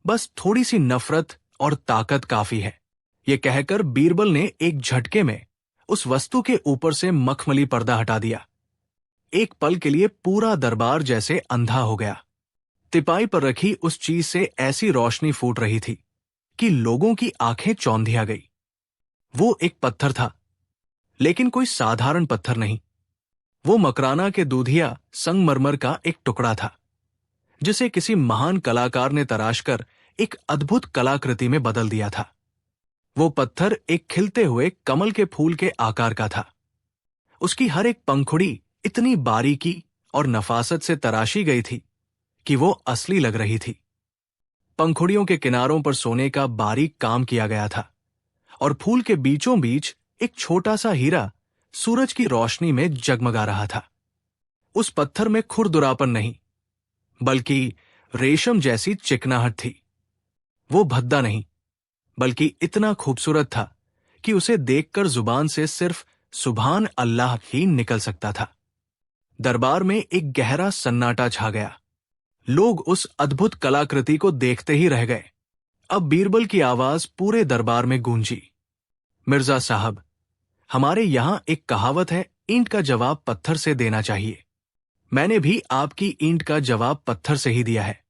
बस थोड़ी सी नफरत और ताकत काफी है। यह कहकर बीरबल ने एक झटके में उस वस्तु के ऊपर से मखमली पर्दा हटा दिया। एक पल के लिए पूरा दरबार जैसे अंधा हो गया। तिपाई पर रखी उस चीज से ऐसी रोशनी फूट रही थी कि लोगों की आंखें चौंधिया गई। वो एक पत्थर था, लेकिन कोई साधारण पत्थर नहीं। वो मकराना के दूधिया संगमरमर का एक टुकड़ा था, जिसे किसी महान कलाकार ने तराशकर एक अद्भुत कलाकृति में बदल दिया था। वो पत्थर एक खिलते हुए कमल के फूल के आकार का था। उसकी हर एक पंखुड़ी इतनी बारीकी और नफासत से तराशी गई थी कि वो असली लग रही थी। पंखुड़ियों के किनारों पर सोने का बारीक काम किया गया था और फूल के बीचों बीच एक छोटा सा हीरा सूरज की रोशनी में जगमगा रहा था। उस पत्थर में खुरदुरापन नहीं, बल्कि रेशम जैसी चिकनाहट थी। वो भद्दा नहीं, बल्कि इतना खूबसूरत था कि उसे देखकर जुबान से सिर्फ सुभान अल्लाह ही निकल सकता था। दरबार में एक गहरा सन्नाटा छा गया। लोग उस अद्भुत कलाकृति को देखते ही रह गए। अब बीरबल की आवाज पूरे दरबार में गूंजी। मिर्जा साहब, हमारे यहां एक कहावत है, ईंट का जवाब पत्थर से देना चाहिए। मैंने भी आपकी ईंट का जवाब पत्थर से ही दिया है।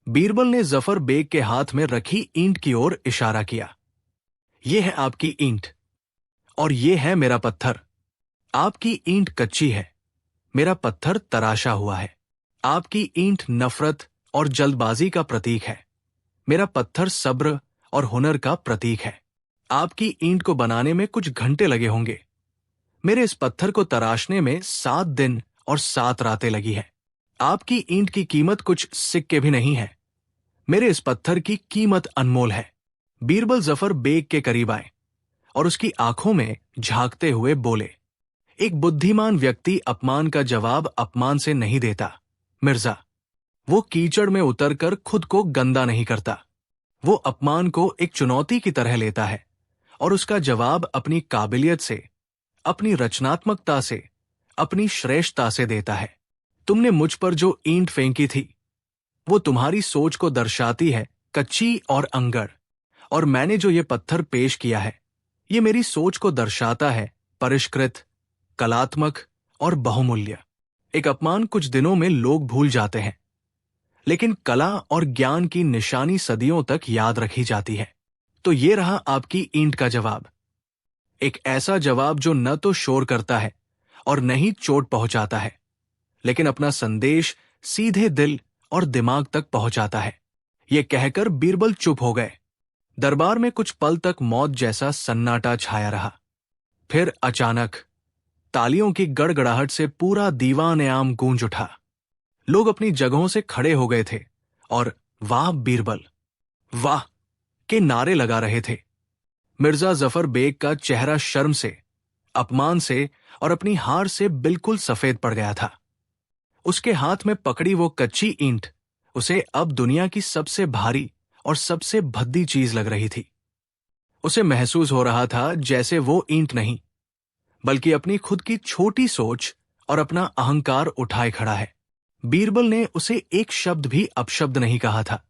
बीरबल ने जफर बेग के हाथ में रखी ईंट की ओर इशारा किया। यह है आपकी ईंट और यह है मेरा पत्थर। आपकी ईंट कच्ची है, मेरा पत्थर तराशा हुआ है। आपकी ईंट नफरत और जल्दबाजी का प्रतीक है, मेरा पत्थर सब्र और हुनर का प्रतीक है। आपकी ईंट को बनाने में कुछ घंटे लगे होंगे, मेरे इस पत्थर को तराशने में 7 दिन और 7 रातें लगी है। आपकी ईंट की कीमत कुछ सिक्के भी नहीं है, मेरे इस पत्थर की कीमत अनमोल है। बीरबल जफर बेग के करीब आए और उसकी आंखों में झांकते हुए बोले, एक बुद्धिमान व्यक्ति अपमान का जवाब अपमान से नहीं देता मिर्जा। वो कीचड़ में उतरकर खुद को गंदा नहीं करता। वो अपमान को एक चुनौती की तरह लेता है और उसका जवाब अपनी काबिलियत से, अपनी रचनात्मकता से, अपनी श्रेष्ठता से देता है। तुमने मुझ पर जो ईंट फेंकी थी वो तुम्हारी सोच को दर्शाती है, कच्ची और अंगड़। और मैंने जो ये पत्थर पेश किया है ये मेरी सोच को दर्शाता है, परिष्कृत, कलात्मक और बहुमूल्य। एक अपमान कुछ दिनों में लोग भूल जाते हैं, लेकिन कला और ज्ञान की निशानी सदियों तक याद रखी जाती है। तो ये रहा आपकी ईंट का जवाब। एक ऐसा जवाब जो न तो शोर करता है और न ही चोट पहुंचाता है, लेकिन अपना संदेश सीधे दिल और दिमाग तक पहुंचाता है। ये कहकर बीरबल चुप हो गए। दरबार में कुछ पल तक मौत जैसा सन्नाटा छाया रहा। फिर अचानक तालियों की गड़गड़ाहट से पूरा दीवान-ए-आम गूंज उठा। लोग अपनी जगहों से खड़े हो गए थे और वाह बीरबल, वाह के नारे लगा रहे थे। मिर्जा जफर बेग का चेहरा शर्म से, अपमान से और अपनी हार से बिल्कुल सफेद पड़ गया था। उसके हाथ में पकड़ी वो कच्ची ईंट उसे अब दुनिया की सबसे भारी और सबसे भद्दी चीज लग रही थी। उसे महसूस हो रहा था जैसे वो ईंट नहीं, बल्कि अपनी खुद की छोटी सोच और अपना अहंकार उठाए खड़ा है। बीरबल ने उसे एक शब्द भी अपशब्द नहीं कहा था,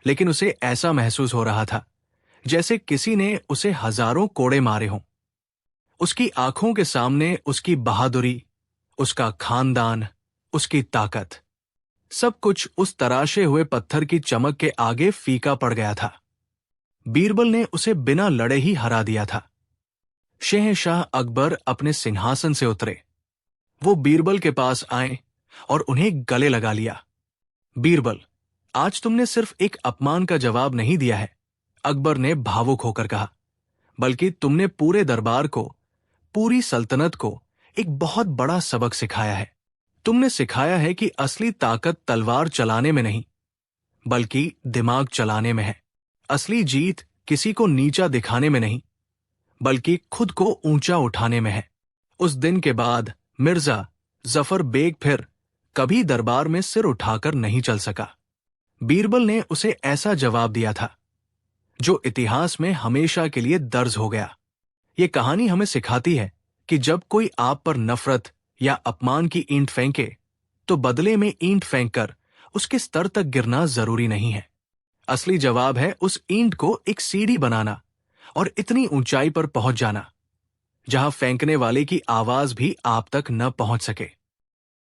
लेकिन उसे ऐसा महसूस हो रहा था जैसे किसी ने उसे हजारों कोड़े मारे हों। उसकी आंखों के सामने उसकी बहादुरी, उसका खानदान, उसकी ताकत, सब कुछ उस तराशे हुए पत्थर की चमक के आगे फीका पड़ गया था। बीरबल ने उसे बिना लड़े ही हरा दिया था। शहंशाह अकबर अपने सिंहासन से उतरे। वो बीरबल के पास आए और उन्हें गले लगा लिया। बीरबल, आज तुमने सिर्फ एक अपमान का जवाब नहीं दिया है, अकबर ने भावुक होकर कहा, बल्कि तुमने पूरे दरबार को, पूरी सल्तनत को एक बहुत बड़ा सबक सिखाया है। तुमने सिखाया है कि असली ताकत तलवार चलाने में नहीं, बल्कि दिमाग चलाने में है। असली जीत किसी को नीचा दिखाने में नहीं, बल्कि खुद को ऊंचा उठाने में है। उस दिन के बाद मिर्जा जफर बेग फिर कभी दरबार में सिर उठाकर नहीं चल सका। बीरबल ने उसे ऐसा जवाब दिया था जो इतिहास में हमेशा के लिए दर्ज हो गया। ये कहानी हमें सिखाती है कि जब कोई आप पर नफरत या अपमान की ईंट फेंके तो बदले में ईंट फेंककर उसके स्तर तक गिरना जरूरी नहीं है। असली जवाब है उस ईंट को एक सीढ़ी बनाना और इतनी ऊंचाई पर पहुंच जाना जहां फेंकने वाले की आवाज भी आप तक न पहुंच सके।